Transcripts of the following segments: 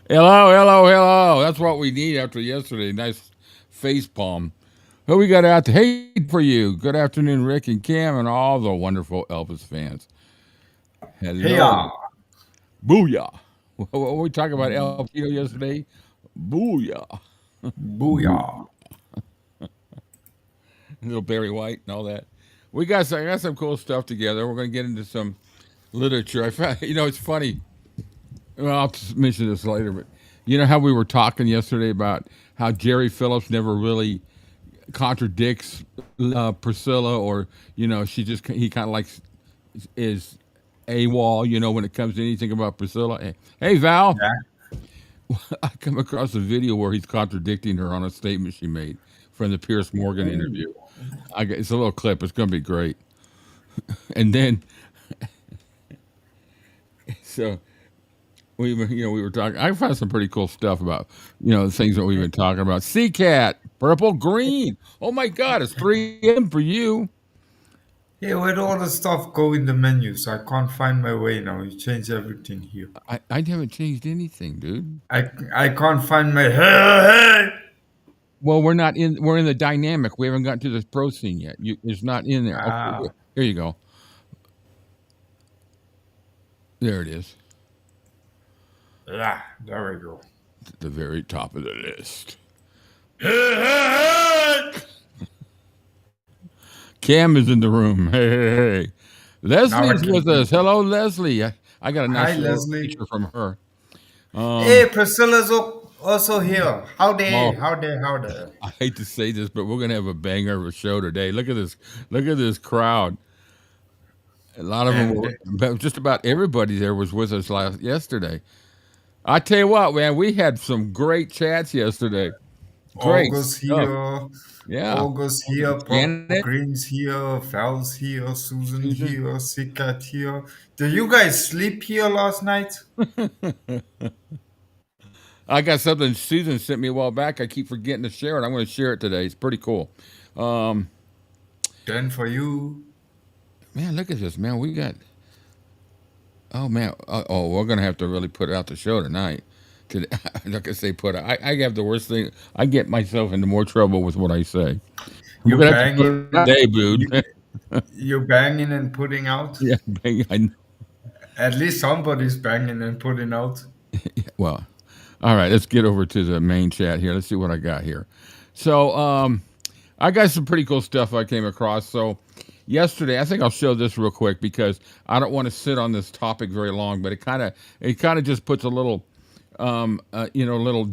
Hello, hello, hello. That's what we need after yesterday. Nice face palm. Who we got out to hate for you? Good afternoon, Rick and Cam, and all the wonderful Elvis fans. Hey, Hello. Booyah. What were we talking about Elvis yesterday? Booyah. booyah. Little Barry White and all that. I got some cool stuff together. We're going to get into some literature. I found, it's funny. Well, I'll mention this later, but you know how we were talking yesterday about how Jerry Phillips never really contradicts Priscilla, or he kind of like is AWOL, when it comes to anything about Priscilla. Hey, Val, Yeah. I come across a video where he's contradicting her on a statement she made from the Pierce Morgan interview. Ooh. It's a little clip. It's going to be great. And then, so we were talking. I found some pretty cool stuff about the things that we've been talking about. Sea cat, purple, green. Oh my God, it's 3 a.m. for you. Hey, where do all the stuff go in the menus? I can't find my way now. You change everything here. I haven't changed anything, dude. I can't find my hey. Well, we're not in. We're in the dynamic. We haven't gotten to the pro scene yet. It's not in there. Okay, Ah, here you go. There it is. yeah, there we go. At the very top of the list. Hey. Cam is in the room. Hey, hey, hey. Now I Lesley's can. with us. Hello, Leslie. I got a Hi, nice little Leslie. picture from her. Hey, Priscilla's also here. Oh, Howdy. I hate to say this, but we're gonna have a banger of a show today. Look at this. Look at this crowd. A lot of them And were. Just about everybody there was with us yesterday. I tell you what, man, we had some great chats yesterday. Great August stuff. here. Yeah. August here, Purple Janet, Green's here, Val's here, Susan Susan. here, Sikat here. Did you guys sleep here last night? I got something Susan sent me a while back. I keep forgetting to share it. I'm going to share it today. It's pretty cool. Um, Then for you. man, look at this, man. We got. Oh man. We're going to have to really put out the show tonight. Today, like I say, I have the worst thing. I get myself into more trouble with what I say. We're You gonna have to put banging, it today, dude. you, you banging and putting out. Yeah, I, At least somebody's banging and putting out. well, all right. Let's get over to the main chat here. Let's see what I got here. So, I got some pretty cool stuff I came across. So, yesterday, I think I'll show this real quick because I don't want to sit on this topic very long. But it kind of just puts a little, little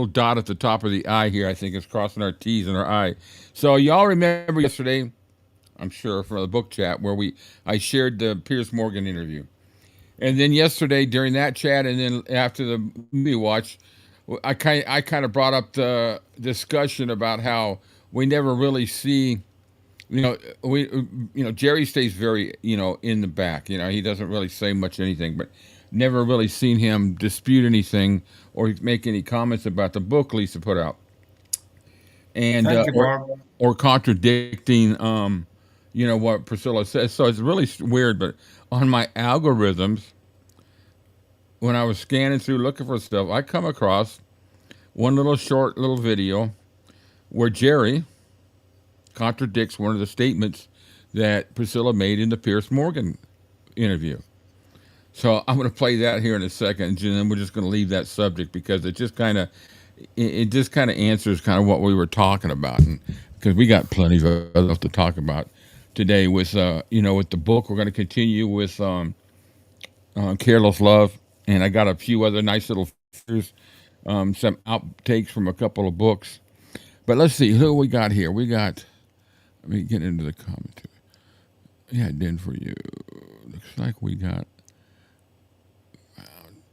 dot at the top of the I here. I think it's crossing our T's and our I. So, y'all remember yesterday? I'm sure from the book chat where I shared the Pierce Morgan interview. And then yesterday during that chat, and then after the movie watch, I kind of brought up the discussion about how we never really see, Jerry stays very in the back. He doesn't really say much anything, but never really seen him dispute anything or make any comments about the book Lisa put out, and Thank you, Bob. or contradicting what Priscilla says. So it's really weird, but on my algorithms when I was scanning through looking for stuff, I come across one short little video where Jerry contradicts one of the statements that Priscilla made in the Pierce Morgan interview. So I'm going to play that here in a second, and then we're just going to leave that subject because it just kind of answers kind of what we were talking about, and because we got plenty of other stuff to talk about today with with the book. We're going to continue with Careless Love, and I got a few other nice little features, some outtakes from a couple of books. But let's see who we got here. Let me get into the commentary. Yeah, it did for you. Looks like we got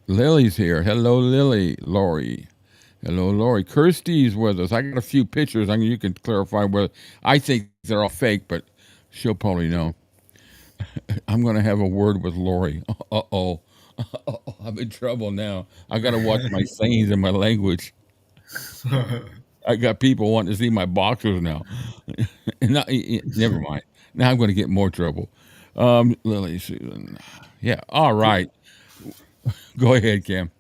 Lily's here. Hello, Lily. Lori. Hello, Lori. Kirsty's with us. I got a few pictures. I mean, you can clarify whether I think they're all fake, but she'll probably know. I'm going to have a word with Lori. Uh-oh. I'm in trouble now. I got to watch my sayings and my language. I got people wanting to see my boxers now. Never mind. Now I'm going to get more trouble. Lily, Susan. Yeah. All right. Go ahead, Cam.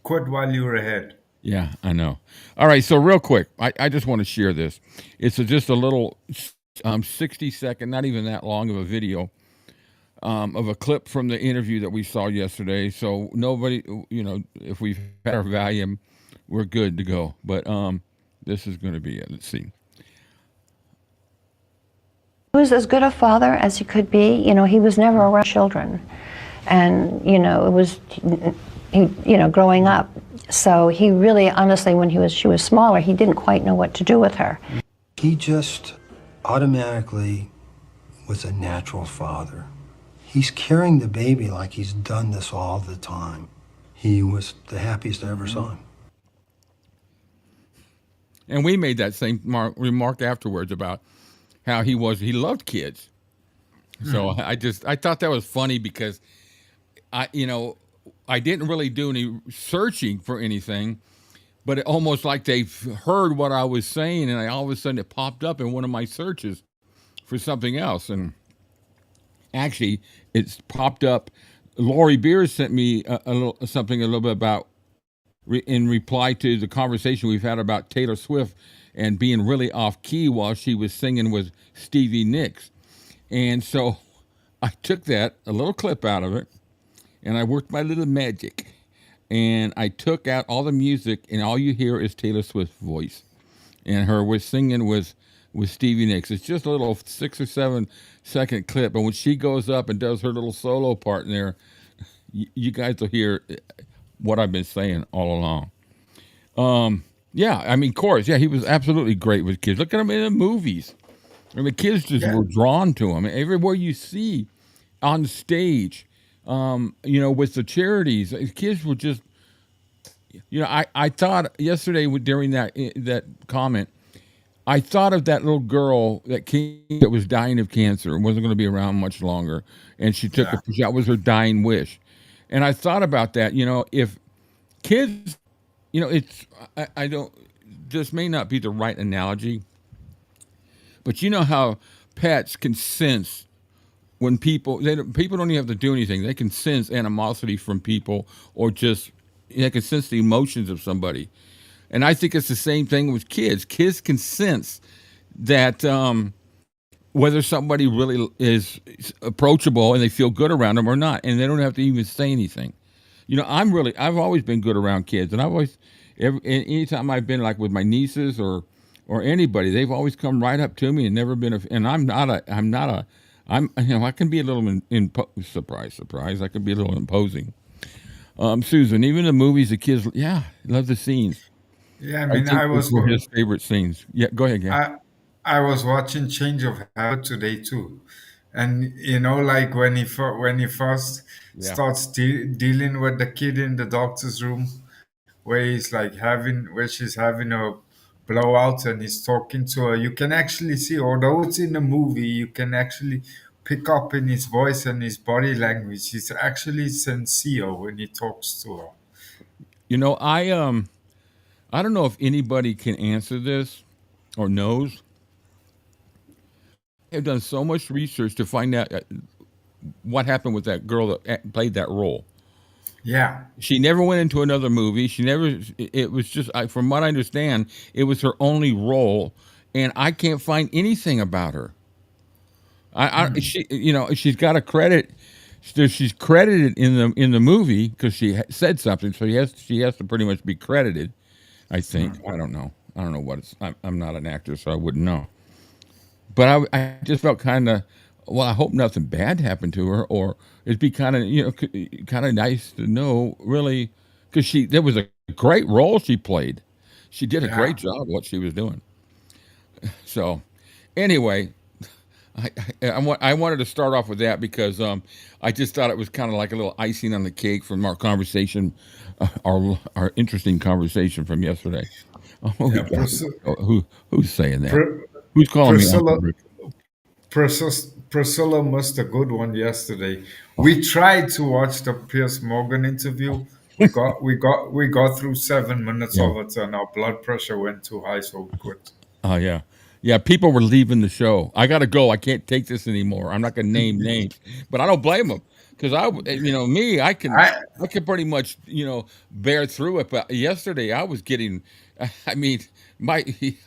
Quit while you're ahead. Yeah, I know. All right. So real quick, I just want to share this. It's just a little 60-second, not even that long of a video of a clip from the interview that we saw yesterday. So nobody, if we've had our Valium, we're good to go. But this is going to be it. Let's see. He was as good a father as he could be. He was never around children. And, it was, growing up. So he really, honestly, when she was smaller, he didn't quite know what to do with her. He just automatically was a natural father. He's carrying the baby like he's done this all the time. He was the happiest I ever saw him. And we made that same remark afterwards about how he loved kids. So I thought that was funny because I didn't really do any searching for anything, but it almost like they heard what I was saying, and all of a sudden it popped up in one of my searches for something else. And actually, it's popped up. Lori Beers sent me something a little bit about in reply to the conversation we've had about Taylor Swift and being really off key while she was singing with Stevie Nicks. And so I took a little clip out of it, and I worked my little magic. And I took out all the music, and all you hear is Taylor Swift's voice. And her was singing with Stevie Nicks. It's just a little 6 or 7 second clip. But when she goes up and does her little solo part in there, you guys will hear what I've been saying all along. Yeah, I mean, of course, yeah, he was absolutely great with kids. Look at him in the movies. I mean, the kids just were drawn to him. Everywhere you see on stage, with the charities, kids were just, I thought yesterday during that comment, I thought of that little girl that was dying of cancer and wasn't going to be around much longer, and she took that was her dying wish, and I thought about that. If kids, I don't. This may not be the right analogy, but you know how pets can sense when people don't even have to do anything. They can sense animosity from people, or just they can sense the emotions of somebody. And I think it's the same thing with kids. Kids can sense that whether somebody really is approachable and they feel good around them or not, and they don't have to even say anything. I've always been good around kids, and anytime I've been like with my nieces or anybody, they've always come right up to me and never been. And I can be a little surprise. I can be a little imposing. Susan, even the movies, the kids, love the scenes. Yeah, I mean, I was his favorite scenes. Yeah, go ahead, Gary. I was watching Change of Habit today too, and like when he first starts dealing with the kid in the doctor's room, where she's having a blowout and he's talking to her. You can actually see, although it's in the movie, you can actually pick up in his voice and his body language. He's actually sincere when he talks to her. I don't know if anybody can answer this or knows. I've done so much research to find out what happened with that girl that played that role. Yeah. She never went into another movie. It was just, from what I understand, it was her only role, and I can't find anything about her. She's got a credit. She's credited in the movie because she said something, so she has to pretty much be credited. I think. I don't know what it's. I'm not an actor, so I wouldn't know. But I just felt kind of. Well, I hope nothing bad happened to her, or it'd be kind of nice to know, really, because there was a great role she played. She did a great job of what she was doing. So, anyway, I wanted to start off with that because I just thought it was kind of like a little icing on the cake from our conversation, our interesting conversation from yesterday. Who's saying that? Who's calling me? Priscilla missed a good one yesterday. We tried to watch the Piers Morgan interview. We got through 7 minutes of it, and our blood pressure went too high, so we quit. Oh yeah. People were leaving the show. I gotta go. I can't take this anymore. I'm not gonna name names, but I don't blame them. because me, I I can pretty much bear through it. But yesterday I was getting, I mean, my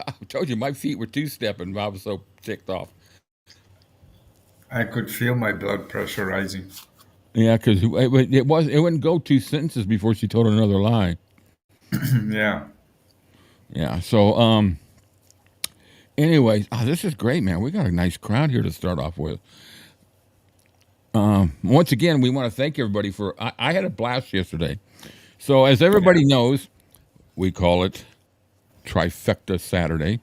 I told you my feet were two stepping. I was so ticked off. I could feel my blood pressure rising. Yeah, because it wouldn't go two sentences before she told another lie. Yeah. Yeah. So anyways, this is great, man. We got a nice crowd here to start off with. Once again, we want to thank everybody for. I had a blast yesterday. So as everybody knows, we call it Trifecta Saturday.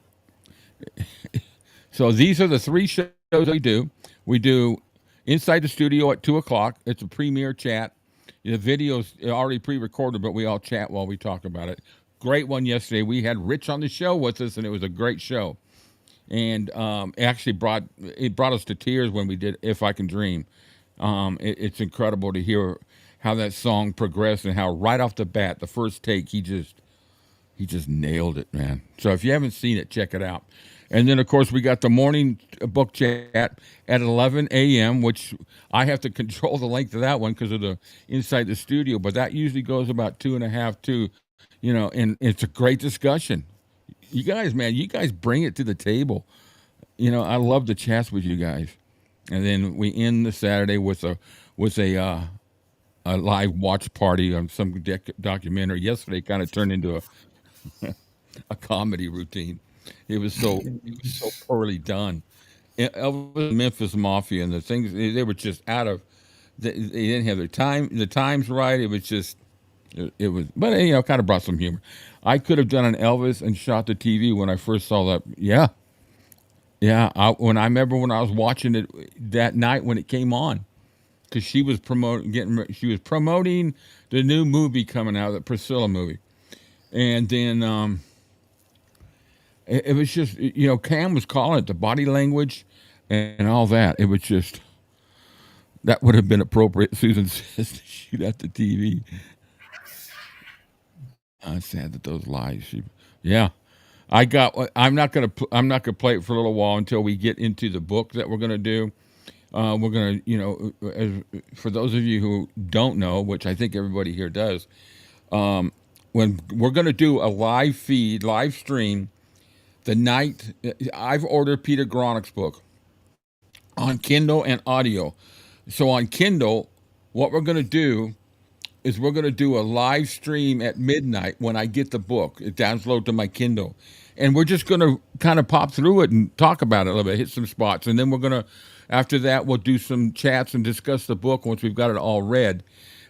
So these are the three shows we do. We do inside the studio at 2 o'clock. It's a premiere chat. The video's already pre-recorded, but we all chat while we talk about it. Great one yesterday. We had Rich on the show with us, and it was a great show. And it actually brought us to tears when we did "If I Can Dream." It's incredible to hear how that song progressed and how right off the bat, the first take, he just nailed it, man. So if you haven't seen it, check it out. And then, of course, we got the morning book chat at 11 a.m., which I have to control the length of that one because of the inside the studio. But that usually goes about 2.5 to, and it's a great discussion. You guys, man, you guys bring it to the table. I love the chats with you guys. And then we end the Saturday with a live watch party on some documentary. Yesterday kind of turned into a comedy routine. It was so poorly done. Elvis Memphis Mafia and the things they were just out of. They didn't have the times right. It was just it was, but kind of brought some humor. I could have done an Elvis and shot the TV when I first saw that. Yeah, yeah. I remember when I was watching it that night when it came on, because she was promoting the new movie coming out, the Priscilla movie, and then it was just Cam was calling it the body language and all that. It was just that would have been appropriate. Susan says to shoot at the TV. I'm sad that those lies. Yeah. I'm not gonna play it for a little while until we get into the book that we're gonna do. We're gonna, for those of you who don't know, which I think everybody here does, when we're gonna do a live stream, the night I've ordered Peter Gronick's book on Kindle and audio. So on Kindle, what we're gonna do is we're going to do a live stream at midnight when I get the book. It downloads to my Kindle. And we're just going to kind of pop through it and talk about it a little bit, hit some spots. And then we're going to, after that, we'll do some chats and discuss the book once we've got it all read.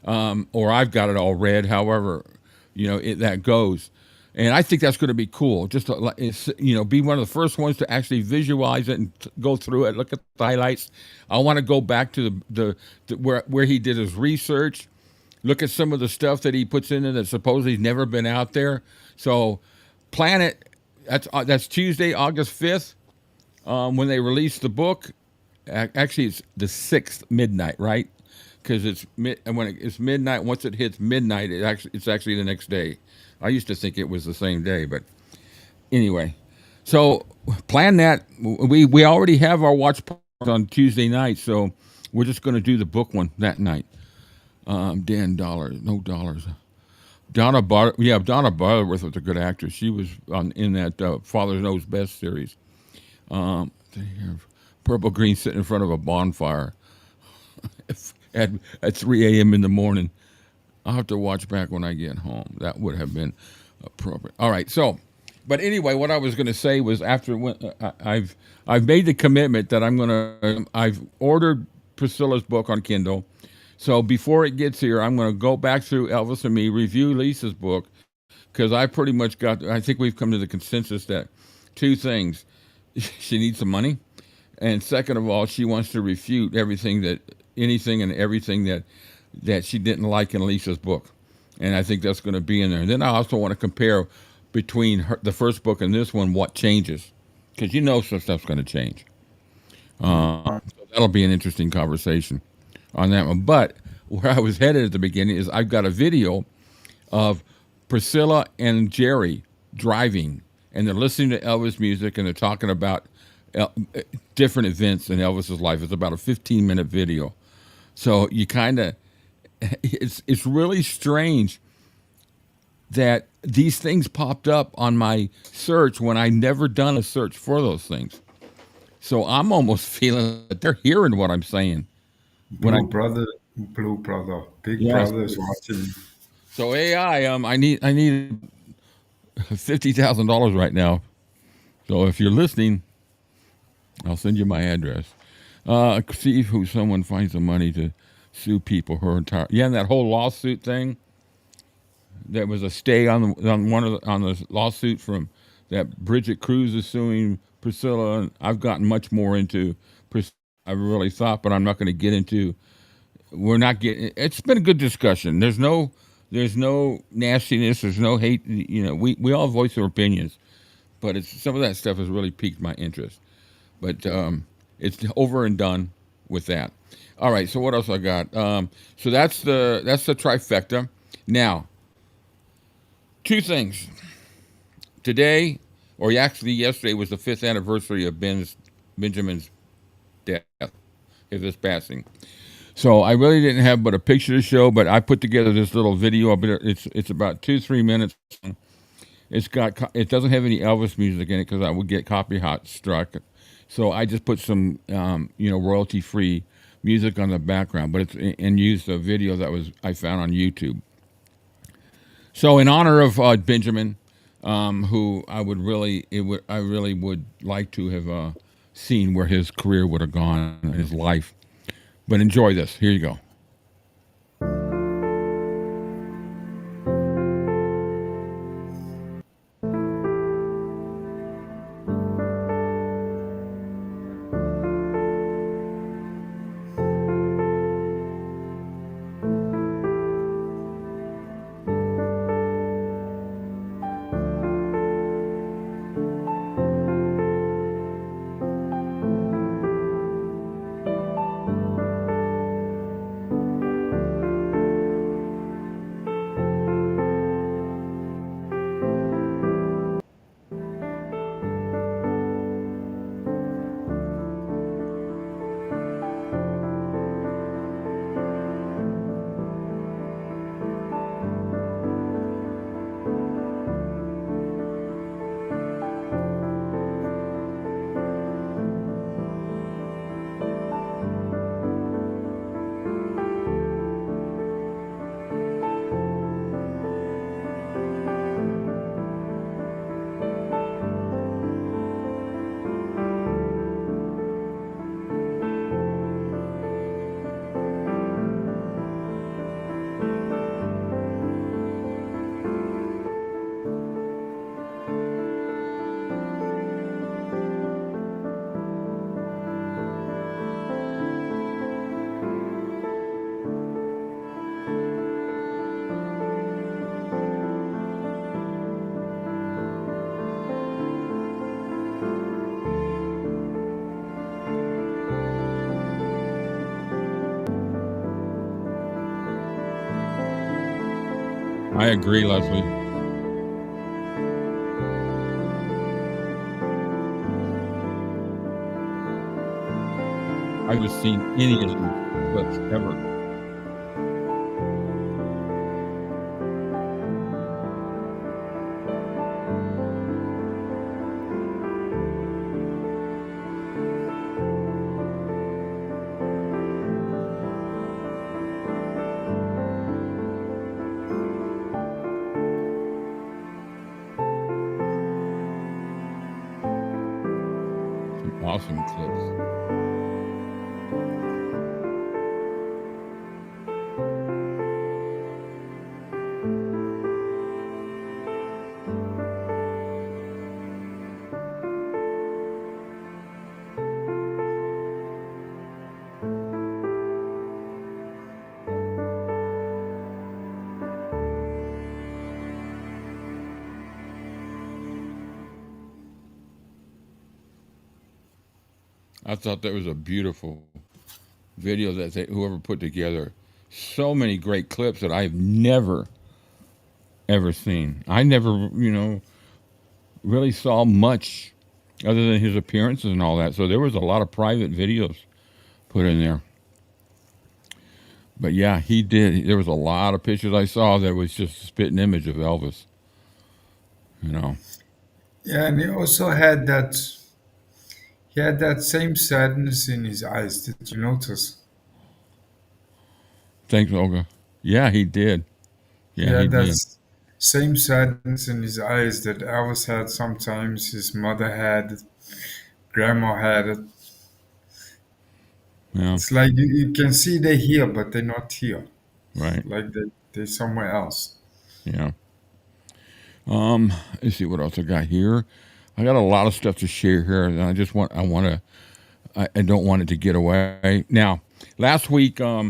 Or I've got it all read, however, that goes. And I think that's going to be cool. Just to, be one of the first ones to actually visualize it and go through it, look at the highlights. I want to go back to the where he did his research. Look at some of the stuff that he puts in there that supposedly never been out there. So plan it. That's Tuesday, August 5th, when they release the book. Actually, it's the 6th midnight, right? Because it's midnight. Once it hits midnight, it's actually the next day. I used to think it was the same day, but anyway. So plan that. We already have our watch party on Tuesday night, so we're just going to do the book one that night. Dan Dollars, no dollars. Donna Butterworth was a good actress. She was in that Father Knows Best series. Purple Green sitting in front of a bonfire at 3 a.m. in the morning. I'll have to watch back when I get home. That would have been appropriate. All right. So, but anyway, what I was going to say was I've made the commitment that I've ordered Priscilla's book on Kindle. So before it gets here, I'm going to go back through Elvis and Me, review Lisa's book, because I pretty much I think we've come to the consensus that two things. She needs some money. And second of all, she wants to refute anything and everything that she didn't like in Lisa's book. And I think that's going to be in there. And then I also want to compare between the first book and this one, what changes. Because some stuff's going to change. So that'll be an interesting conversation on that one. But where I was headed at the beginning is I've got a video of Priscilla and Jerry driving, and they're listening to Elvis music, and they're talking about different events in Elvis's life. It's about a 15-minute video. So you kind of, it's really strange that these things popped up on my search when I never done a search for those things. So I'm almost feeling that they're hearing what I'm saying when I Blue brother, big yes. brother is watching. So AI, I need $50,000 right now. So if you're listening, I'll send you my address. See who someone finds the money to sue people her entire and that whole lawsuit thing. There was a stay on the lawsuit from that Bridget Cruz is suing Priscilla, and I've gotten much more into Priscilla. I really thought, but I'm not going to get into. We're not getting. It's been a good discussion. There's no nastiness. There's no hate. We all voice our opinions, but some of that stuff has really piqued my interest. But it's over and done with that. All right. So what else I got? So that's the trifecta. Now, two things. Today, or actually yesterday, was the 5th anniversary of Benjamin's death, his passing. So I really didn't have but a picture to show, but I put together this little video. It's about 2-3 minutes. It doesn't have any Elvis music in it because I would get copyright struck. So I just put some royalty free music on the background, but and used a video that I found on YouTube. So in honor of Benjamin, who I really would like to have seen where his career would have gone, his life. But enjoy this. Here you go. I agree, Lesley. I haven't seen any of these clips ever. Some awesome clips. I thought that was a beautiful video that whoever put together. So many great clips that I've never ever seen. I never, really saw much other than his appearances and all that. So there was a lot of private videos put in there. But yeah, he did. There was a lot of pictures I saw that was just a spitting image of Elvis. You know. Yeah, and he had that same sadness in his eyes. Did you notice? Thanks, Olga. Yeah, he did. He Yeah, he had that did. same sadness in his eyes that Elvis had sometimes, his mother had, grandma had it. Yeah, It's like you can see they're here, but they're not here. It's right. like they're somewhere else. Yeah. Let's see what else I got here. I got a lot of stuff to share here, and I don't want it to get away. Now, last week, uh,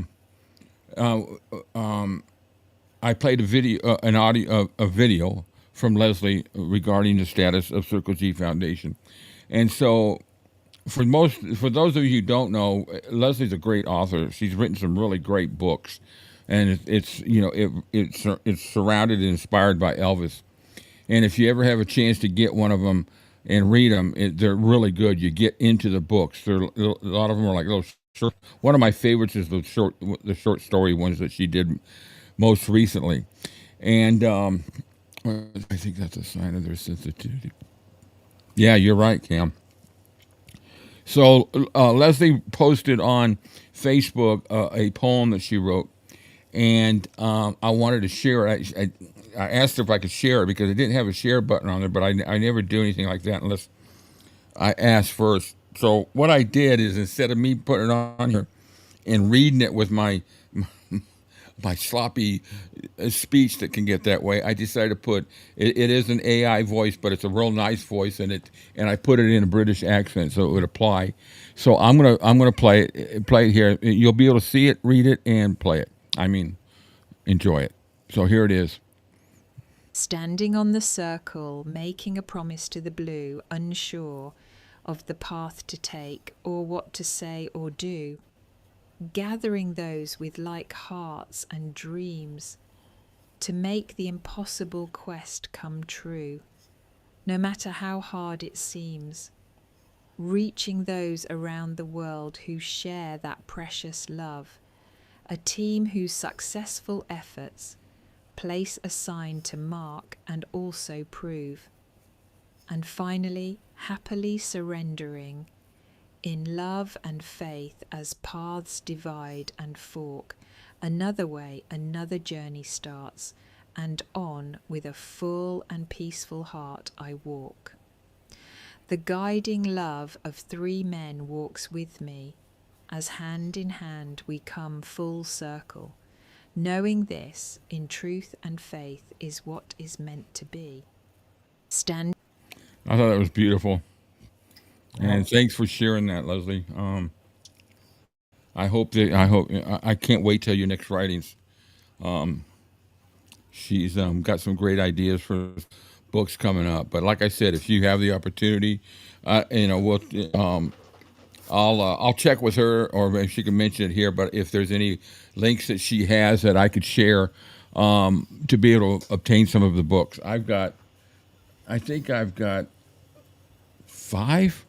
I played a video, an audio, a video from Lesley regarding the status of Circle G Foundation, and so for those of you who don't know, Leslie's a great author. She's written some really great books, and it's it's surrounded and inspired by Elvis. And if you ever have a chance to get one of them and read them, they're really good. You get into the books. A lot of them are like little short. One of my favorites is the short story ones that she did most recently. And I think that's a sign of their sensitivity. Yeah, you're right, Cam. So Lesley posted on Facebook a poem that she wrote, and I wanted to share it. I asked her if I could share it because I didn't have a share button on there, but I never do anything like that unless I ask first. So what I did is instead of me putting it on here and reading it with my sloppy speech that can get that way, I decided to put it is an AI voice, but it's a real nice voice, and I put it in a British accent so it would apply. So I'm gonna play it here. You'll be able to see it, read it, and play it. I mean, enjoy it. So here it is. Standing on the circle, making a promise to the blue, unsure of the path to take or what to say or do, gathering those with like hearts and dreams to make the impossible quest come true, no matter how hard it seems, reaching those around the world who share that precious love, a team whose successful efforts place a sign to mark and also prove, and finally happily surrendering in love and faith as paths divide and fork, another way, another journey starts, and on with a full and peaceful heart I walk. The guiding love of three men walks with me, as hand in hand we come full circle, knowing this in truth and faith is what is meant to be. Stand. I thought that was beautiful, and thanks for sharing that, Lesley. I can't wait till your next writings. She's got some great ideas for books coming up. But like I said, if you have the opportunity, we'll I'll check with her, or if she can mention it here. But if there's any links that she has that I could share to be able to obtain some of the books, I think I've got five.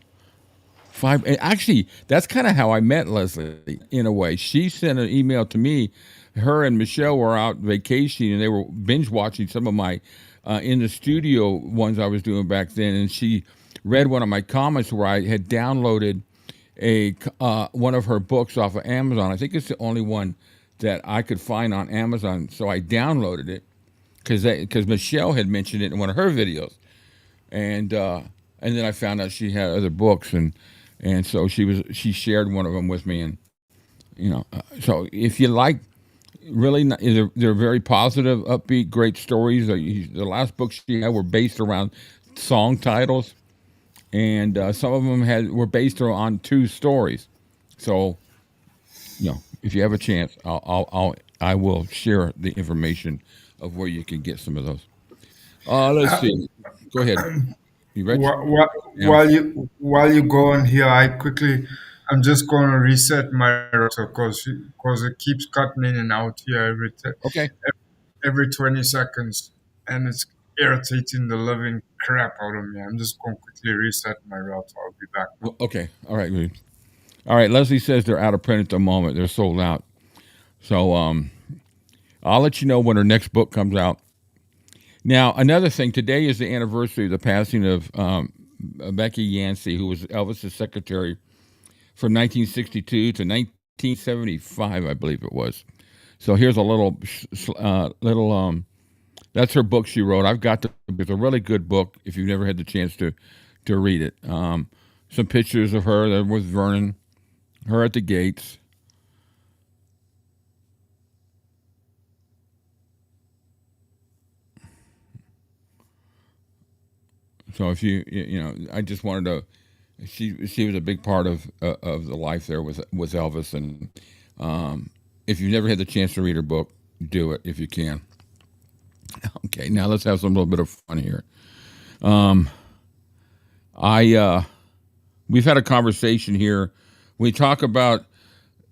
Five. And actually, that's kind of how I met Lesley in a way. She sent an email to me. Her and Michelle were out vacationing, and they were binge watching some of my in the studio ones I was doing back then. And she read one of my comments where I had downloaded a one of her books off of Amazon. I think it's the only one that I could find on Amazon. So I downloaded it because Michelle had mentioned it in one of her videos, and then I found out she had other books, and so she shared one of them with me, and so if you like, really, they're very positive, upbeat, great stories. The last books she had were based around song titles, and some of them were based on two stories. So, if you have a chance, I will share the information of where you can get some of those. Let's see. Go ahead. You ready? Yeah. While you go on here, I'm just going to reset my router because it keeps cutting in and out here Okay. every 20 seconds, and it's irritating the living crap out of me. I'm just going to quickly reset my router. I'll be back now. Okay. All right. All right. Lesley says they're out of print at the moment. They're sold out. So I'll let you know when her next book comes out. Now, another thing, today is the anniversary of the passing of Becky Yancey, who was Elvis's secretary from 1962 to 1975, I believe it was. So here's a little, that's her book she wrote. I've got it's a really good book if you've never had the chance to read it. Some pictures of her there with Vernon, her at the gates. So if you know, I just wanted to. She was a big part of the life there with Elvis, and if you've never had the chance to read her book, do it if you can. Okay, now let's have some little bit of fun here. We've had a conversation here. We talk about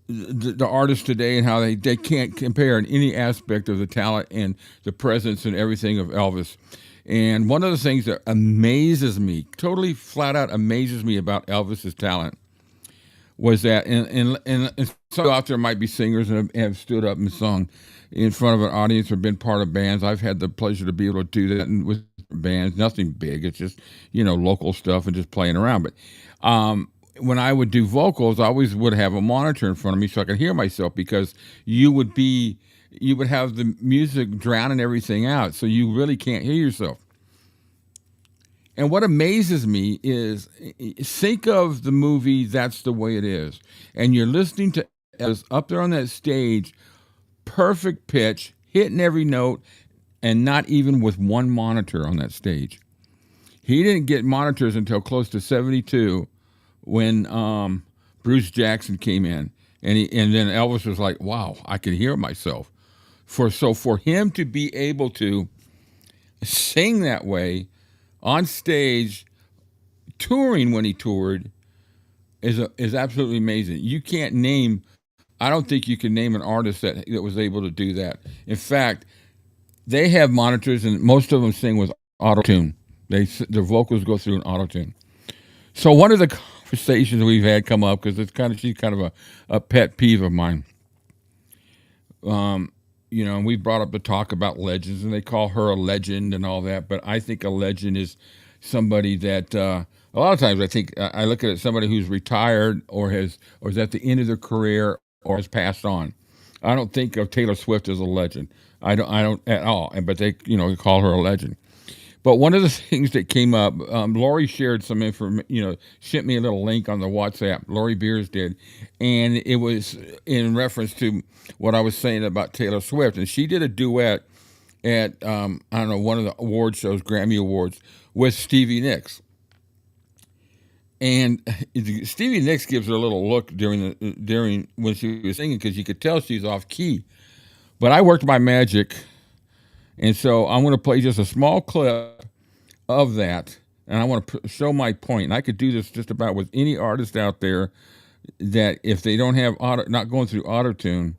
the artists today and how they can't compare in any aspect of the talent and the presence and everything of Elvis. And one of the things that amazes me, totally flat out amazes me about Elvis's talent, was that, and some out there might be singers and have stood up and sung in front of an audience or been part of bands. I've had the pleasure to be able to do that with bands. Nothing big. It's just, local stuff and just playing around. But when I would do vocals, I always would have a monitor in front of me so I could hear myself, because you would have the music drowning everything out, so you really can't hear yourself. And what amazes me is, think of the movie That's the Way It Is, and you're listening to Elvis up there on that stage, perfect pitch, hitting every note, and not even with one monitor on that stage. He didn't get monitors until close to 72, when Bruce Jackson came in, and then Elvis was like, "Wow, I can hear myself." For him to be able to sing that way on stage, touring when he toured, is absolutely amazing. You can't name, I don't think you can name an artist that was able to do that. In fact, they have monitors, and most of them sing with auto-tune. Their vocals go through an auto-tune. So one of the conversations we've had come up, because she's kind of a pet peeve of mine. And we brought up the talk about legends, and they call her a legend and all that. But I think a legend is somebody that a lot of times I look at it, somebody who's retired or is at the end of their career or has passed on. I don't think of Taylor Swift as a legend. I don't at all. But they call her a legend. But one of the things that came up, Lori shared some information, sent me a little link on the WhatsApp. Lori Beers did. And it was in reference to what I was saying about Taylor Swift. And she did a duet at, one of the award shows, Grammy Awards, with Stevie Nicks. And Stevie Nicks gives her a little look during when she was singing, because you could tell she's off key. But I worked my magic. And so I'm going to play just a small clip of that, and I want to show my point. And I could do this just about with any artist out there, that if they don't have not going through auto-tune,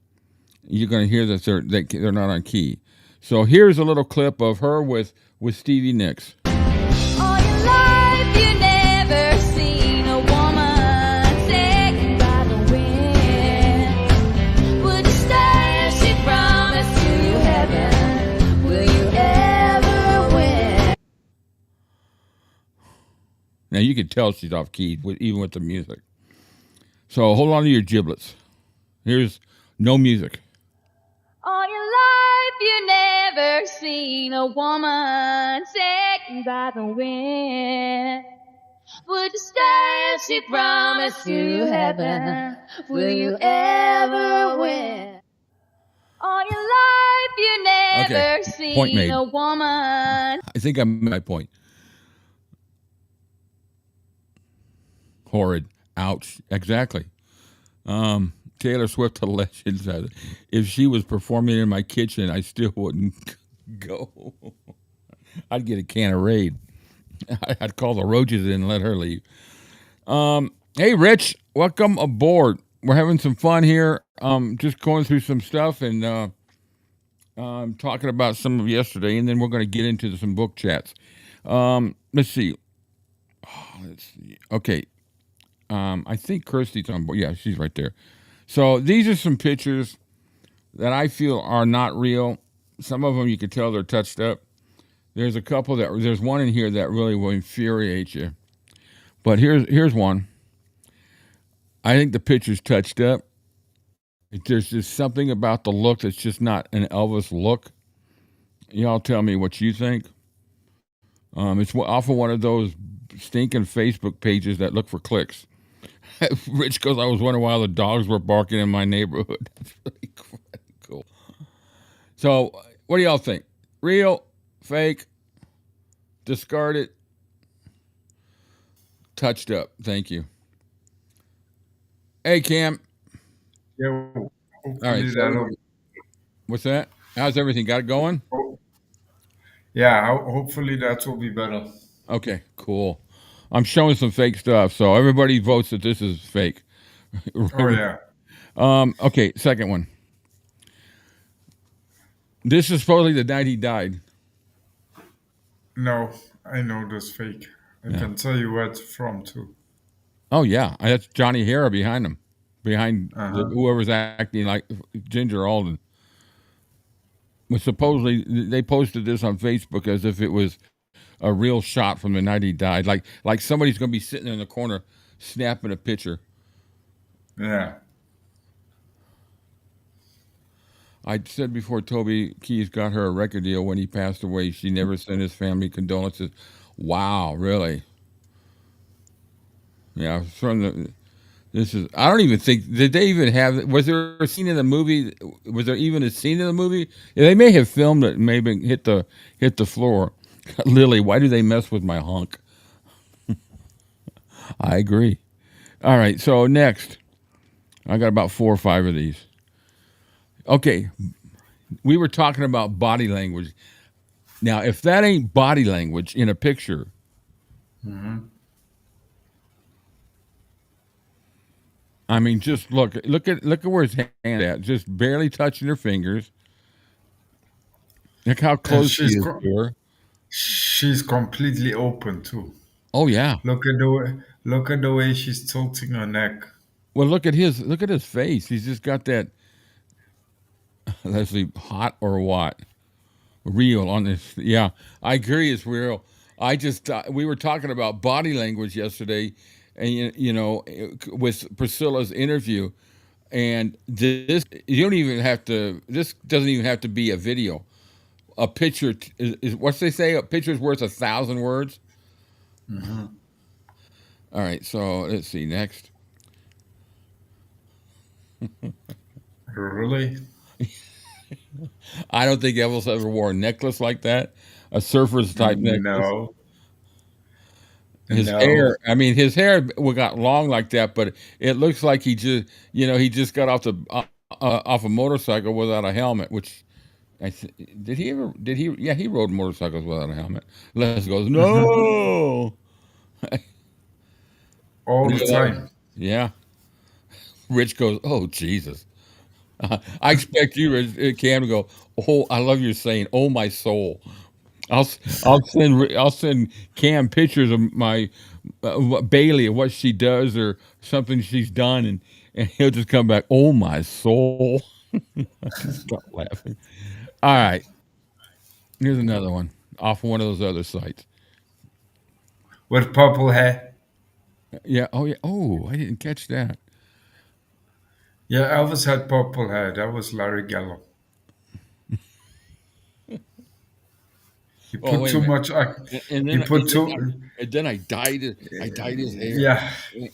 you're going to hear that they're not on key. So here's a little clip of her with Stevie Nicks. All your life you never seen a woman taken by the wind. Would you stay if she promised you heaven? Will you ever win? Now you can tell she's off key, even with the music. So hold on to your giblets. Here's no music. All your life you never seen a woman taken by the wind. Would you stay if she promised you heaven? Will you ever win? All your life you never point made. seen a woman. I think I made my point. Horrid. Ouch. Exactly. Taylor Swift, a legend, said, if she was performing in my kitchen, I still wouldn't go. I'd get a can of Raid. I'd call the Roaches in and let her leave. Hey, Rich, welcome aboard. We're having some fun here. Just going through some stuff and talking about some of yesterday, and then we're going to get into some book chats. Let's see. Okay. I think Kirsty's on board. Yeah, she's right there. So these are some pictures that I feel are not real. Some of them you can tell they're touched up. There's a couple that there's one in here that really will infuriate you. But here's one. I think the picture's touched up. There's just something about the look that's just not an Elvis look. Y'all tell me what you think. It's off of one of those stinking Facebook pages that look for clicks. Rich goes, I was wondering why the dogs were barking in my neighborhood. That's really cool. So, what do y'all think? Real, fake, discarded, touched up? Thank you. Hey, Cam. Yeah, All right. hopefully So, what's that? How's everything? Got it going? hopefully that will be better. Okay, cool. I'm showing some fake stuff, so everybody votes that this is fake. Oh yeah. Okay, second one. This is supposedly the night he died. No, I know that's fake. I Yeah. can tell you where it's from too. Oh yeah, that's Johnny Hara behind him, behind whoever's acting like Ginger Alden. But supposedly they posted this on Facebook as if it was a real shot from the night he died, like somebody's going to be sitting in the corner snapping a picture. Yeah. I said before Toby Keith got her a record deal when he passed away. She never sent his family condolences. Wow, really? Yeah, from the. This is. I don't even think. Did they even have? Was there a scene in the movie? Was there even a scene in the movie? Yeah, they may have filmed it. Maybe hit the floor. Lily, why do they mess with my hunk? I agree. All right. So next, I got about 4 or 5 of these. Okay, we were talking about body language. Now, if that ain't body language in a picture, I mean, just look at where his hand at, just barely touching her fingers. Look how And close she is to her. she's completely open too. Oh yeah. Look at the way she's tilting her neck. Well, look at his face. He's just got that. Leslie, hot or what? Real on this. Yeah, I agree. It's real. I just we were talking about body language yesterday, and you know, with Priscilla's interview, and this you don't even have to. This doesn't even have to be a video. A picture is what's they say. A picture's worth 1,000 words. All right, so let's see next. Really? I don't think Elvis ever wore a necklace like that, a surfer's type necklace. No. His No. hair, I mean, his hair got long like that, but it looks like he just got off a motorcycle without a helmet. Which did he ever? Did he? Yeah, he rode motorcycles without a helmet. Les goes, no. All the time. Yeah. Rich goes, oh Jesus. I expect you, Cam, to go. Oh, I love your saying. Oh my soul. I'll send Cam pictures of my Bailey of what she does or something she's done, and he'll just come back. Oh my soul! Stop laughing. All right, here's another one off one of those other sites. With purple hair. Yeah. Oh yeah. Oh, I didn't catch that. Yeah, Elvis had purple hair. That was Larry Gallo. He Oh, put wait a too minute. much. And He then, put too. and then I dyed his hair. Yeah,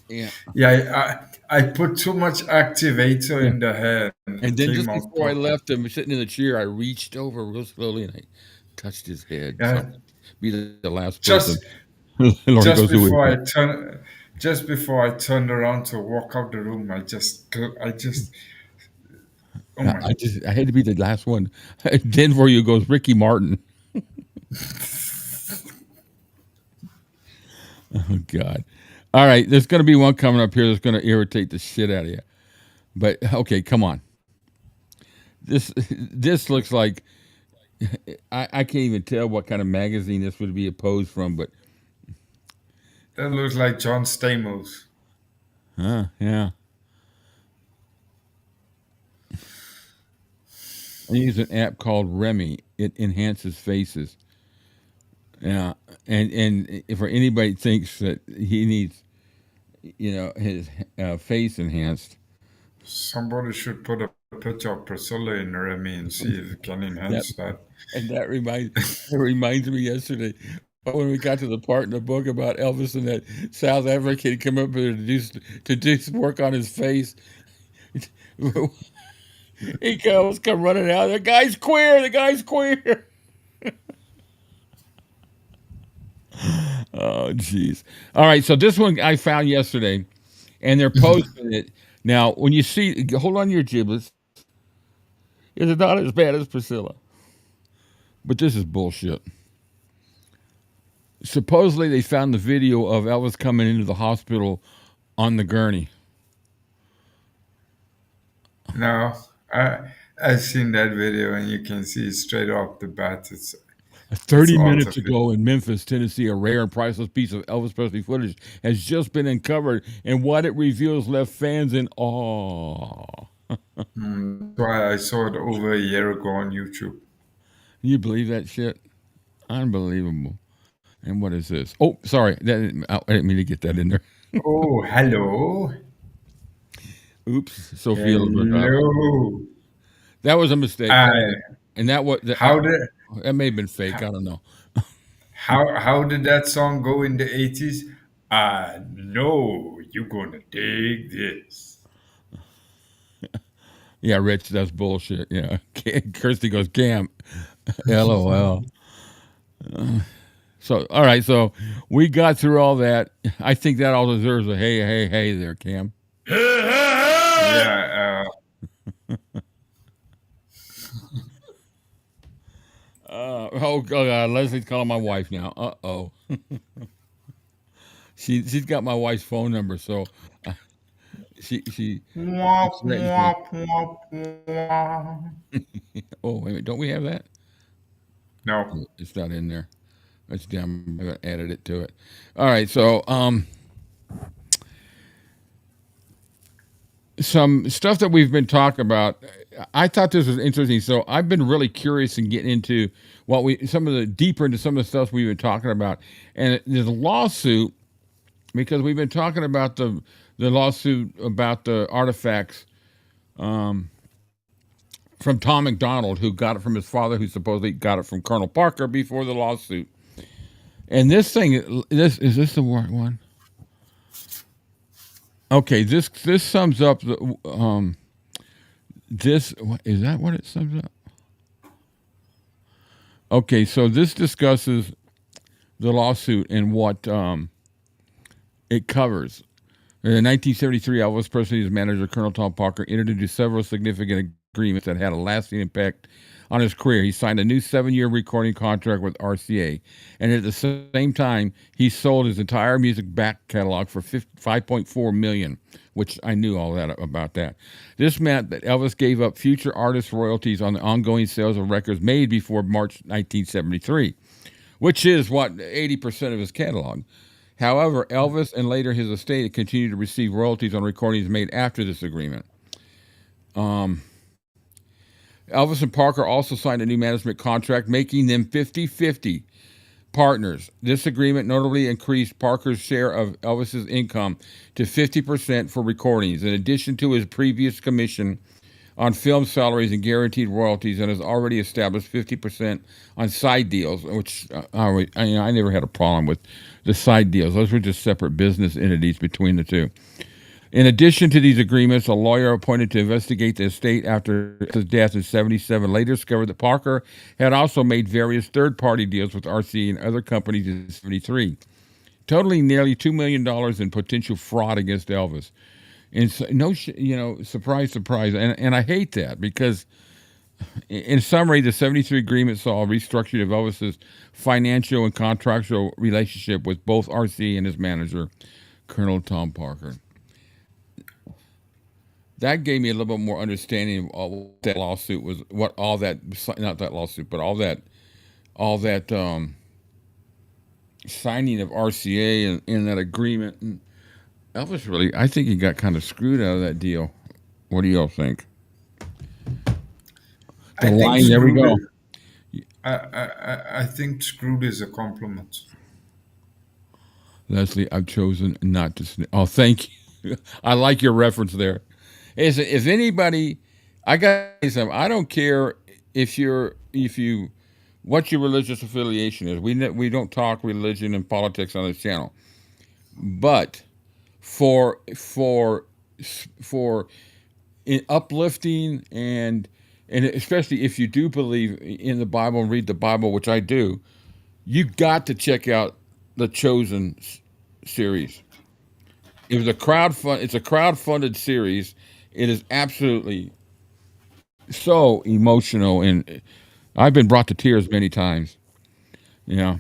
Yeah. yeah. I put too much activator Yeah. in the hair, And then came just out before I purple. left him, sitting in the chair, I reached over real slowly and I touched his head. So Yeah, I'd be the last person. just Laurie just goes, who is before I that? turned around to walk out the room, I just oh my. I had to be the last one. Then for you goes Ricky Martin. Oh God. All right, there's going to be one coming up here that's going to irritate the shit out of you. But okay, come on. This looks like I can't even tell what kind of magazine this would be a pose from, but That looks like John Stamos. yeah. I use an app called Remy. It enhances faces. Yeah, and if for anybody thinks that he needs, his face enhanced, Somebody should put a picture of Priscilla in Remy and see if it can that enhance that. and that reminds me yesterday when we got to the part in the book about Elvis and that South African come up there to do some work on his face. He come running out. The guy's queer. The guy's queer. Oh, jeez. All right. So this one I found yesterday, and they're posting it now. When you see, hold on to your giblets. It's not as bad as Priscilla, but this is bullshit. Supposedly, they found the video of Elvis coming into the hospital on the gurney. No, I've seen that video, and you can see straight off the bat it's 30 minutes artificial. ago in Memphis, Tennessee, a rare and priceless piece of Elvis Presley footage has just been uncovered, and what it reveals left fans in awe. That's why I saw it over a year ago on YouTube. You believe that shit? Unbelievable. And what is this? Oh, sorry. I didn't mean to get that in there. Oh, hello. Oops. Sophia. Hello. That was a mistake. And that may have been fake. I don't know. How did that song go in the 80s? I know you're gonna dig this. Yeah, Rich, that's bullshit. Yeah. Kirsty goes, Cam. LOL. So, all right. So we got through all that. I think that all deserves a hey, hey, hey there, Cam. Yeah. Oh God, Leslie's calling my wife now. Uh-oh. She's got my wife's phone number, so she Womp, threatens me. womp, womp, womp. Oh, wait a minute, don't we have that? No. It's not in there. It's down. I added it to it. All right, so some stuff that we've been talking about. I thought this was interesting, so I've been really curious and getting into deeper into some of the stuff we've been talking about. And there's a lawsuit because we've been talking about the lawsuit about the artifacts from Tom McDonald, who got it from his father, who supposedly got it from Colonel Parker before the lawsuit. And is this the right one? Okay, this sums up the this is that what it sums up? Okay, so this discusses the lawsuit and what it covers. In 1973, Elvis Presley's manager, Colonel Tom Parker, entered into several significant agreements that had a lasting impact on his career. He signed a new 7-year recording contract with RCA, and at the same time, he sold his entire music back catalog for $5.4 million, which I knew all that about that. This meant that Elvis gave up future artist royalties on the ongoing sales of records made before March 1973, which is what 80% of his catalog. However, Elvis and later his estate continued to receive royalties on recordings made after this agreement. Elvis and Parker also signed a new management contract, making them 50-50 partners. This agreement notably increased Parker's share of Elvis's income to 50% for recordings, in addition to his previous commission on film salaries and guaranteed royalties, and has already established 50% on side deals, which I never had a problem with the side deals. Those were just separate business entities between the two. In addition to these agreements, a lawyer appointed to investigate the estate after his death in 1977 later discovered that Parker had also made various third-party deals with RCA and other companies in 1973, totaling nearly $2 million in potential fraud against Elvis. And surprise, surprise. And I hate that because, in summary, the 1973 agreement saw a restructuring of Elvis's financial and contractual relationship with both RCA and his manager, Colonel Tom Parker. That gave me a little bit more understanding of what that lawsuit was, what all that, not that lawsuit, but all that signing of RCA and that agreement. And Elvis really, I think he got kind of screwed out of that deal. What do y'all think? The I think line, there we go. screwed. I think screwed is a compliment. Lesley, I've chosen not to. Oh, thank you. I like your reference there. Is anybody? I got to say something. I don't care if you what your religious affiliation is. We don't talk religion and politics on this channel. But for uplifting and especially if you do believe in the Bible and read the Bible, which I do, you got to check out the Chosen series. It was It's a crowd-funded series. It is absolutely so emotional, and I've been brought to tears many times. Yeah,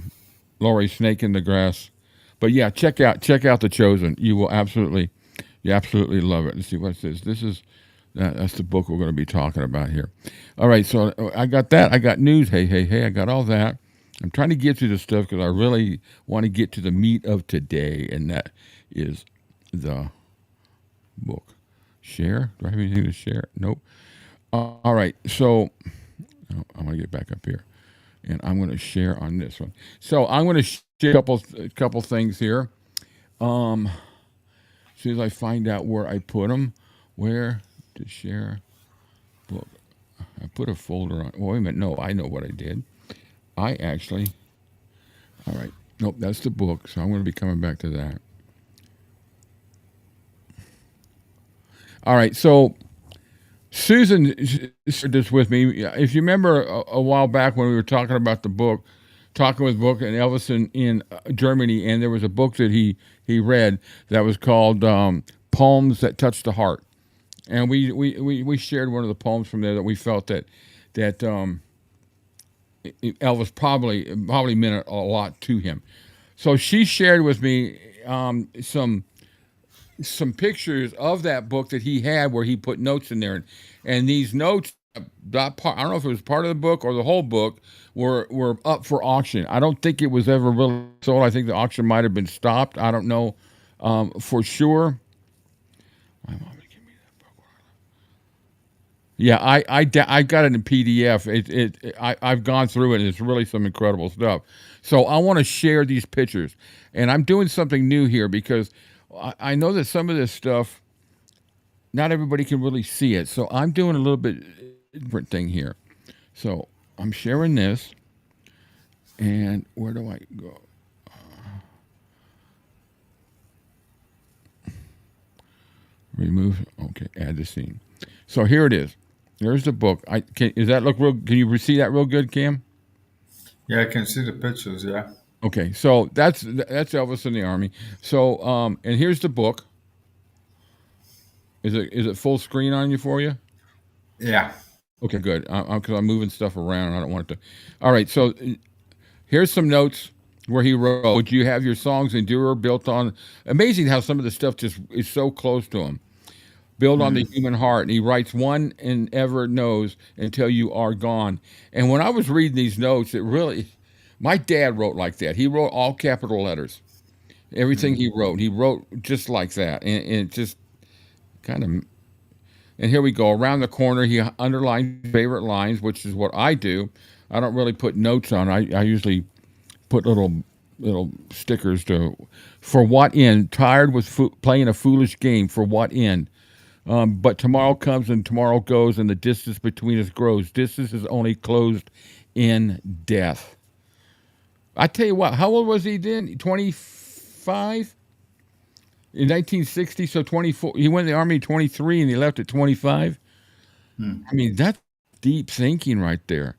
Lori, snake in the grass. But yeah, check out the Chosen. You absolutely love it. Let's see what it says. That's the book we're going to be talking about here. All right, so I got that. I got news. Hey. I got all that. I'm trying to get through this stuff because I really want to get to the meat of today, and that is the book. Share? Do I have anything to share? Nope. All right, so I'm going to get back up here, and I'm going to share on this one. So I'm going to share a couple things here. As soon as I find out where I put them, where to share book. I put a folder on. Wait a minute. No, I know what I did. All right. Nope, that's the book. So I'm going to be coming back to that. All right. So Susan shared this with me. If you remember a while back when we were talking about the book, talking with book and Elvis in Germany, and there was a book that he read that was called Poems That Touch the Heart. And we shared one of the poems from there that we felt that Elvis probably meant a lot to him. So she shared with me some pictures of that book that he had where he put notes in there, and these notes, that part, I don't know if it was part of the book or the whole book, were up for auction. I don't think it was ever really sold. I think the auction might have been stopped. I don't know for sure. My mom would give me that book. Yeah, I got it in PDF. I've gone through it, and it's really some incredible stuff. So I want to share these pictures, and I'm doing something new here because I know that some of this stuff, not everybody can really see it. So I'm doing a little bit different thing here. So I'm sharing this, and where do I go? Remove. Okay, add the scene. So here it is. There's the book. Does that look real? Can you see that real good, Cam? Yeah, I can see the pictures. Yeah. Okay, so that's Elvis in the Army. So and here's the book. Is it full screen on you for you? Yeah. Okay, good. Because I'm moving stuff around. I don't want it to. All right, so here's some notes where he wrote, "Would you have your songs endure, built on?" Amazing how some of the stuff just is so close to him. Build on the human heart. And he writes, "One and ever knows until you are gone." And when I was reading these notes, it really, my dad wrote like that. He wrote all capital letters. Everything he wrote just like that. And it just kind of, and here we go. Around the corner, he underlined favorite lines, which is what I do. I don't really put notes on. I usually put little stickers to, for what end? Tired with playing a foolish game. For what end? But tomorrow comes and tomorrow goes, and the distance between us grows. Distance is only closed in death. I tell you what, how old was he then? 25? In 1960, so 24. He went in the Army at 23 and he left at 25. I mean, that's deep thinking right there.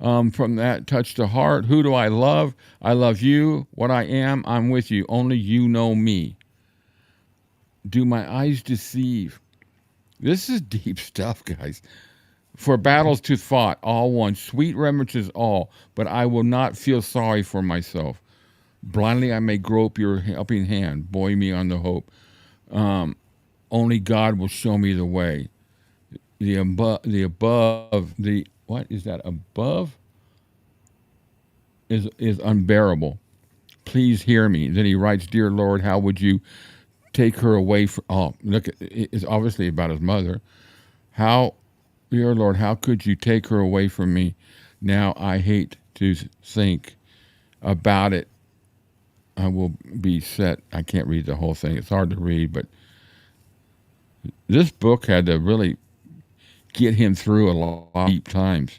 From that touch to heart. Who do I love? I love you. What I am, I'm with you. Only you know me. Do my eyes deceive? This is deep stuff, guys. For battles to fought, all one. Sweet remembrances all, but I will not feel sorry for myself. Blindly I may grope your helping hand, buoy me on the hope. Only God will show me the way. What is that? Above is unbearable. Please hear me. Then he writes, "Dear Lord, how would you take her away from?" Oh, look, it's obviously about his mother. How Dear Lord, how could you take her away from me? Now I hate to think about it. I will be set. I can't read the whole thing. It's hard to read, but this book had to really get him through a lot of deep times.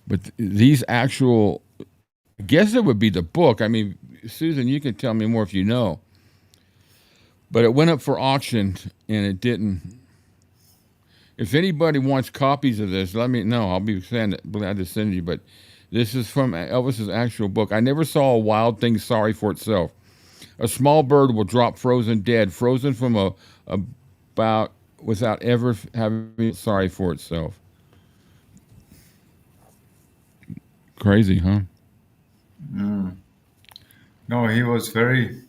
But these actual, I guess it would be the book. I mean, Susan, you can tell me more if you know. But it went up for auction and it didn't. If anybody wants copies of this, let me know. I'll be glad to send you. But this is from Elvis's actual book. I never saw a wild thing sorry for itself. A small bird will drop frozen dead, frozen from about without ever having sorry for itself. Crazy, huh? No, he was very.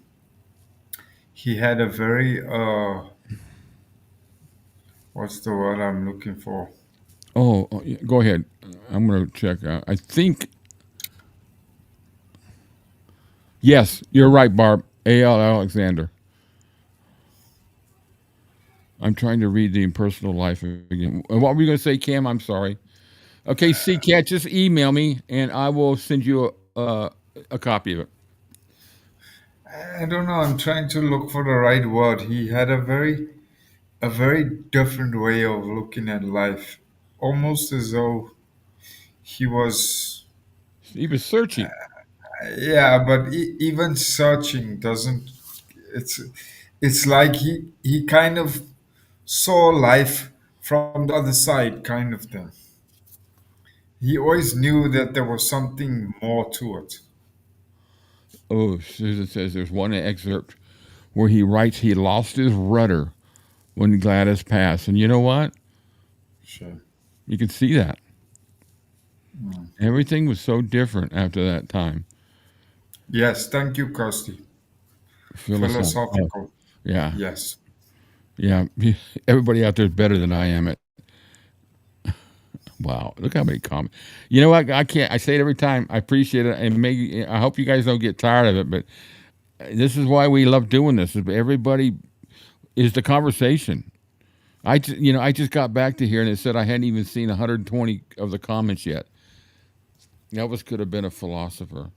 He had a very. What's the word I'm looking for? Oh, yeah, go ahead. I'm going to check out. I think. Yes, you're right, Barb. A.L. Alexander. I'm trying to read the impersonal life again. What were you going to say, Cam? I'm sorry. Okay, C-Cat, just email me and I will send you a copy of it. I don't know. I'm trying to look for the right word. He had a very different way of looking at life, almost as though he was. He was searching. Yeah, but even searching doesn't. It's it's like he kind of saw life from the other side, kind of thing. He always knew that there was something more to it. Oh, Susan says there's one excerpt where he writes he lost his rudder when Gladys passed. And you know what? Sure. You can see that. Everything was so different after that time. Yes, thank you, Kirsty. Philosophical. Philosophical. Yeah. Yes. Yeah. Everybody out there is better than I am at. Wow. Look how many comments. You know what? I can't. I say it every time. I appreciate it. And maybe I hope you guys don't get tired of it, but this is why we love doing this. Everybody is the conversation. I just got back to here and it said I hadn't even seen 120 of the comments yet. Elvis could have been a philosopher.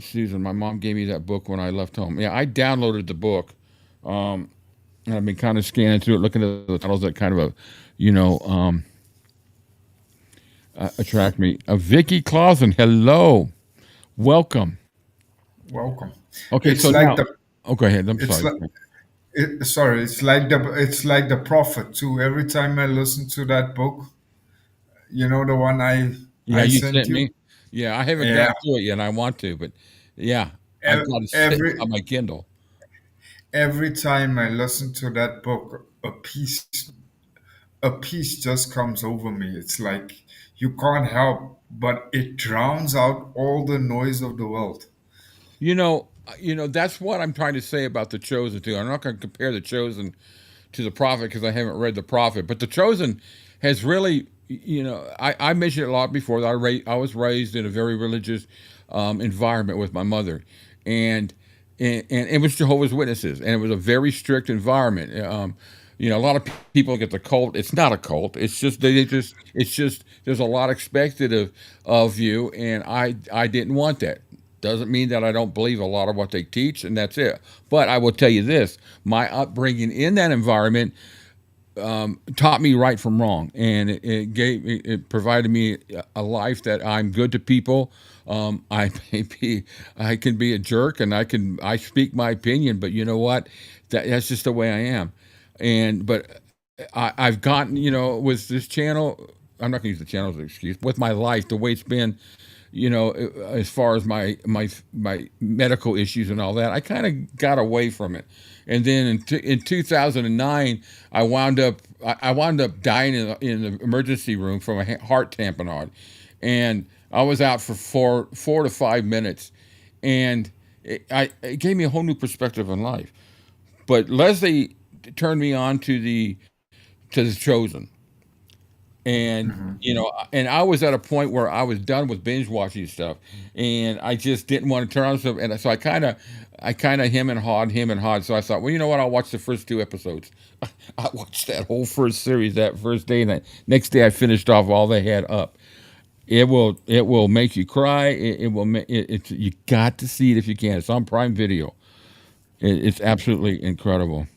Susan, my mom gave me that book when I left home. Yeah, I downloaded the book. And I've been kind of scanning through it, looking at the titles that kind of, attract me. Vicky Clausen, hello. Welcome. Welcome. Okay, It's so like now. the. Oh, go ahead. I'm It's sorry. like. Sorry, it's like the prophet too. Every time I listen to that book, the one Yeah, I you sent sent you. me. Yeah, I haven't Yeah, gone through it yet, and I want to, but yeah, I've got to sit on every my Kindle. every time I listen to that book, a peace just comes over me. It's like you can't help, but it drowns out all the noise of the world. That's what I'm trying to say about the Chosen too. I'm not going to compare the Chosen to the Prophet because I haven't read the Prophet, but the Chosen has really, I mentioned it a lot before. I was raised in a very religious environment with my mother, and and it was Jehovah's Witnesses, and it was a very strict environment. A lot of people get the cult. It's not a cult. It's just it's just there's a lot expected of you, and I didn't want that. Doesn't mean that I don't believe a lot of what they teach, and that's it. But I will tell you this: my upbringing in that environment taught me right from wrong, and it provided me a life that I'm good to people. I can be a jerk, and I speak my opinion, but you know what? That's just the way I am. But I've gotten with this channel. I'm not going to use the channel as an excuse. With my life, the way it's been, as far as my medical issues and all that, I kind of got away from it. And then in 2009, I wound up dying in the emergency room from a heart tamponade, and I was out for 4 to 5 minutes, and it gave me a whole new perspective on life. But Lesley turned me on to the Chosen. And and I was at a point where I was done with binge watching stuff, and I just didn't want to turn on stuff. And so I kind of him and hawed. So I thought, well, you know what? I'll watch the first two episodes. I watched that whole first series that first day, and the next day I finished off all they had up. It will make you cry. It will it's you got to see it if you can. It's on Prime Video. It's absolutely incredible.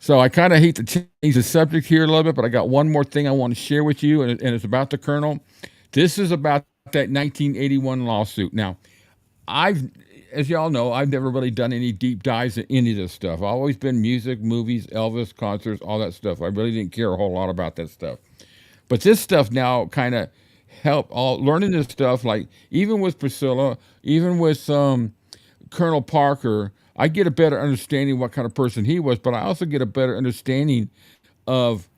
So I kind of hate to change the subject here a little bit, but I got one more thing I want to share with you, and it's about the Colonel. This is about that 1981 lawsuit. Now, as y'all know, I've never really done any deep dives in any of this stuff. I've always been music, movies, Elvis, concerts, all that stuff. I really didn't care a whole lot about that stuff. But this stuff now kind of help all learning this stuff, like even with Priscilla, even with Colonel Parker, I get a better understanding what kind of person he was, but I also get a better understanding of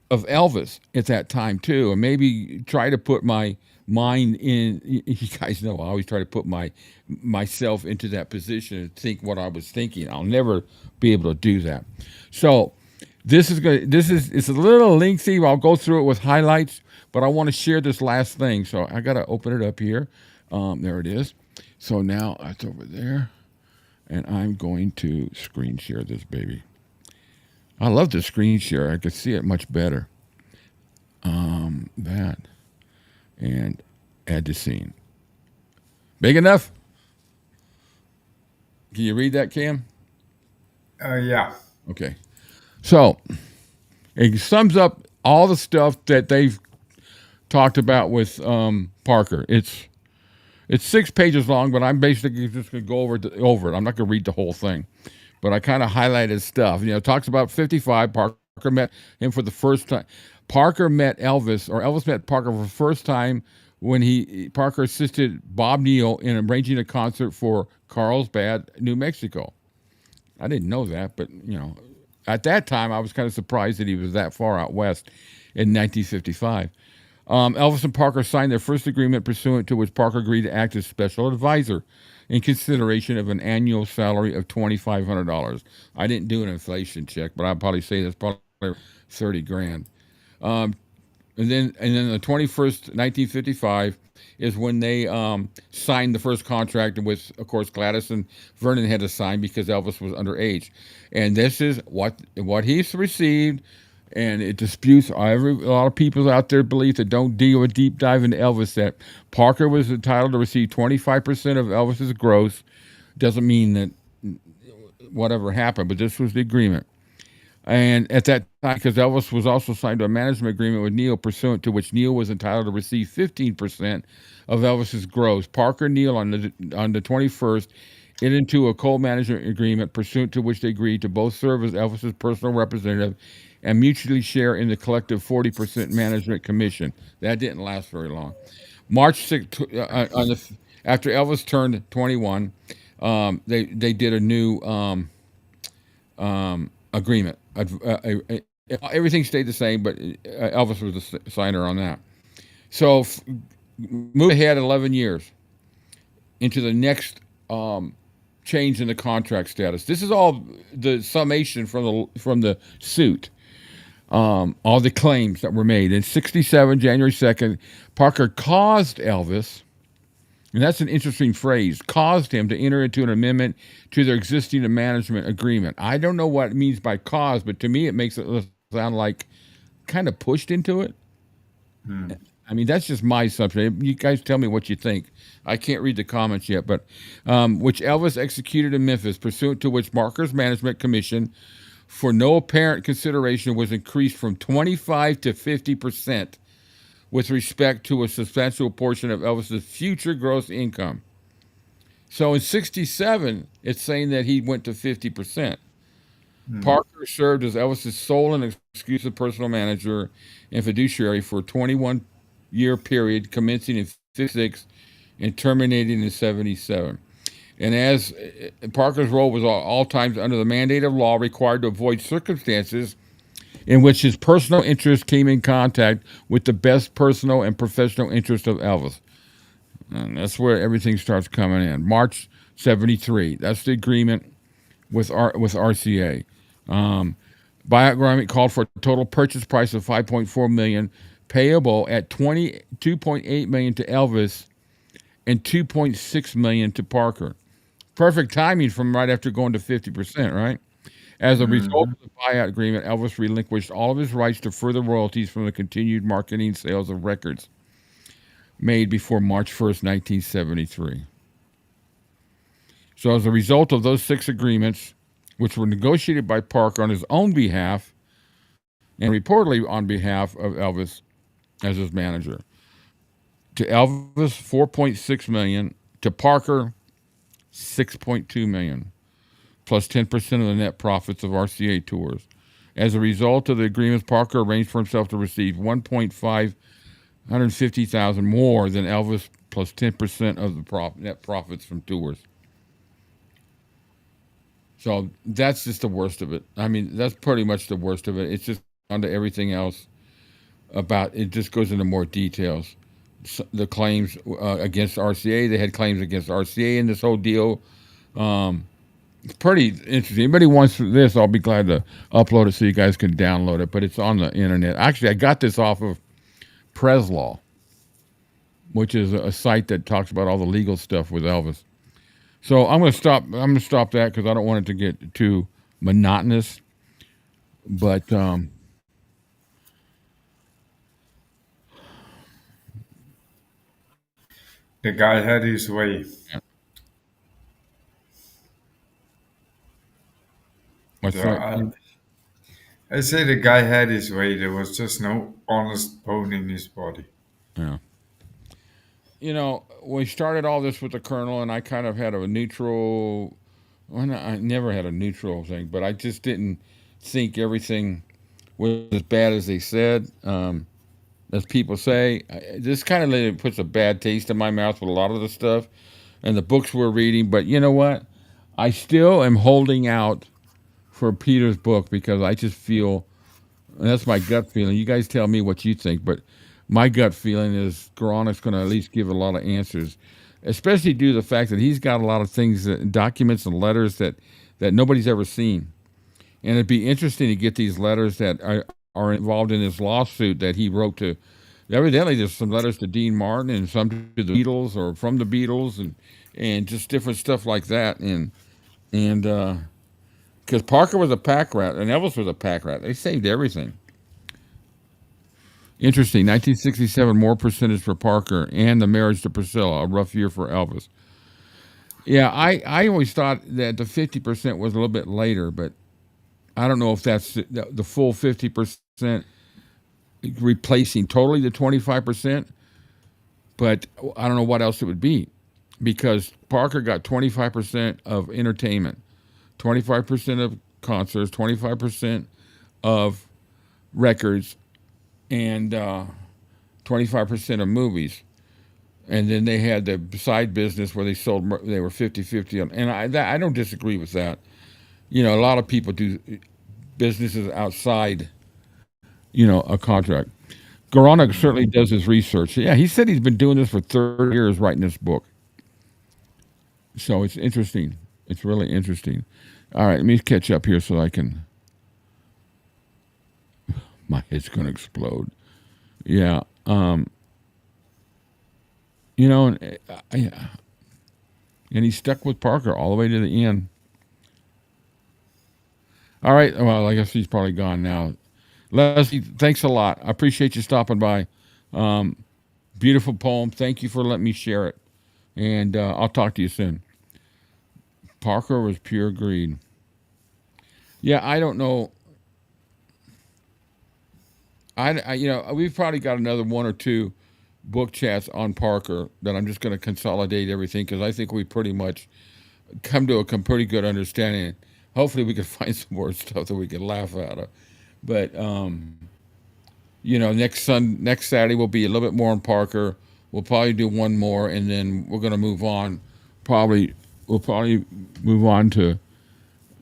Elvis at that time too, and maybe try to put my mind in. You guys know I always try to put myself into that position and think what I was thinking. I'll never be able to do that. So it's a little lengthy. I'll go through it with highlights, but I want to share this last thing. So I got to open it up here. There it is. So now it's over there, and I'm going to screen share this baby. I love the screen share. I can see it much better. That and add to scene. Big enough? Can you read that, Cam? Yeah. Okay. So it sums up all the stuff that they've talked about with Parker. It's 6 pages long, but I'm basically just going to go over it. I'm not going to read the whole thing, but I kind of highlighted stuff. It talks about 55. Parker met him for the first time. Parker met Elvis, or Elvis met Parker for the first time when Parker assisted Bob Neal in arranging a concert for Carlsbad, New Mexico. I didn't know that, but at that time I was kind of surprised that he was that far out west in 1955. Elvis and Parker signed their first agreement, pursuant to which Parker agreed to act as special advisor in consideration of an annual salary of $2,500. I didn't do an inflation check, but I'd probably say that's probably $30,000. And then the 21st, 1955, is when they signed the first contract, with, of course, Gladys and Vernon had to sign because Elvis was underage. And this is what he's received, and it disputes a lot of people out there believe that don't deal a deep dive into Elvis, that Parker was entitled to receive 25% of Elvis's gross. Doesn't mean that whatever happened, but this was the agreement. And at that time, because Elvis was also signed to a management agreement with Neal, pursuant to which Neal was entitled to receive 15% of Elvis's gross. Parker and Neal on the 21st entered into a co-management agreement, pursuant to which they agreed to both serve as Elvis's personal representative and mutually share in the collective 40% management commission. That didn't last very long. March 6th, after Elvis turned 21, they did a new agreement. Everything stayed the same, but Elvis was the signer on that. So move ahead 11 years into the next change in the contract status. This is all the summation from the suit. All the claims that were made. In 1967, January 2nd, Parker caused Elvis, and that's an interesting phrase, caused him to enter into an amendment to their existing management agreement. I don't know what it means by cause, but to me it makes it sound like kind of pushed into it. I mean, that's just my assumption. You guys tell me what you think. I can't read the comments yet, but which Elvis executed in Memphis, pursuant to which Parker's management commission for no apparent consideration was increased from 25 to 50% with respect to a substantial portion of Elvis's future gross income. So in 1967, it's saying that he went to 50%. Parker served as Elvis's sole and exclusive personal manager and fiduciary for a 21-year period, commencing in 1956 and terminating in 1977. And as Parker's role was all times under the mandate of law, required to avoid circumstances in which his personal interest came in contact with the best personal and professional interest of Elvis. And that's where everything starts coming in. March 1973. That's the agreement with RCA. Buyout agreement called for a total purchase price of 5.4 million, payable at 22.8 million to Elvis and 2.6 million to Parker. Perfect timing from right after going to 50%, right? As a result of the buyout agreement, Elvis relinquished all of his rights to further royalties from the continued marketing sales of records made before March 1st, 1973. So as a result of those 6 agreements, which were negotiated by Parker on his own behalf and reportedly on behalf of Elvis as his manager, to Elvis 4.6 million, to Parker 6.2 million, plus 10% of the net profits of RCA tours. As a result of the agreements, Parker arranged for himself to receive 1,550,000 more than Elvis, plus 10% of the net profits from tours. So that's just the worst of it. I mean, that's pretty much the worst of it. It's just onto everything else about it. Just goes into more details. The claims against RCA. They had claims against RCA in this whole deal. It's pretty interesting. Anybody wants this, I'll be glad to upload it so you guys can download it. But it's on the internet. Actually, I got this off of Preslaw, which is a site that talks about all the legal stuff with Elvis. So I'm going to stop. I'm going to stop that because I don't want it to get too monotonous. But The guy had his way. what's So that? I say the guy had his way. There was just no honest bone in his body. Yeah. You know, we started all this with the Colonel, and I kind of had a neutral. Well, no, I never had a neutral thing, but I just didn't think everything was as bad as they said. As people say, this kind of puts a bad taste in my mouth with a lot of the stuff and the books we're reading. But you know what? I still am holding out for Peter's book because I just feel, and that's my gut feeling. You guys tell me what you think, but my gut feeling is 𝐸← going to at least give a lot of answers, especially due to the fact that he's got a lot of things, documents and letters that nobody's ever seen. And it'd be interesting to get these letters that are involved in this lawsuit that he wrote to. Evidently, there's some letters to Dean Martin and some to the Beatles or from the Beatles and just different stuff like that. And because Parker was a pack rat and Elvis was a pack rat, they saved everything. Interesting. 1967, more percentage for Parker and the marriage to Priscilla, a rough year for Elvis. Yeah, I always thought that the 50% was a little bit later, but I don't know if that's the full 50% replacing totally the 25%, but I don't know what else it would be because Parker got 25% of entertainment, 25% of concerts, 25% of records, and 25% of movies. And then they had the side business where they were 50-50. And I don't disagree with that. You know, a lot of people do businesses outside, a contract. 𝐸← certainly does his research. Yeah, he said he's been doing this for 30 years writing this book. So it's interesting. It's really interesting. All right, let me catch up here so I can. My head's going to explode. Yeah. And he stuck with Parker all the way to the end. All right. Well, I guess he's probably gone now. Lesley, thanks a lot. I appreciate you stopping by. Beautiful poem. Thank you for letting me share it. And I'll talk to you soon. Parker was pure greed. Yeah, I don't know. We've probably got another 1 or 2 book chats on Parker that I'm just going to consolidate everything because I think we pretty much come to a pretty good understanding. Hopefully we can find some more stuff that we can laugh out of. But, next Saturday will be a little bit more on Parker. We'll probably do one more, and then we're going to move on. We'll probably move on to,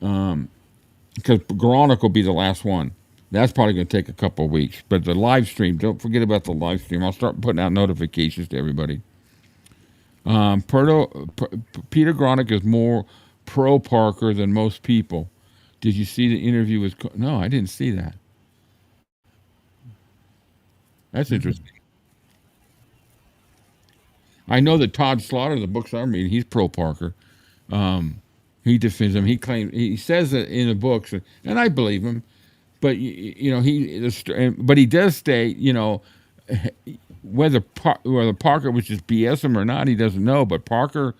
because 𝐸← will be the last one. That's probably going to take a couple of weeks. But the live stream, don't forget about the live stream. I'll start putting out notifications to everybody. Peter 𝐸← is more pro Parker than most people. Did you see the interview with? No, I didn't see that. That's interesting. I know that Todd Slaughter, the books I'm reading, he's pro Parker. He defends him. He says that in the books, and I believe him. But but he does state, whether Parker was just BS him or not, he doesn't know. But Parker,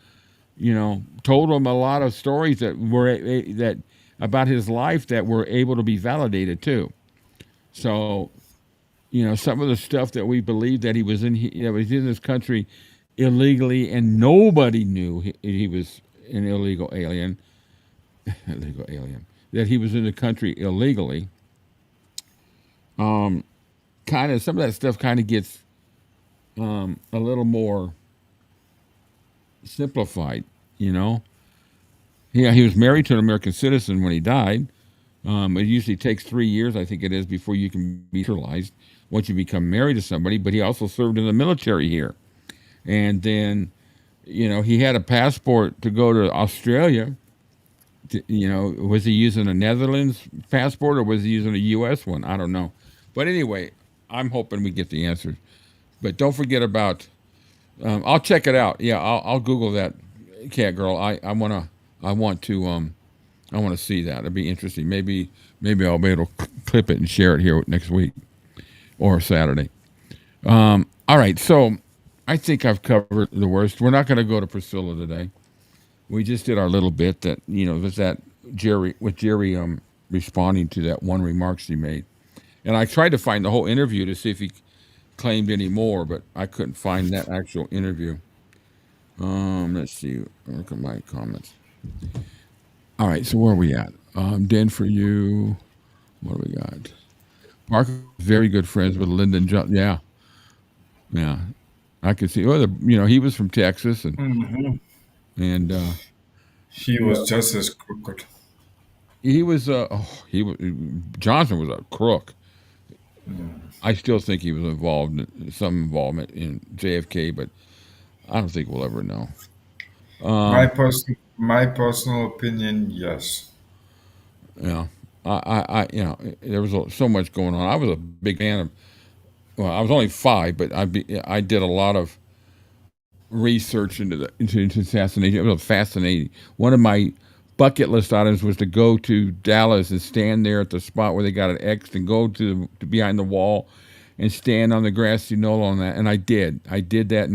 told him a lot of stories that about his life that were able to be validated too. So, some of the stuff that we believe that he was in this country illegally, and nobody knew he was an illegal alien, that he was in the country illegally. Kind of some of that stuff kind of gets a little more simplified, Yeah, he was married to an American citizen when he died. It usually takes 3 years, I think it is, before you can be naturalized once you become married to somebody. But he also served in the military here, and then, he had a passport to go to Australia. Was he using a Netherlands passport or was he using a U.S. one? I don't know. But anyway, I'm hoping we get the answers. But don't forget about. I'll check it out. Yeah, I'll Google that, cat girl. I want to see that. It'd be interesting. Maybe I'll be able to clip it and share it here next week or Saturday. All right. So I think I've covered the worst. We're not going to go to Priscilla today. We just did our little bit that was that Jerry responding to that one remark she made, and I tried to find the whole interview to see if he claimed any more, but I couldn't find that actual interview. Let's see. Look at my comments. All right, so where are we at? Den for you. What do we got? Mark, very good friends with Lyndon Johnson. Yeah. I could see. Well, he was from Texas, and He was just as crooked. he was. Johnson was a crook. I still think he was involved in some involvement in JFK, but I don't think we'll ever know. My personal opinion, yes. Yeah, there was so much going on. I was a big fan of. Well, I was only 5, but I did a lot of research into assassination. It was fascinating. One of my bucket list items was to go to Dallas and stand there at the spot where they got it X'd and go to behind the wall and stand on the grassy knoll on that. And I did. I did that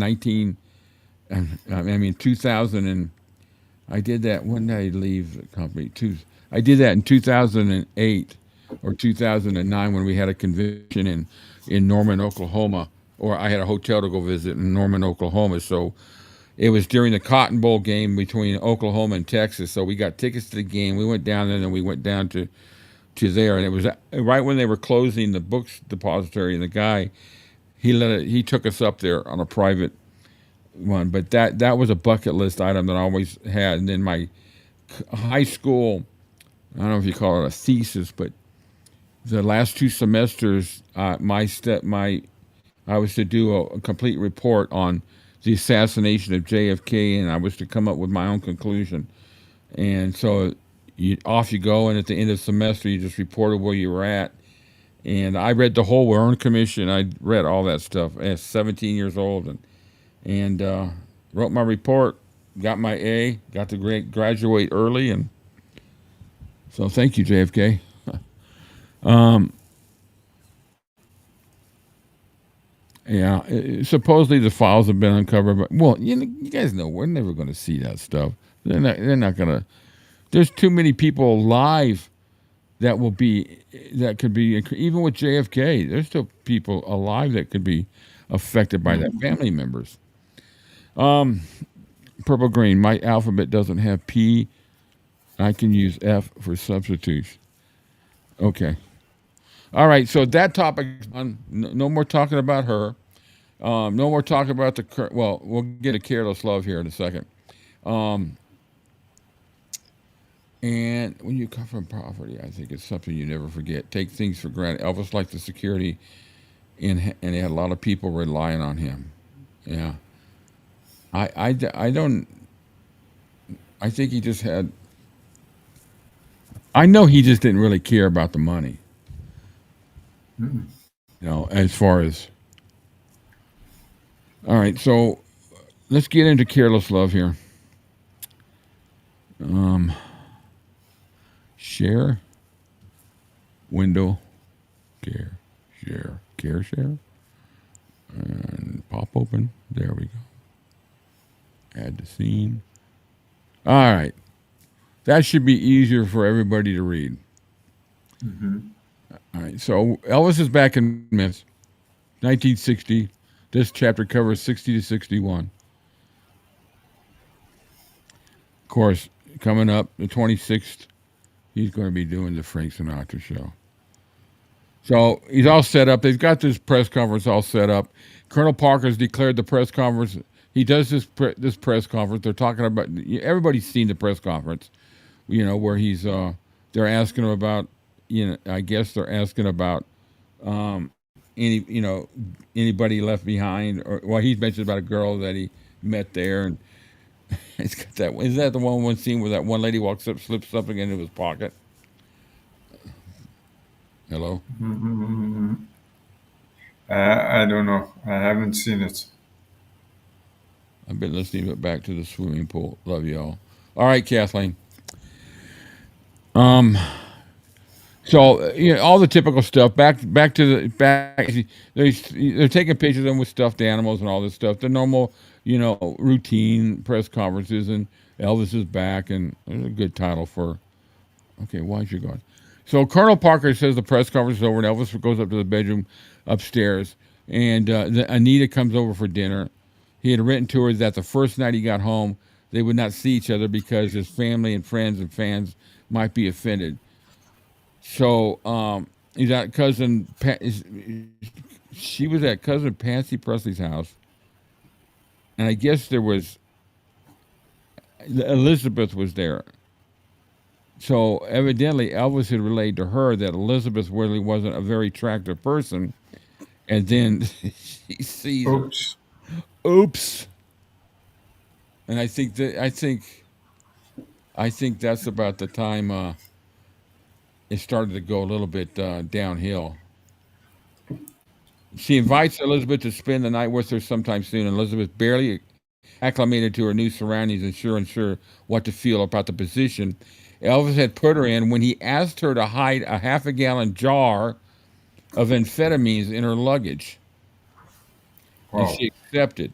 2000 and I did that. When did I leave the company? I did that in 2008 or 2009 when we had a convention in Norman, Oklahoma, or I had a hotel to go visit in Norman, Oklahoma. So it was during the Cotton Bowl game between Oklahoma and Texas. So we got tickets to the game. We went down there, and then we went down to there, and it was right when they were closing the books depository. And the guy, he took us up there on a private one. But that was a bucket list item that I always had. And then my high school, I don't know if you call it a thesis, but the last 2 semesters, I was to do a complete report on the assassination of JFK, and I was to come up with my own conclusion. And so off you go, and at the end of the semester, you just reported where you were at. And I read the whole Warren Commission. I read all that stuff. I was 17 years old, and wrote my report, got my A, got to graduate early, and so thank you, JFK. Yeah, supposedly the files have been uncovered, but you guys know we're never going to see that stuff. They're not going to. There's too many people alive that could be, even with JFK. There's still people alive that could be affected by that, family members. Purple green. My alphabet doesn't have P. I can use F for substitutes. Okay. All right, so that topic, no more talking about her. No more talking about the, we'll get a careless love here in a second. And when you come from poverty, I think it's something you never forget. Take things for granted. Elvis liked the security, and he had a lot of people relying on him. Yeah. I think he just had, I know he just didn't really care about the money. As far as all right, so let's get into careless love here. Share window, share, and pop open. There we go. Add the scene. All right, that should be easier for everybody to read. All right, so Elvis is back in Memphis, 1960. This chapter covers 60 to 61. Of course, coming up the 26th, he's going to be doing the Frank Sinatra show. So he's all set up. They've got this press conference all set up. Colonel Parker's declared the press conference. He does this press conference. They're talking about, everybody's seen the press conference, where he's, they're asking him about, I guess they're asking about anybody left behind. Or he's mentioned about a girl that he met there. And it's got that. Is that the one scene where that one lady walks up, slips something into his pocket? Hello? I don't know. I haven't seen it. I've been listening back to the swimming pool. Love y'all. All right, Kathleen. So all the typical stuff. Back. They're taking pictures of them with stuffed animals and all this stuff. The normal, routine press conferences. And Elvis is back, and there's a good title for. Okay, why'd you go? So Colonel Parker says the press conference is over, and Elvis goes up to the bedroom upstairs, and Anita comes over for dinner. He had written to her that the first night he got home, they would not see each other because his family and friends and fans might be offended. So he's at she was at cousin Patsy Presley's house, and I guess there was Elizabeth was there. So evidently Elvis had relayed to her that Elizabeth really wasn't a very attractive person, and then she sees Oops. her. Oops. And I think that's about the time it started to go a little bit downhill. She invites Elizabeth to spend the night with her sometime soon. Elizabeth, barely acclimated to her new surroundings and unsure what to feel about the position Elvis had put her in when he asked her to hide a half-a-gallon jar of amphetamines in her luggage. Wow. And she accepted.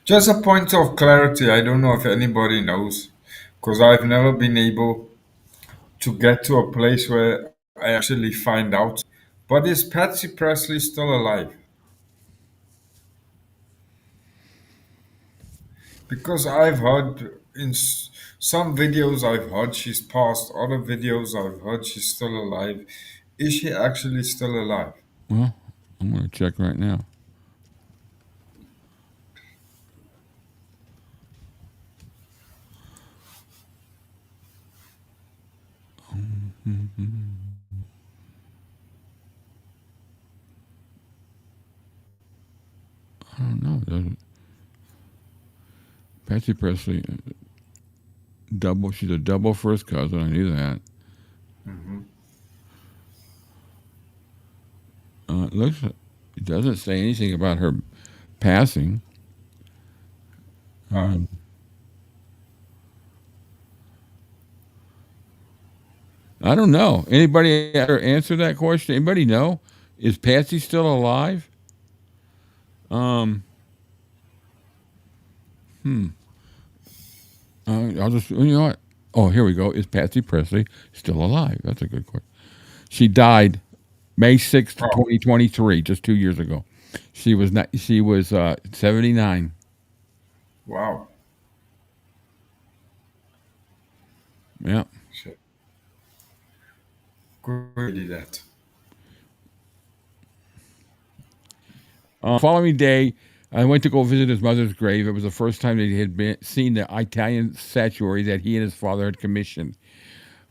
Just a point of clarity. I don't know if anybody knows, because I've never been able to get to a place where I actually find out. But is Patsy Presley still alive? Because I've heard some videos I've heard she's passed, other videos I've heard she's still alive. Is she actually still alive? Well, I'm going to check right now. I don't know. Patsy Presley, she's a double first cousin. I knew that. It doesn't say anything about her passing. I don't know. Anybody ever answer that question? Anybody know? Is Patsy still alive? I'll just, what? Oh, here we go. Is Patsy Presley still alive? That's a good question. She died May 6th, 2023, just 2 years ago. She was 79. Wow. Yeah. Shit. Good that. Following day, I went to go visit his mother's grave. It was the first time that he had seen the Italian statuary that he and his father had commissioned.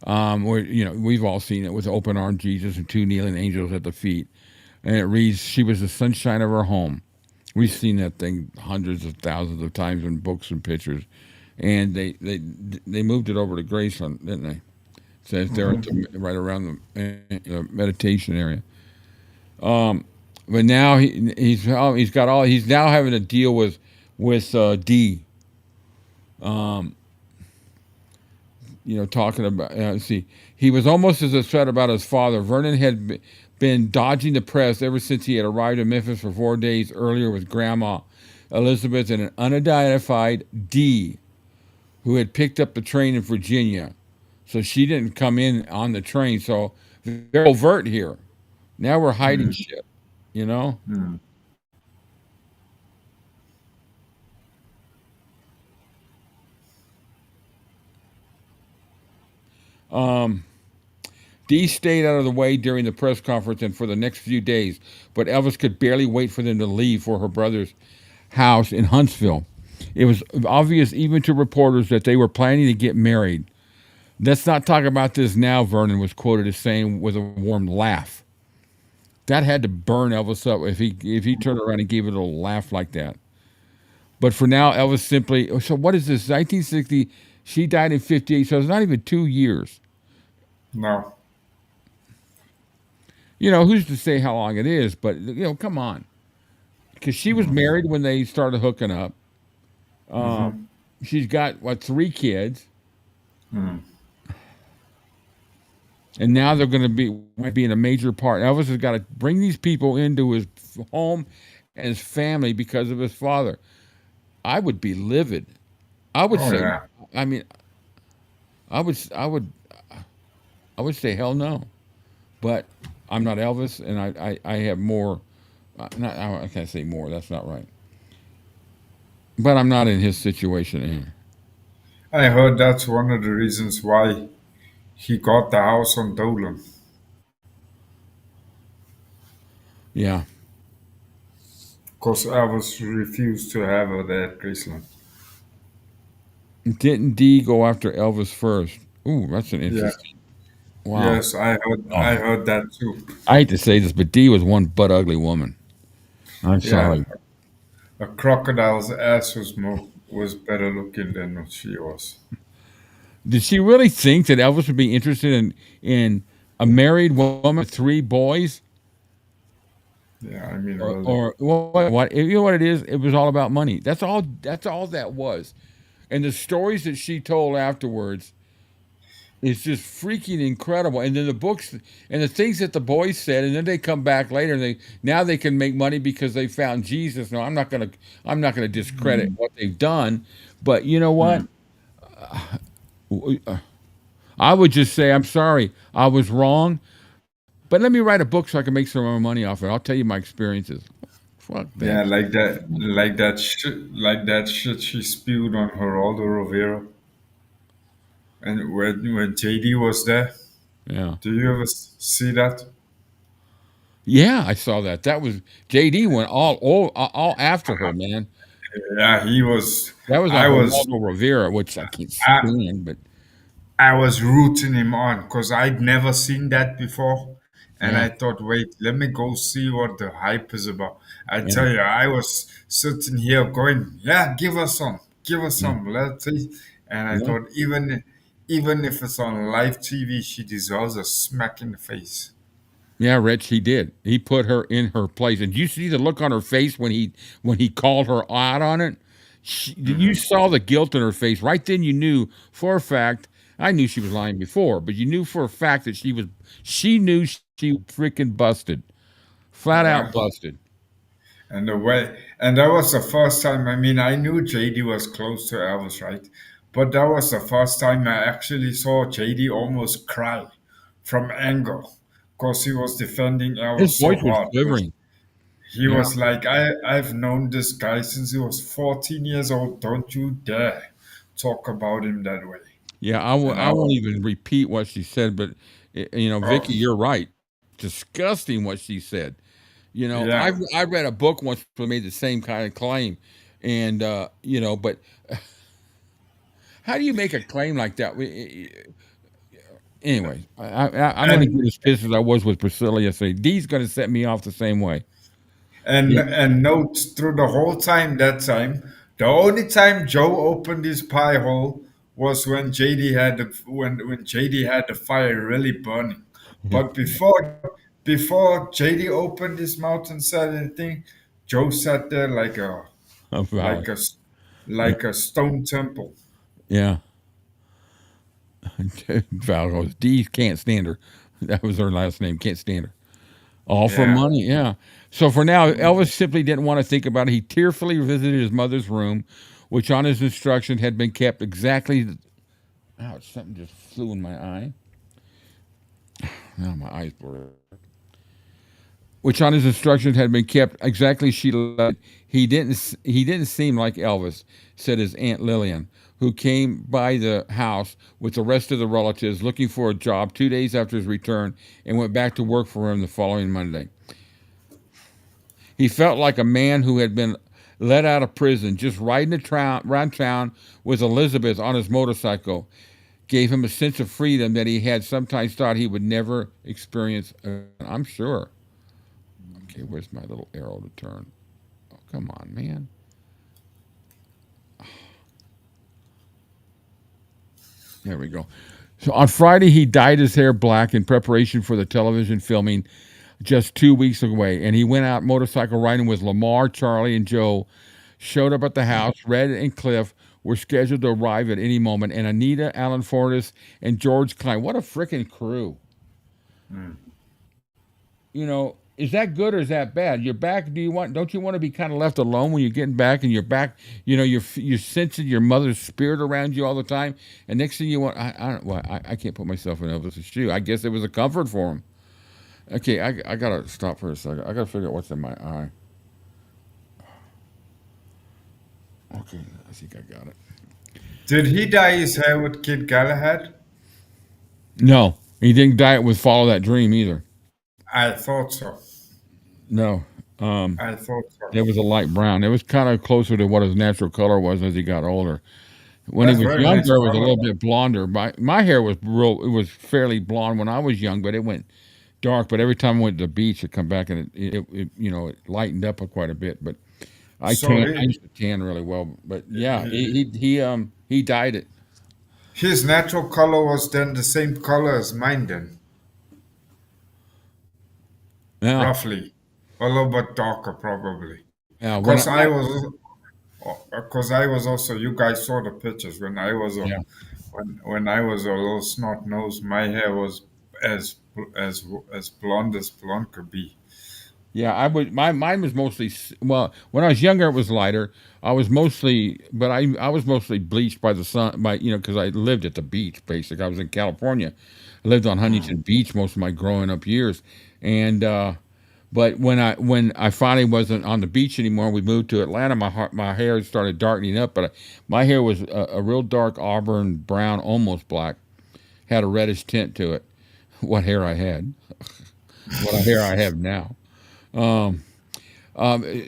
We've all seen it with open armed Jesus and two kneeling angels at the feet. And it reads, "She was the sunshine of our home." We've seen that thing hundreds of thousands of times in books and pictures. and they moved it over to Graceland, didn't they? So it's there at right around the meditation area. But now he's got all he's now having to deal with D. Talking about see, he was almost as upset about his father. Vernon had been dodging the press ever since he had arrived in Memphis for 4 days earlier with Grandma Elizabeth and an unidentified D, who had picked up the train in Virginia. So she didn't come in on the train. So they're overt here. Now we're hiding shit. You know. Mm. Dee stayed out of the way during the press conference and for the next few days, but Elvis could barely wait for them to leave for her brother's house in Huntsville. It was obvious even to reporters that they were planning to get married. Let's not talk about this now, Vernon was quoted as saying with a warm laugh. That had to burn Elvis up if he turned around and gave it a little laugh like that. But for now, Elvis simply, so what is this, 1960? She died in 58, so it's not even 2 years. No. Who's to say how long it is, but, come on. Because she was married when they started hooking up. She's got, 3 kids. And now they're going to might be in a major part. Elvis has got to bring these people into his home and his family because of his father. I would be livid. I would say, Yeah. I mean, I would say hell no. But I'm not Elvis, and I have more. I can't say more. That's not right. But I'm not in his situation either. I heard that's one of the reasons why he got the house on Dolan. Yeah. Because Elvis refused to have her there at Graceland. Didn't D go after Elvis first? Ooh, that's an Yeah. interesting. Wow. Yes, I Oh, heard that too. I hate to say this, but D was one butt ugly woman. I'm Yeah. sorry. A crocodile's ass was better looking than what she was. Did she really think that Elvis would be interested in a married woman with 3 boys? Yeah, I mean Or, really. or what? You know what it is? It was all about money. That's all. That's all that was. And the stories that she told afterwards is just freaking incredible. And then the books and the things that the boys said, and then they come back later and they can make money because they found Jesus. No, I'm not gonna discredit what they've done, but you know what? Mm. I would just say I'm sorry. I was wrong. But let me write a book so I can make some more money off it. I'll tell you my experiences. Fuck that. Yeah, like that shit she spewed on Geraldo Rivera. And when JD was there, Yeah. do you ever see that? Yeah, I saw that. That was JD went all after her, man. Yeah, he was. That was on I was. Geraldo Rivera, which I can't I, stand, but I was rooting him on because I'd never seen that before. And yeah, I thought, wait, let me go see what the hype is about. I yeah, tell you, I was sitting here going, yeah, give us yeah, some, let's see. And I yeah. thought, even if it's on live TV, she deserves a smack in the face. Yeah, Rich, he did. He put her in her place. And you see the look on her face when he called her out on it? You saw the guilt in her face. Right then you knew for a fact. I knew she was lying before, but you knew for a fact that she knew she freaking busted. Flat out Yeah. busted. And that was the first time. I mean, I knew JD was close to Elvis, right? But that was the first time I actually saw JD almost cry from anger because he was defending His Elvis so voice was hard. Because quivering. he Yeah. was like, I've known this guy since he was 14 years old. Don't you dare talk about him that way. Yeah, And I I won't was, even repeat what she said, but oh, Vicky, you're right. Disgusting what she said. yeah. I read a book once that made the same kind of claim, and but how do you make a claim like that? Anyway, I'm going to And get as pissed as I was with Priscilla yesterday. Dee's going to set me off the same way. And Yeah, and note through the whole time that time, The only time Joe opened his pie hole was when JD had the fire really burning. But before JD opened his mouth and said anything, Joe sat there Valley. like a Yeah. like a stone temple. Yeah. Val goes, D can't stand her. That was her last name. Can't stand her. All for Yeah. money. Yeah. So for now, Elvis simply didn't want to think about it. He tearfully visited his mother's room, which on his instruction had been kept exactly. Ouch, something just flew in my eye. Now my eyes blurred. Which on his instructions had been kept exactly she left. He didn't seem like Elvis, said his Aunt Lillian, who came by the house with the rest of the relatives looking for a job 2 days after his return and went back to work for him the following Monday. He felt like a man who had been let out of prison, just riding around town with Elizabeth on his motorcycle. Gave him a sense of freedom that he had sometimes thought he would never experience again. I'm sure. Okay, where's my little arrow to turn? Oh, come on, man. There we go. So on Friday, he dyed his hair black in preparation for the television filming just 2 weeks away. And he went out motorcycle riding with Lamar, Charlie, and Joe. Showed up at the house. Red and Cliff were scheduled to arrive at any moment. And Anita, Alan Fortas, and George Klein. What a freaking crew. You know, is that good or is that bad? You're back. Don't you want to be kind of left alone when you're getting back and you're back? You know, you're sensing your mother's spirit around you all the time. And next thing you want, I don't. Well, I can't put myself in Elvis's shoe. I guess it was a comfort for him. Okay, I gotta stop for a second. I gotta figure out what's in my eye. Okay, I think I got it. Did he dye his hair with Kid Galahad? No, he didn't dye it with "Follow That Dream" either. I thought so. No, I thought so. it was a light brown. It was kind of closer to what his natural color was as he got older. When he That's was very nice younger, it was a color. little bit blonder. My hair was real. It was fairly blonde when I was young, but it went dark. But every time I went to the beach, it come back and it lightened up quite a bit. But So I used to tan really well. But yeah, he dyed it. his natural color was then the same color as mine then, Yeah, roughly. A little bit darker probably. yeah. Because I was also, you guys saw the pictures Yeah. when I was a little snot nose, my hair was as as as blonde could be. Yeah, I would. Mine was mostly well. When I was younger, it was lighter. I was mostly bleached by the sun. Because I lived at the beach. Basically, I was in California. I lived on Huntington Beach most of my growing up years, and but when I finally wasn't on the beach anymore, we moved to Atlanta. My hair started darkening up, but my hair was a real dark auburn brown, almost black. Had a reddish tint to it. What hair I had. What hair I have now. Um,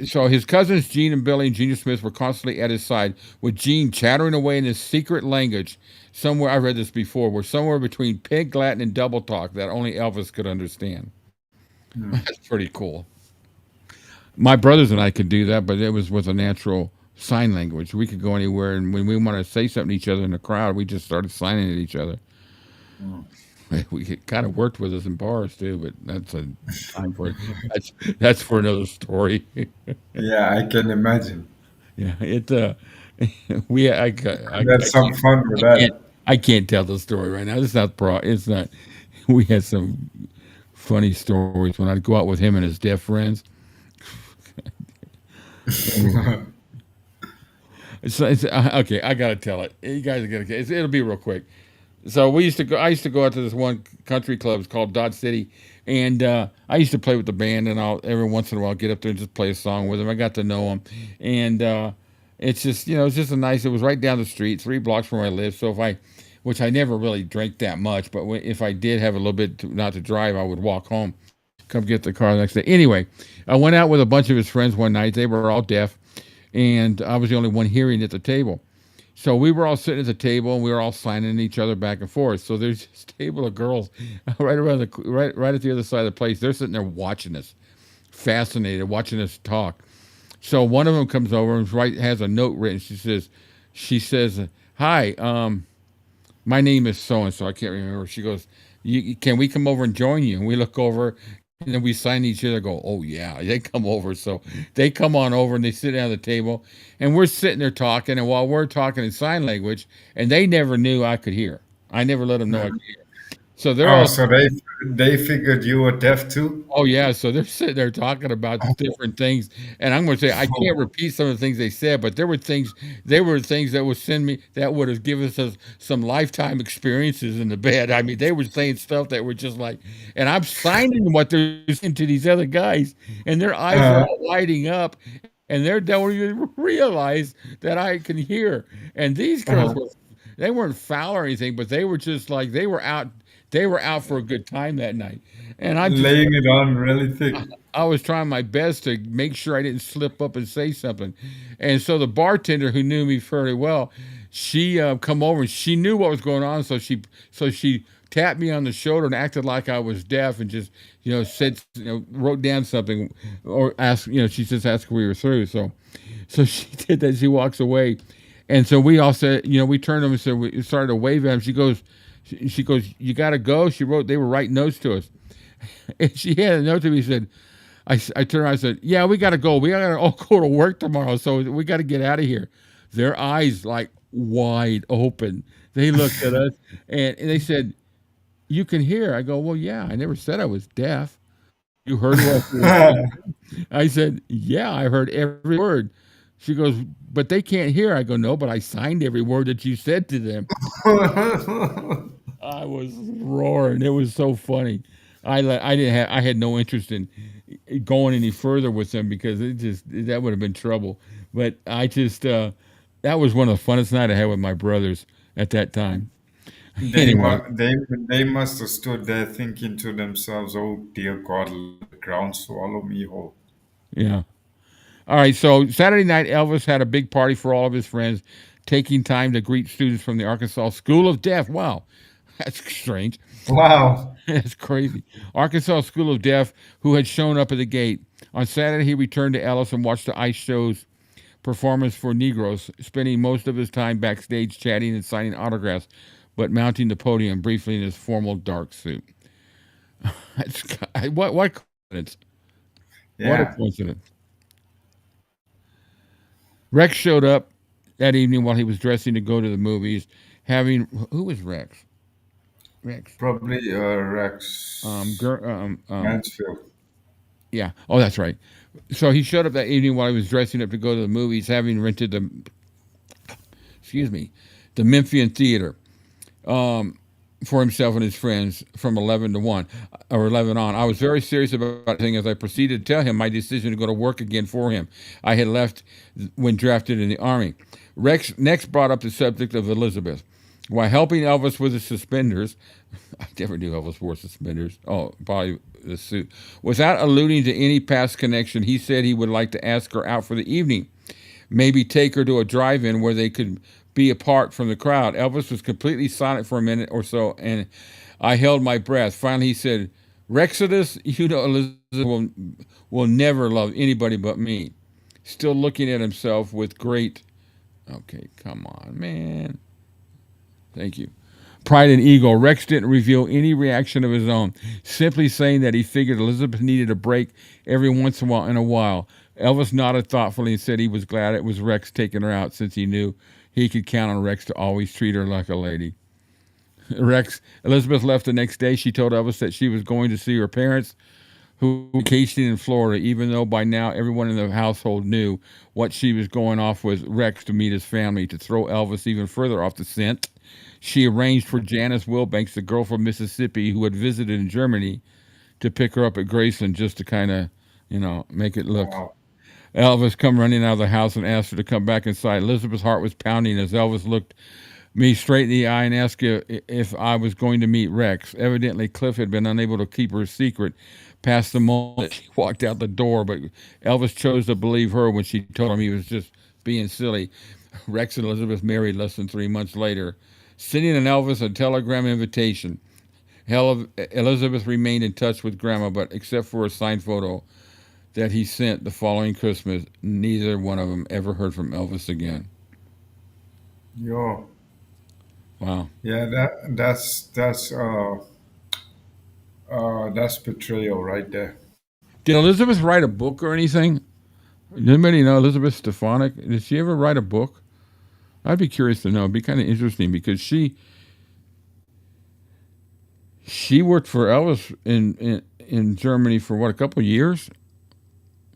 so his cousins Gene and Billy and Gina Smith were constantly at his side, with Gene chattering away in his secret language. Somewhere I read this before, were somewhere between Pig Latin and double talk that only Elvis could understand. That's pretty cool. My brothers and I could do that, but it was with a natural sign language. We could go anywhere, and when we wanted to say something to each other in the crowd, we just started signing at each other. We kind of worked with us in bars too, but that's a time for it. That's for another story. Yeah, I can imagine. Yeah, it. We We had some fun with can't that. I can't tell the story right now. It's not pro. It's not. We had some funny stories when I'd go out with him and his deaf friends. Okay. I gotta tell it. You guys are gonna. It'll be real quick. So we used to go. I used to go out to this one country club. It's called Dodge City, and I used to play with the band. And I'll every once in a while get up there and just play a song with them. I got to know them, and it's just it's just a nice. It was right down the street, 3 blocks from where I live. So which I never really drank that much, but if I did have a little bit not to drive, I would walk home, come get the car the next day. Anyway, I went out with a bunch of his friends one night. They were all deaf, and I was the only one hearing at the table. So we were all sitting at the table and we were all signing each other back and forth. So there's this table of girls right around right at the other side of the place. They're sitting there watching us, fascinated, watching us talk. So one of them comes over and has a note written. She says, "Hi, my name is so and so. I can't remember." She goes, "Can we come over and join you?" And we look over, and then we sign each other. Go, "Oh yeah," they come over. So they come on over and they sit down at the table, and we're sitting there talking. And while we're talking in sign language, and they never knew I could hear. I never let them know I could hear. So they're Oh, all so they figured you were deaf too? Oh yeah, so they're sitting there talking about different things, and I'm going to say I can't repeat some of the things they said, but there were things that would send me that would have given us some lifetime experiences in the bed. I mean, they were saying stuff that were just like, and I'm signing what they're saying to these other guys, and their eyes are Uh, all lighting up, and they don't even realize that I can hear. And these girls uh, were, they weren't foul or anything, but they were just like they were out for a good time that night. And I just laying it on really thick. I was trying my best to make sure I didn't slip up and say something. And so the bartender who knew me fairly well, she come over and she knew what was going on. So she tapped me on the shoulder and acted like I was deaf and just said wrote down something or asked she just asked if we were through. So she did that. She walks away, and so we all said we turned to them and said we started to wave at him. She goes, "You got to go." She wrote they were writing notes to us. And she had a note to me. Said, I turned around. I said, "Yeah, we got to go. We got to all go to work tomorrow. So we got to get out of here." Their eyes like wide open. They looked at us and they said, "You can hear." I go, "Well, yeah. I never said I was deaf. You heard what we were saying." I said, "Yeah, I heard every word." She goes, "But they can't hear." I go, "No, but I signed every word that you said to them." I was roaring. It was so funny. I had no interest in going any further with them because that would have been trouble. But that was one of the funnest nights I had with my brothers at that time. They Anyway, must they must have stood there thinking to themselves, "Oh dear God, let the ground swallow me whole." yeah. All right. So Saturday night, Elvis had a big party for all of his friends, taking time to greet students from the Arkansas School of Deaf. Wow, that's strange. Wow. That's crazy. Arkansas School of Deaf, who had shown up at the gate. On Saturday, he returned to Ellis and watched the ice show's performance for Negroes, spending most of his time backstage chatting and signing autographs, but mounting the podium briefly in his formal dark suit. That's, what coincidence? What a Yeah. coincidence. Rex showed up that evening while he was dressing to go to the movies, having who was Rex? Rex. Probably Rex Mansfield. Yeah. Oh, that's right. So he showed up that evening while he was dressing up to go to the movies, having rented the Memphian Theater for himself and his friends from 11 to 1 or 11 on. I was very serious about things as I proceeded to tell him my decision to go to work again for him. I had left when drafted in the Army. Rex next brought up the subject of Elizabeth. While helping Elvis with his suspenders, I never knew Elvis wore suspenders. Oh, probably the suit. Without alluding to any past connection, he said he would like to ask her out for the evening. Maybe take her to a drive-in where they could be apart from the crowd. Elvis was completely silent for a minute or so, and I held my breath. Finally, he said, "Rexodus, Elizabeth will never love anybody but me." Still looking at himself with great... Okay, come on, man. Thank you. Pride and ego. Rex didn't reveal any reaction of his own, simply saying that he figured Elizabeth needed a break every once in a while. Elvis nodded thoughtfully and said he was glad it was Rex taking her out since he knew he could count on Rex to always treat her like a lady. Elizabeth left the next day. She told Elvis that she was going to see her parents, who were vacationing in Florida, even though by now everyone in the household knew what she was going off with Rex to meet his family. To throw Elvis even further off the scent, she arranged for Janice Wilbanks, the girl from Mississippi who had visited in Germany, to pick her up at Graceland just to kind of, make it look. Wow. Elvis come running out of the house and asked her to come back inside. Elizabeth's heart was pounding as Elvis looked me straight in the eye and asked if I was going to meet Rex. Evidently, Cliff had been unable to keep her secret past the moment she walked out the door, but Elvis chose to believe her when she told him he was just being silly. Rex and Elizabeth married less than 3 months later. Sending an Elvis a telegram invitation. Elizabeth remained in touch with Grandma, but except for a signed photo, that he sent the following Christmas, neither one of them ever heard from Elvis again. Yo, Wow. yeah, that's betrayal right there. Did Elizabeth write a book or anything? Does anybody know Elizabeth Stefanik? Did she ever write a book? I'd be curious to know. It'd be kind of interesting because she worked for Elvis in Germany for what, a couple of years?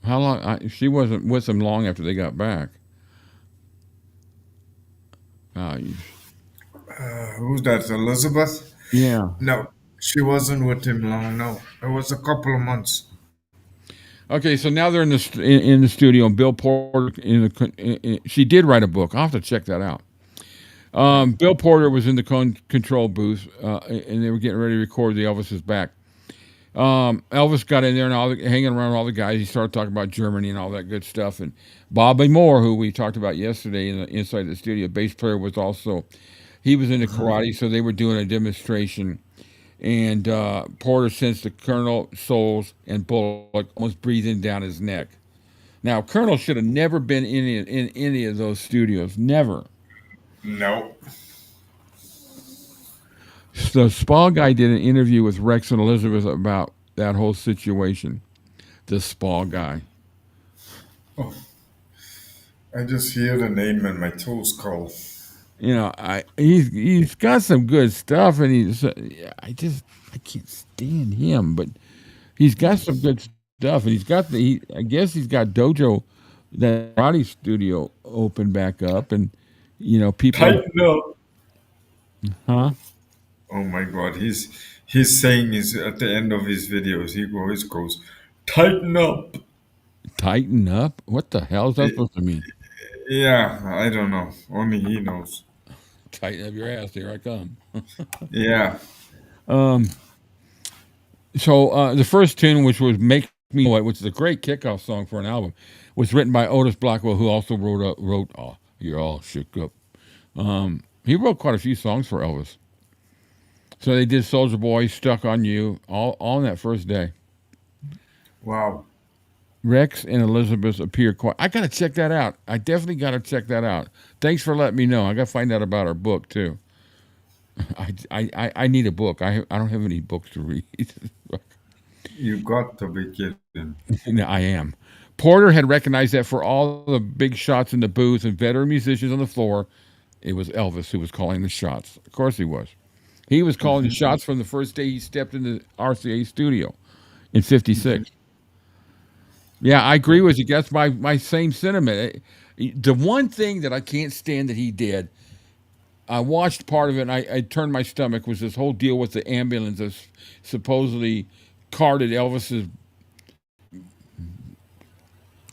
How long? She wasn't with them long after they got back. Uh, Who's that? Elizabeth? yeah. No, she wasn't with him long. No, it was a couple of months. Okay, so now they're in the studio. And Bill Porter she did write a book. I'll have to check that out. Bill Porter was in the control booth, and they were getting ready to record the Elvis is back. Elvis got in there and hanging around all the guys. He started talking about Germany and all that good stuff. And Bobby Moore, who we talked about yesterday inside the studio, bass player, was also, he was into karate, so they were doing a demonstration. And Porter sensed the Colonel, Souls, and Bullock almost breathing down his neck. Now, Colonel should have never been in any of those studios. Never. No. So Spa Guy did an interview with Rex and Elizabeth about that whole situation. The Spa Guy. Oh, I just hear the name and my toes curl. You know, he's got some good stuff, and I can't stand him, but he's got some good stuff, and I guess he's got Dojo, that karate studio, open back up, and people. Tighten up. Huh? Oh my God, he's saying is at the end of his videos, he always goes, tighten up. Tighten up? What the hell is that supposed to mean? Yeah, I don't know. Only he knows. Tighten up your ass, here I come. Yeah. So the first tune, which was "Make Me Know It," which is a great kickoff song for an album, was written by Otis Blackwell, who also wrote "Oh, You're All Shook Up." He wrote quite a few songs for Elvis. So they did "Soldier Boy," "Stuck on You," all on that first day. Wow. Rex and Elizabeth appear quite. I gotta check that out. I definitely gotta check that out. Thanks for letting me know. I gotta find out about our book too. I need a book. I don't have any books to read. You got to be kidding. No, I am. Porter had recognized that for all the big shots in the booth and veteran musicians on the floor, it was Elvis who was calling the shots. Of course he was. He was calling the shots from the first day he stepped in the RCA studio in '56. Yeah, I agree with you. That's my same sentiment. The one thing that I can't stand that he did, I watched part of it and I turned my stomach, was this whole deal with the ambulance that supposedly carted Elvis's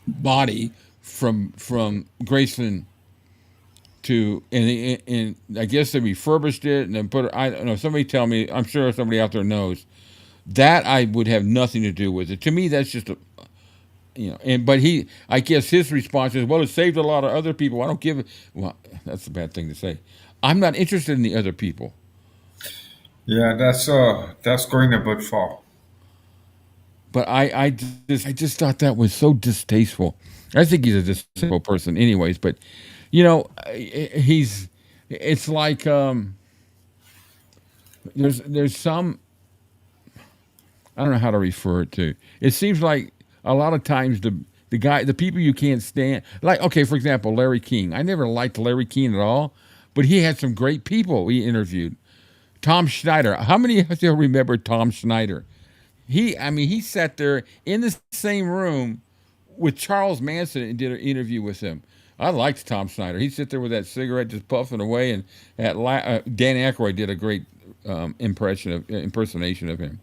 body from Graceland to, and I guess they refurbished it and then put it, I don't know, somebody tell me, I'm sure somebody out there knows. That I would have nothing to do with it. To me, that's just but I guess his response is, well, it saved a lot of other people. I don't give it. Well, that's a bad thing to say. I'm not interested in the other people. Yeah, that's going a bit far. But I just thought that was so distasteful. I think he's a distasteful person, anyways. But it's like there's some, I don't know how to refer it to. It seems like a lot of times the people you can't stand, like, okay, for example, Larry King. I never liked Larry King at all, but he had some great people he interviewed. Tom Schneider. How many of you remember Tom Schneider? He sat there in the same room with Charles Manson and did an interview with him. I liked Tom Schneider. He'd sit there with that cigarette just puffing away, and Dan Aykroyd did a great impersonation of him.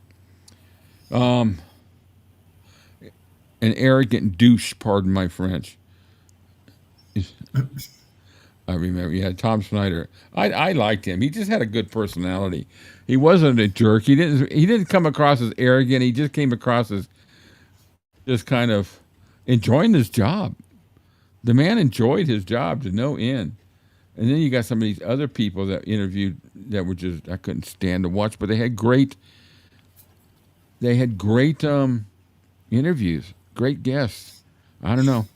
An arrogant douche, pardon my French. I remember, yeah, Tom Schneider. I liked him. He just had a good personality. He wasn't a jerk. He didn't come across as arrogant. He just came across as just kind of enjoying his job. The man enjoyed his job to no end. And then you got some of these other people that interviewed that were just, I couldn't stand to watch, but they had great interviews. Great guest. I don't know.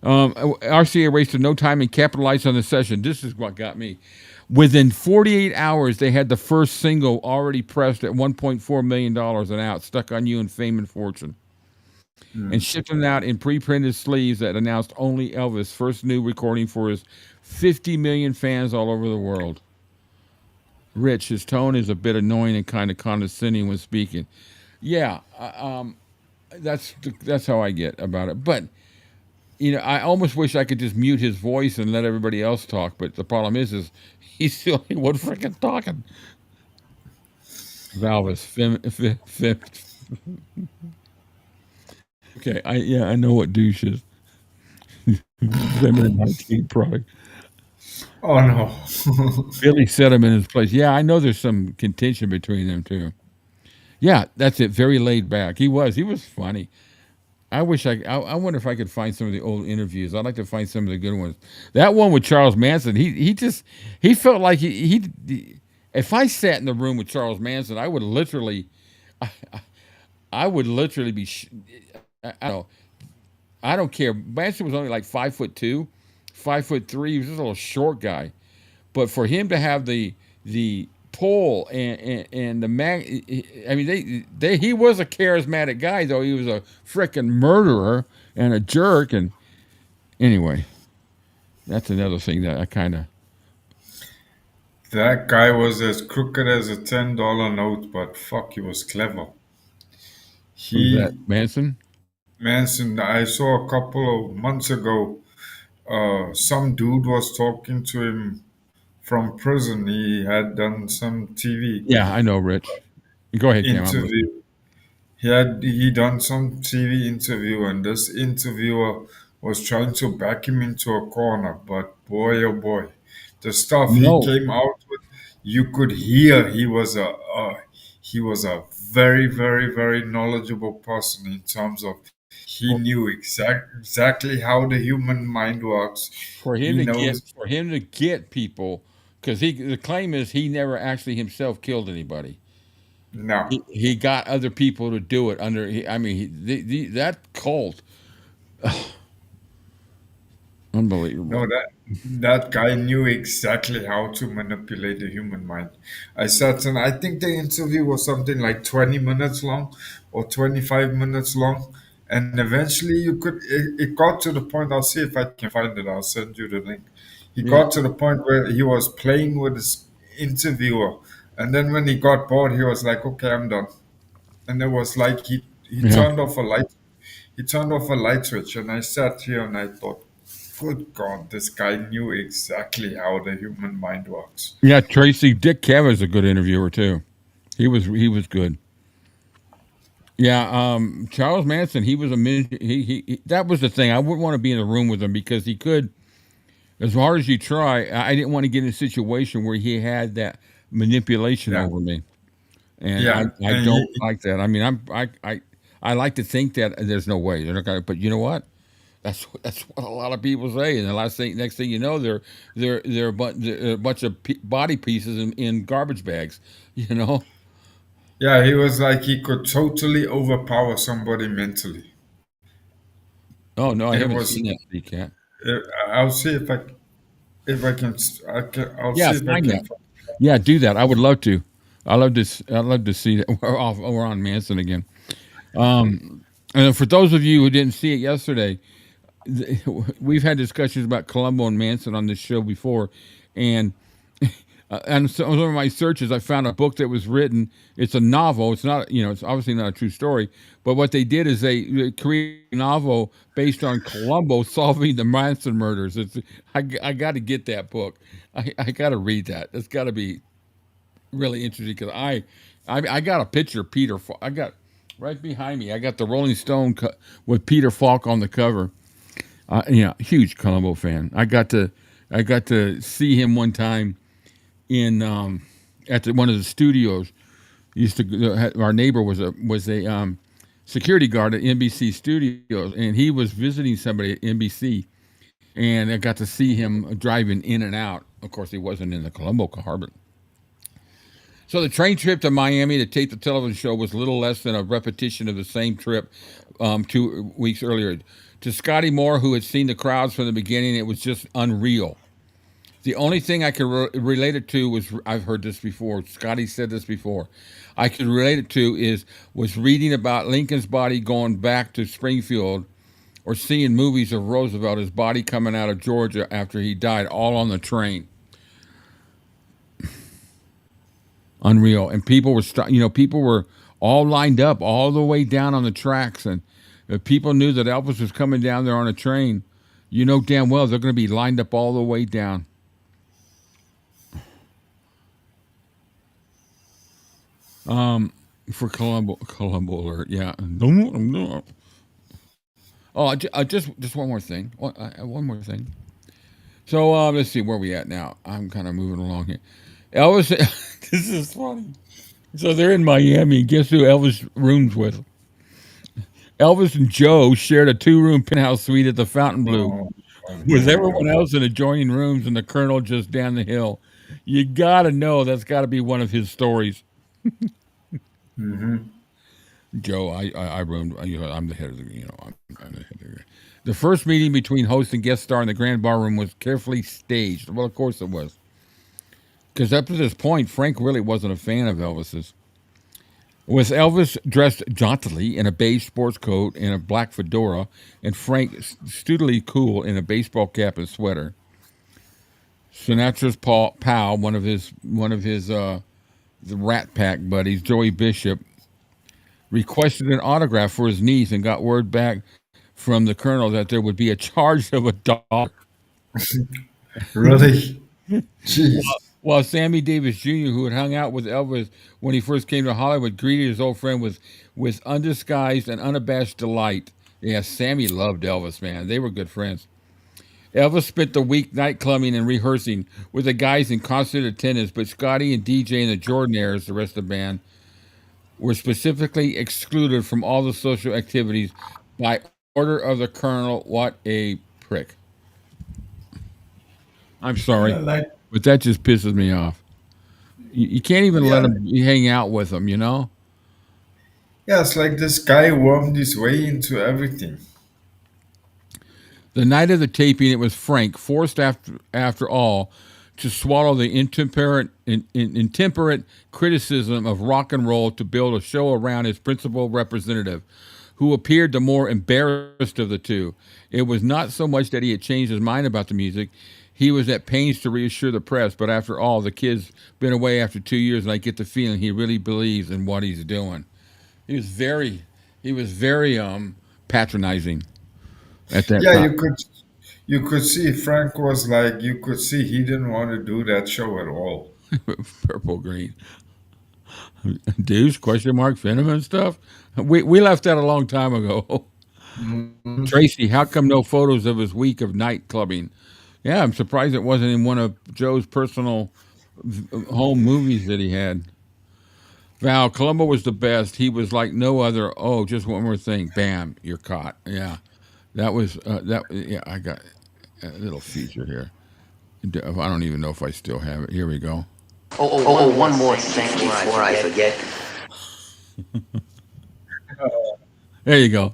RCA wasted no time and capitalized on the session. This is what got me. Within 48 hours, they had the first single already pressed at $1.4 million and out, Stuck on You and Fame and Fortune, and shipped it out in pre-printed sleeves that announced only Elvis' first new recording for his 50 million fans all over the world. Rich, his tone is a bit annoying and kind of condescending when speaking. Yeah, that's how I get about it. But I almost wish I could just mute his voice and let everybody else talk. But the problem is he's the only one freaking talking. Valvis, okay, I know what douche is. Feminine hygiene product. Oh no. Billy set him in his place. Yeah, I know there's some contention between them too. Yeah, that's it. Very laid back. He was funny. I wish I wonder if I could find some of the old interviews. I'd like to find some of the good ones. That one with Charles Manson, he felt like he if I sat in the room with Charles Manson, I would literally, I would literally be, I don't know, I don't care. Manson was only like 5'2", 5'3". He was just a little short guy, but for him to have the pull and the mag, I mean he was a charismatic guy, though he was a frickin' murderer and a jerk. And anyway, that's another thing that I kind of. That guy was as crooked as a $10 note, but fuck, he was clever. Who's that, He Manson? Manson, I saw a couple of months ago. Some dude was talking to him from prison. He had done some TV Yeah, I know, Rich. Go ahead, Cam. I'm listening. interview. He done some TV interview, and this interviewer was trying to back him into a corner. But boy, oh boy, the stuff he No, came out with, you could hear he was a very, very, very knowledgeable person in terms of he for, knew exactly how the human mind works. for him He to knows get people, because the claim is he never actually himself killed anybody. now. He got other people to do it under. I mean, that cult, No, unbelievable. that guy knew exactly how to manipulate the human mind. I think the interview was something like 20 minutes long or 25 minutes long. And eventually it got to the point, I'll see if I can find it, I'll send you the link. He Yeah, got to the point where he was playing with his interviewer. And then when he got bored, he was like, okay, I'm done. And it was like he yeah, turned off a light. He turned off a light switch, and I sat here and I thought, good God, this guy knew exactly how the human mind works. yeah. Tracy Dick Cavett a good interviewer too. He was good. Yeah, Charles Manson. He was a that was the thing. I wouldn't want to be in a room with him because he could, as hard as you try. I didn't want to get in a situation where he had that manipulation Yeah, over me, and I yeah, I and don't like that. I mean, I like to think that there's no way they're not gonna. But you know what? That's what a lot of people say. And the next thing you know, they're a bunch of body pieces in garbage bags. You know? yeah, he was like he could totally overpower somebody mentally. Oh no, I It haven't was. seen that sea cat. I'll see if I can. I'll Yeah, see if I find can. that. Yeah, do that. I would love to. I'd love to see that. We're on Manson again. And for those of you who didn't see it yesterday, we've had discussions about Columbo and Manson on this show before, and some of my searches, I found a book that was written. It's a novel. It's not, it's obviously not a true story. But what they did is they created a novel based on Columbo solving the Manson murders. I got to get that book. I got to read that. It's got to be really interesting because I got a picture of Peter. I got right behind me. I got the Rolling Stone with Peter Falk on the cover. Huge Columbo fan. I got to see him one time in at one of the studios. Our neighbor was a security guard at NBC Studios, and he was visiting somebody at NBC, and I got to see him driving in and out. Of course, he wasn't in the Columbo car, but So the train trip to Miami to tape the television show was little less than a repetition of the same trip 2 weeks earlier. To Scotty Moore, who had seen the crowds from the beginning, it was just unreal. The only thing I could relate it to was, I've heard this before. Scotty said this before. I could relate it to was reading about Lincoln's body going back to Springfield, or seeing movies of Roosevelt, his body coming out of Georgia after he died, all on the train. Unreal. And people were, people were all lined up all the way down on the tracks, and if people knew that Elvis was coming down there on a train, you know damn well they're going to be lined up all the way down. For Columbo alert, yeah. Oh, just one more thing. One more thing. So let's see where we at now. I'm kind of moving along here. Elvis, this is funny. So they're in Miami. Guess who Elvis rooms with? Elvis and Joe shared a 2-room penthouse suite at the Fontainebleau, with everyone else in adjoining rooms and the Colonel just down the hill. You gotta know that's got to be one of his stories. Joe, I roomed. I'm the head of the. I'm the head of the first meeting between host and guest star in the grand ballroom was carefully staged. Well, of course it was, because up to this point, Frank really wasn't a fan of Elvis's. With Elvis dressed jauntily in a beige sports coat and a black fedora, and Frank sturdily cool in a baseball cap and sweater. Sinatra's pal, one of his the Rat Pack buddies, Joey Bishop, requested an autograph for his niece and got word back from the Colonel that there would be a charge of $1. Really? Jeez. While Sammy Davis Jr., who had hung out with Elvis when he first came to Hollywood, greeted his old friend with undisguised and unabashed delight. Yeah, Sammy loved Elvis, man. They were good friends. Elvis spent the week nightclubbing and rehearsing with the guys in constant attendance, but Scotty and DJ and the Jordanaires, the rest of the band, were specifically excluded from all the social activities by order of the Colonel. What a prick. I'm sorry, but that just pisses me off. You can't even let him hang out with them, Yeah, it's like this guy wormed his way into everything. The night of the taping, it was Frank, forced after all to swallow the intemperate criticism of rock and roll to build a show around his principal representative, who appeared the more embarrassed of the two. It was not so much that he had changed his mind about the music. He was at pains to reassure the press, but after all, the kid's been away after 2 years, and I get the feeling he really believes in what he's doing. He was very patronizing at that Yeah, time. you could see Frank was like, you could see he didn't want to do that show at all. Purple green. Deuce, question mark, Venom and stuff. We left that a long time ago. Tracy, how come no photos of his week of night clubbing? Yeah, I'm surprised it wasn't in one of Joe's personal home movies that he had. Val, Columbo was the best. He was like no other. Oh, just one more thing. Bam, you're caught. Yeah, that was that. Yeah, I got a little feature here. I don't even know if I still have it. Here we go. One more thing before I forget. There you go.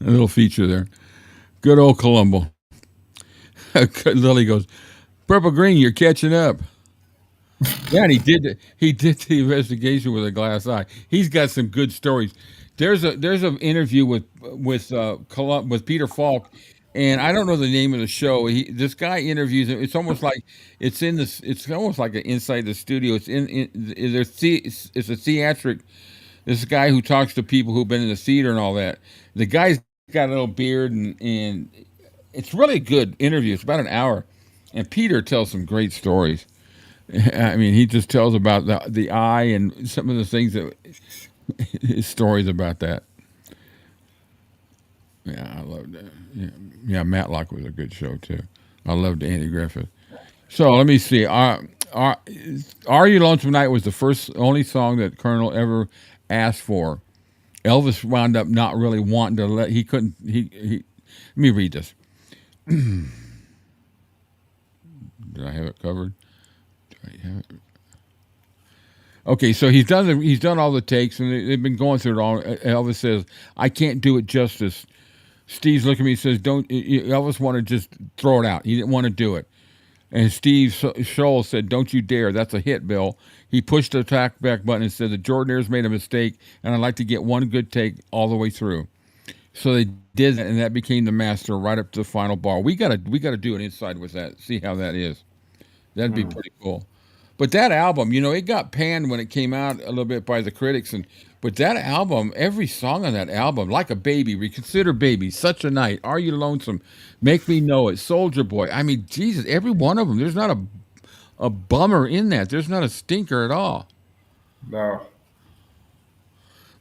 A little feature there. Good old Columbo. Lily goes, Purple Green, you're catching up. Yeah, and he did the investigation with a glass eye. He's got some good stories. There's an interview with Peter Falk, and I don't know the name of the show. This guy interviews him. It's almost like it's almost like an inside the studio. It's a theatric. This guy who talks to people who've been in the theater and all that. The guy's got a little beard, and it's really a good interview. It's about an hour, and Peter tells some great stories. I mean, he just tells about the eye and some of the things that his stories about that. Yeah, I loved that. Yeah, Matlock was a good show too. I loved Andy Griffith. So let me see. Are You Lonesome Tonight was the only song that Colonel ever asked for. Elvis wound up not really wanting to let. He couldn't. He let me read this. Did I have it covered? Okay, so he's done all the takes, and they've been going through it all. Elvis says, "I can't do it justice." Steve's looking at me and says, "Don't." Elvis wanted to just throw it out. He didn't want to do it. And Steve Scholl said, "Don't you dare! That's a hit, Bill." He pushed the attack back button and said, "The Jordanaires made a mistake, and I'd like to get one good take all the way through." So they did that, and that became the master right up to the final bar. We gotta do an inside with that. See how that is. That'd be pretty cool. But that album, it got panned when it came out a little bit by the critics, and but that album, every song on that album, like a baby, reconsider baby, such a night, are you lonesome, make me know it, soldier boy. I mean, Jesus, every one of them. There's not a bummer in that. There's not a stinker at all. No.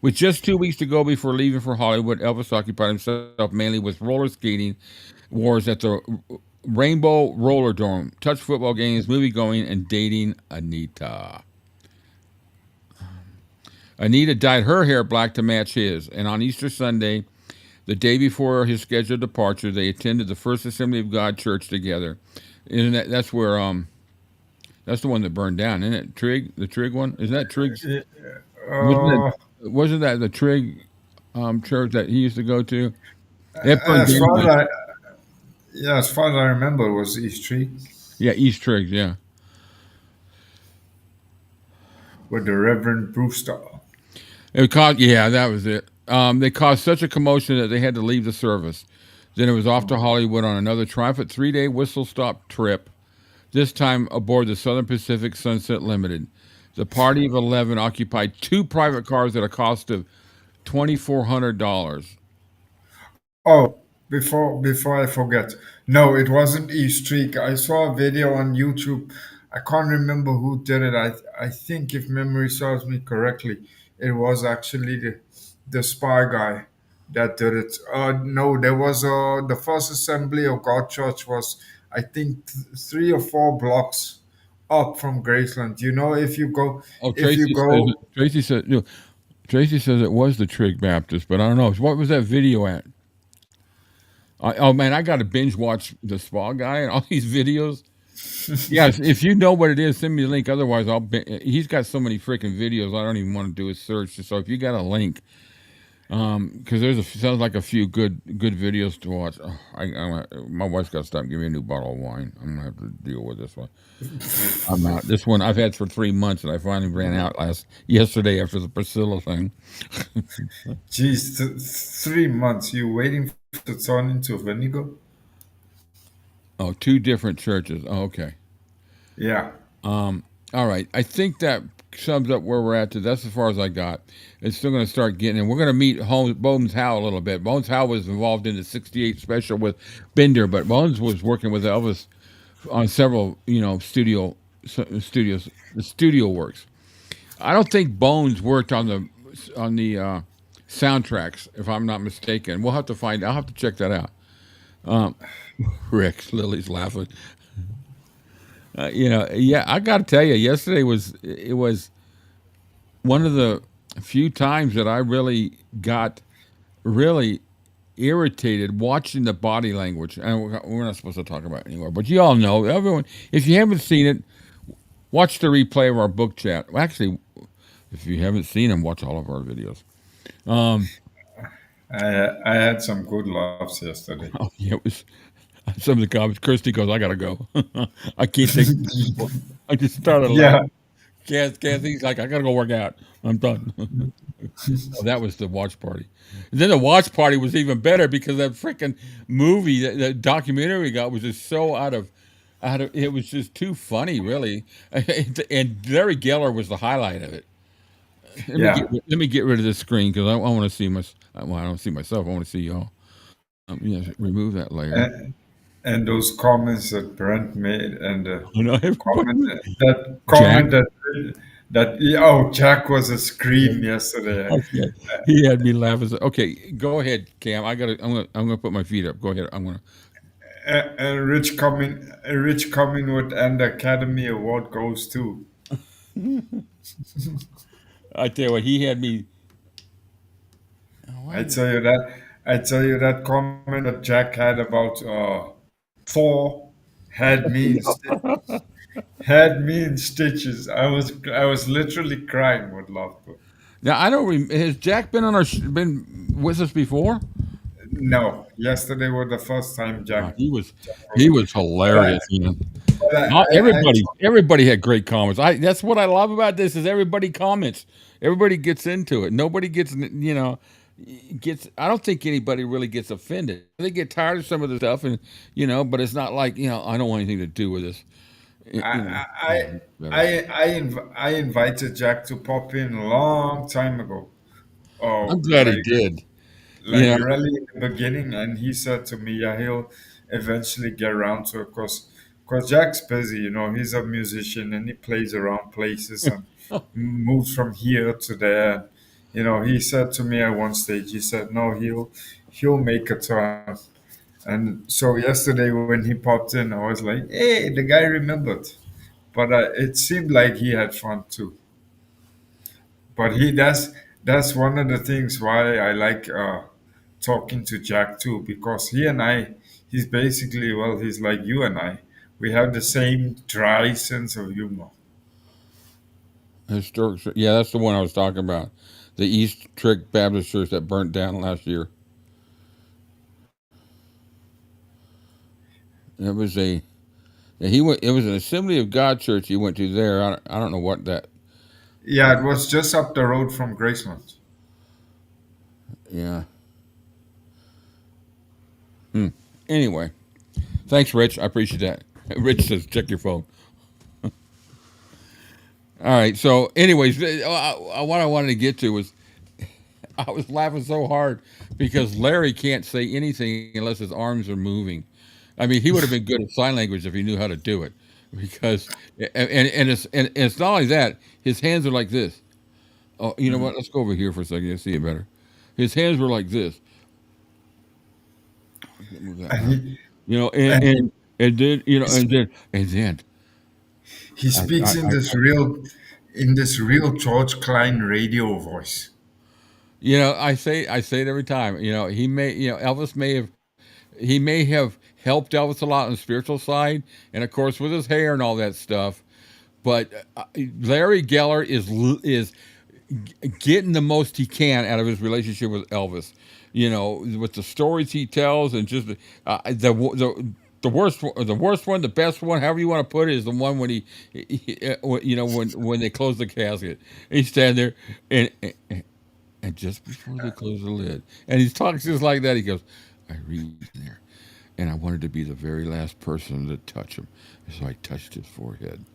With just 2 weeks to go before leaving for Hollywood, Elvis occupied himself mainly with roller skating wars at the Rainbow Roller Dome, touch football games, movie going, and dating Anita. Anita dyed her hair black to match his, and on Easter Sunday, the day before his scheduled departure, they attended the First Assembly of God Church together. Isn't that's where that's the one that burned down, isn't it? The Trig one, isn't that Trig's? Wasn't Uh, that the Trig church that he used to go to? It burned as far as down. I, yeah, as far as I remember, it was East Street Yeah, East Triggs. Yeah, with the Reverend Brewster. it caused. Yeah, that was it. They caused such a commotion that they had to leave the service. Then it was off to Hollywood on another triumphant 3-day whistle stop trip. This time aboard the Southern Pacific Sunset Limited. The party of 11 occupied two private cars at a cost of $2,400. Oh, before I forget, no, it wasn't East Street. I saw a video on YouTube. I can't remember who did it. I think, if memory serves me correctly, it was actually the spy guy that did it. No, there was the First Assembly of God Church was, I think, 3 or 4 blocks up from Graceland. Oh, if you go Tracy says it was the Trig Baptist, but I don't know. What was that video at? Oh man, I got to binge watch the Spa Guy and all these videos. Yeah, if you know what it is, send me the link. Otherwise, he's got so many freaking videos. I don't even want to do a search. So if you got a link, because sounds like a few good videos to watch. Oh, my wife's got to stop giving me a new bottle of wine. I'm gonna have to deal with this one. I'm out. This one I've had for 3 months, and I finally ran out yesterday after the Priscilla thing. geez, 3 months, you waiting to turn into vinegar? Oh, two different churches. Oh, okay. Yeah. All right. I think that sums up where we're at. That's as far as I got. It's still going to start getting, and we're going to meet Bones Howe a little bit. Bones Howe was involved in the '68 special with Bender, but Bones was working with Elvis on several, studios, the studio works. I don't think Bones worked on the soundtracks, if I'm not mistaken. We'll have to find. I'll have to check that out. Um, Rick, Lily's laughing. Yeah, I got to tell you, yesterday was one of the few times that I really got really irritated watching the body language. And we're not supposed to talk about it anymore, but you all know, everyone. If you haven't seen it, watch the replay of our book chat. Well, actually, if you haven't seen them, watch all of our videos. Um, I had some good laughs yesterday. oh, yeah, it was some of the comments. Kirsty goes, "I gotta go. I can't take it anymore." I just started Yeah, laughing. Kathy's like, "I gotta go work out. I'm done." Oh, that was the watch party. And then the watch party was even better because that freaking movie, that documentary we got was just so out of. It was just too funny, really. And Larry Geller was the highlight of it. yeah. Let me get rid of this screen because I want to see well, I don't see myself. I want to see y'all. Yeah, remove that layer. And, and those comments that Brent made, and the I know comment everybody. that Jack. comment Jack was a scream yesterday. Okay. He had me laughing. Okay, go ahead, Cam. I'm gonna put my feet up. Go ahead. I'm gonna. And Rich coming with, and the Academy Award goes to. I tell you what, he had me. Oh, I tell you that comment that Jack had about Thor had me. had me in stitches. I was literally crying with laughter. Now I don't. Has Jack been on been with us before? No, yesterday was the first time Uh, Jack. he was Jack he wrote. was But I, hilarious. You know, but I everybody had great comments. That's what I love about this is everybody comments. Everybody gets into it. Nobody gets gets. I don't think anybody really gets offended. They get tired of some of the stuff, and but it's not like I don't want anything to do with this. You know, I, oh, I, better. I invited Jack to pop in a long time ago. I'm Oh, glad he did. You like know, really in the beginning, and he said to me, "Yeah, he'll eventually get around to it, cause Jack's busy. He's a musician and he plays around places and moves from here to there. He said to me at one stage, he said, "No, he'll make a turn." And so yesterday when he popped in, I was like, "Hey, the guy remembered." But it seemed like he had fun too. But that's one of the things why I like talking to Jack too, because he's basically, well, he's like you and I. We have the same dry sense of humor. historic. Yeah, that's the one I was talking about. The East Trick Baptist Church that burnt down last year. It was a he went. It was an Assembly of God church he went to there. I don't know what that. Yeah, it was just up the road from Graceland. Yeah. Hmm. Anyway, thanks, Rich. I appreciate that. Rich says check your phone. All right. So, anyways, what I wanted to get to was I was laughing so hard because Larry can't say anything unless his arms are moving. I mean, he would have been good at sign language if he knew how to do it. Because and it's not only that, his hands are like this. Oh, you know what? Let's go over here for a second. You'll see it better. His hands were like this. I can't move that And now. he You know, and and then he, and then he speaks in this real George Klein radio voice. I say it every time. Elvis may have helped Elvis a lot on the spiritual side, and of course with his hair and all that stuff. But Larry Geller is getting the most he can out of his relationship with Elvis. With the stories he tells, and just the worst one, the best one, however you want to put it, is the one when when they close the casket. He's standing there, and just before they close the lid, and he talks just like that. He goes, "I reached in there, and I wanted to be the very last person to touch him, so I touched his forehead."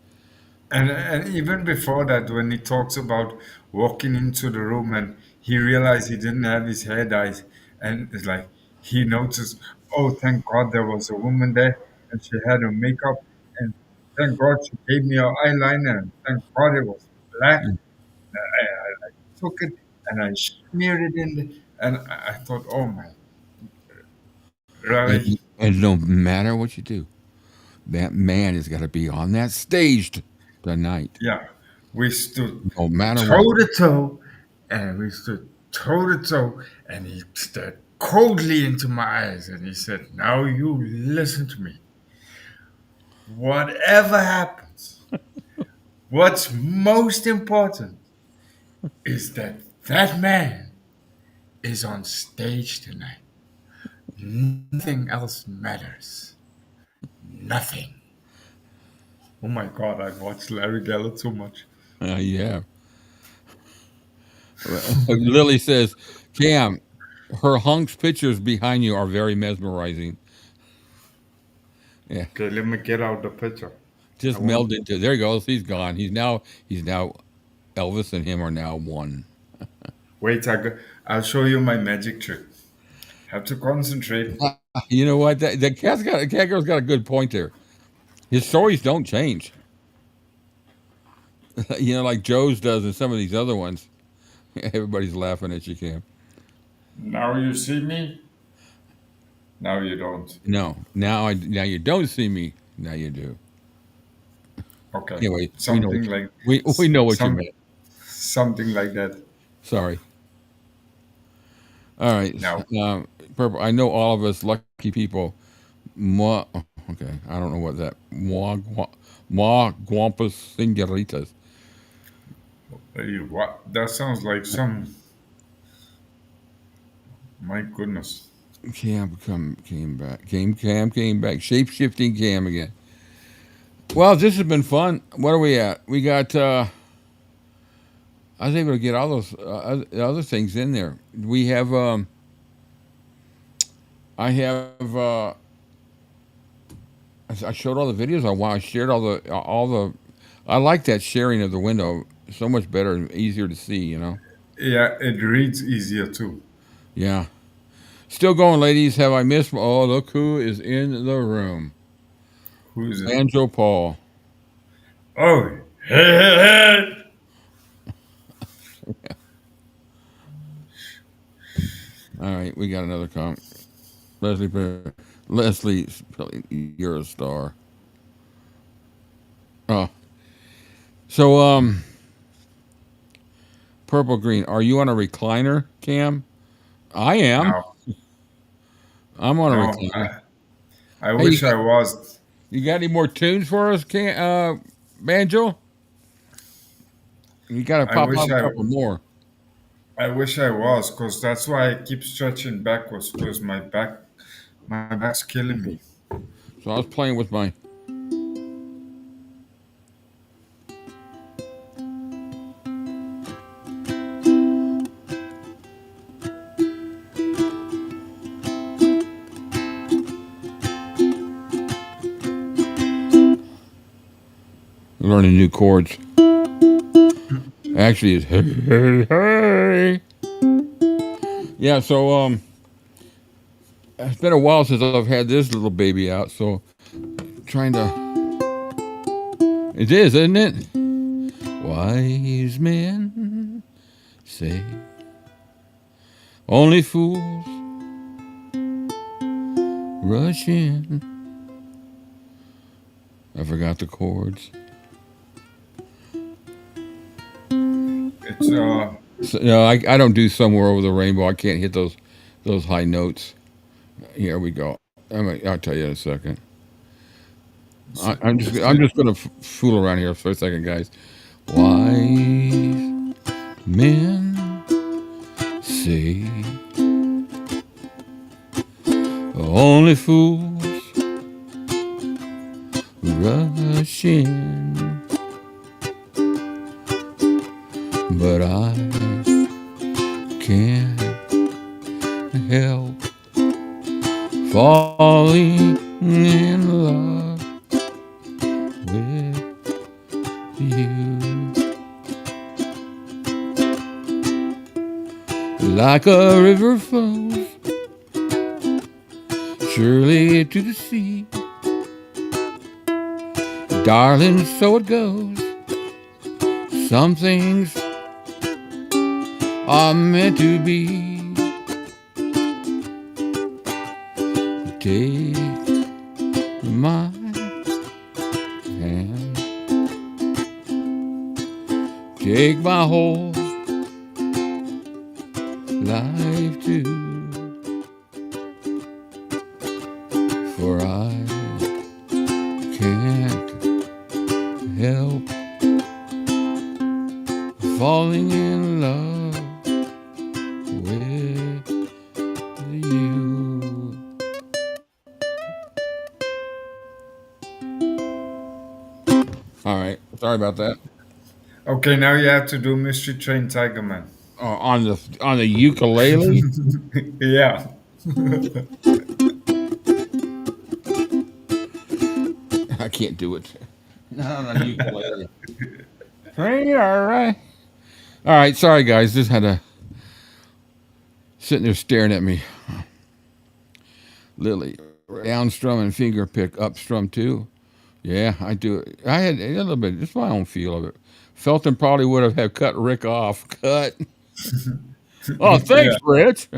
And even before that, when he talks about walking into the room and he realized he didn't have his hair dyed, and it's like he noticed, oh, thank God there was a woman there and she had her makeup, and thank God she gave me her eyeliner, and thank God it was black. I took it and I smeared it in, and I thought, oh my, really? And no matter what you do, that man has got to be on that stage tonight, Yeah, we stood no matter what. toe to toe, and we stood toe to toe, and he stared coldly into my eyes, and he said, "Now you listen to me. Whatever happens, what's most important is that that man is on stage tonight. Nothing else matters. Nothing." Oh my God, I watched Larry Geller too much. Yeah. Lily says, Cam, her hunks pictures behind you are very mesmerizing. Yeah. Okay, let me get out the picture. I Just want. meld into there he goes. He's gone. He's now Elvis and him are now one. Wait, I'll show you my magic trick. Have to concentrate. You know what? The cat girl's got a good point there. His stories don't change. Like Joe's does and some of these other ones. Everybody's laughing at you, Cam. Now you see me. Now you don't. No, now you don't see me. Now you do. Okay. Anyway, Something like we know what you some meant. something like that. Sorry. All right, Now, Purple. I know all of us lucky people. Okay, I don't know what that 𝐂𝐫𝐞𝐤𝐿𝐿𝐿𝐿𝐿. Hey, what? That sounds like some. My goodness. Came back. Came back. Shape shifting Cam again. Well, this has been fun. What are we at? We got. I was able to get all those other things in there. We have. I have. I showed all the videos. I shared all the. I like that sharing of the window. So much better and easier to see. Yeah, it reads easier too. Yeah. Still going, ladies. Have I missed? Oh, look who is in the room. Who is it? Banjo Paul. Oh, hey. All right, we got another comment. Lesley Pilling, you're a star. Oh, so purple green. Are you on a recliner, Cam? I am. No, I'm on a no. recliner. I Hey, wish I was. you got any more tunes for us, Banjo? You got to I pop wish out a I. couple more. I wish I was, cause that's why I keep stretching backwards, cause my back's killing me. So I was playing with my. Learning new chords. Actually, it's hey. Yeah, so it's been a while since I've had this little baby out, so trying to. It is, isn't it? Wise men say only fools rush in. I forgot the chords. It's So, I don't do Somewhere Over the Rainbow. I can't hit those high notes. Here we go. I'll tell you in a second. I'm just gonna fool around here for a second, guys. Wise men say only fools rush in, but I can't help falling in love with you. Like a river flows surely to the sea, darling, so it goes. Some things are meant to be. Take my hand, take my whole life too, for I can't help falling in love with you. All right, sorry about that. okay. Now you have to do Mystery Train Tiger Man. On the ukulele. Yeah. I can't do it. Not on the ukulele. Hey, all right. All right, sorry guys. Just had to sitting there staring at me. Lily, down strum and finger pick, up strum too. Yeah, I do it. I had a little bit, just my own feel of it. Felton probably would have had cut Rick off. Cut. Oh, thanks, Yeah. Rich.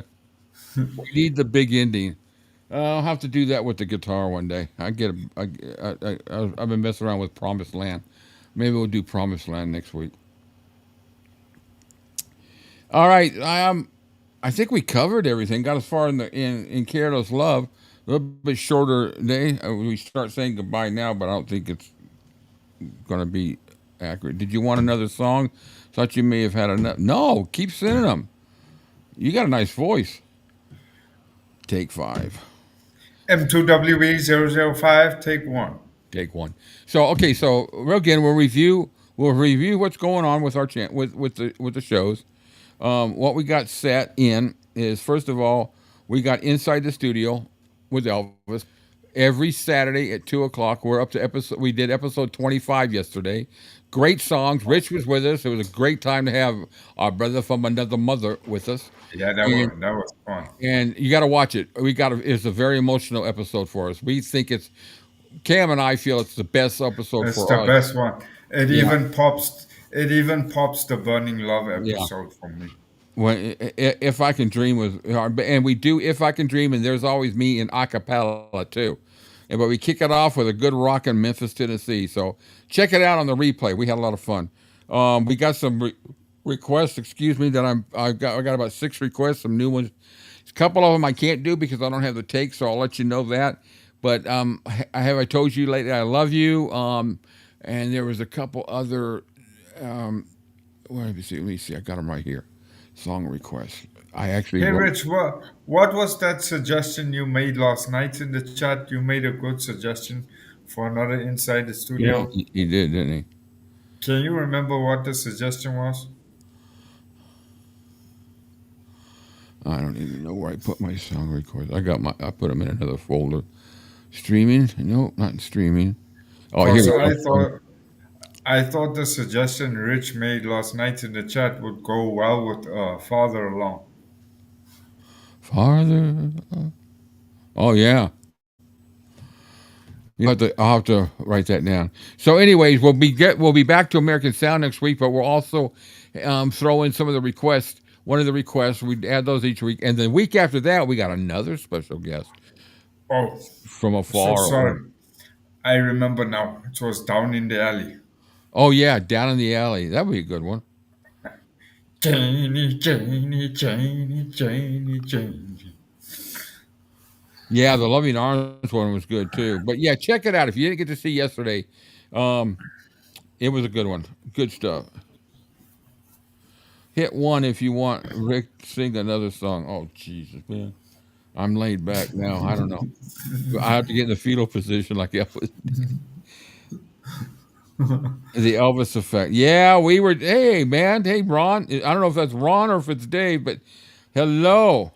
We need the big ending. I'll have to do that with the guitar one day. I've been messing around with Promised Land. Maybe we'll do Promised Land next week. All right. I think we covered everything. Got as far in Careless Love. A little bit shorter day. We start saying goodbye now, but I don't think it's going to be accurate. Did you want another song? Thought you may have had enough. No, keep sending them. You got a nice voice. Take five. M2WE005, take one. Take one. So okay, so again, we'll review what's going on with our with the shows. What we got set in is, first of all, we got Inside the Studio with Elvis every Saturday at 2 o'clock. We're up to episode. We did episode 25 yesterday. Great songs. Rich was with us. It was a great time to have our brother from another mother with us. Yeah, And that was fun. and you got to watch it. It's a very emotional episode for us. We think it's Cam and I feel it's the best episode It's for the us. best one. Yeah, It even pops the Burning Love yeah. episode for me. When if I can dream was, and we do if I can dream, and there's always me in acapella too. And but we kick it off with a good rock in Memphis, Tennessee. So check it out on the replay. We had a lot of fun. We got some requests. Excuse me, that I got about 6 requests. Some new ones. A couple of them I can't do because I don't have the take. So I'll let you know that. But I told you lately I love you. And there was a couple other. Let me see. Let me see. I got them right here. Song requests. I actually Hey, wrote. Rich, what was that suggestion you made last night in the chat? You made a good suggestion for another Inside the Yeah, Studio. he did, didn't he? Can you remember what the suggestion was? I don't even know where I put my song requests. I put them in another folder. Streaming? No, not in streaming. Oh, here Because we I thought the suggestion Rich made last night in the chat would go well with Farther Along. Farther. Oh yeah. I'll have to write that down. So, anyways, we'll be back to American Sound next week, but we'll also throw in some of the requests. One of the requests, we add those each week, and the week after that, we got another special guest Oh, from so afar. sorry. I remember now. It was Down in the Alley. Oh yeah, Down in the Alley. That would be a good one. Janie, Janie, Janie, Janie, Janie. Yeah, the Loving Arms one was good too. But yeah, check it out if you didn't get to see yesterday. It was a good one. Good stuff. Hit one if you want Rick sing another song. Oh Jesus, man. I'm laid back now. I don't know. I have to get in the fetal position like Elvis. The Elvis effect. Yeah, we were. Hey, man. Hey, Ron. I don't know if that's Ron or if it's Dave, but hello.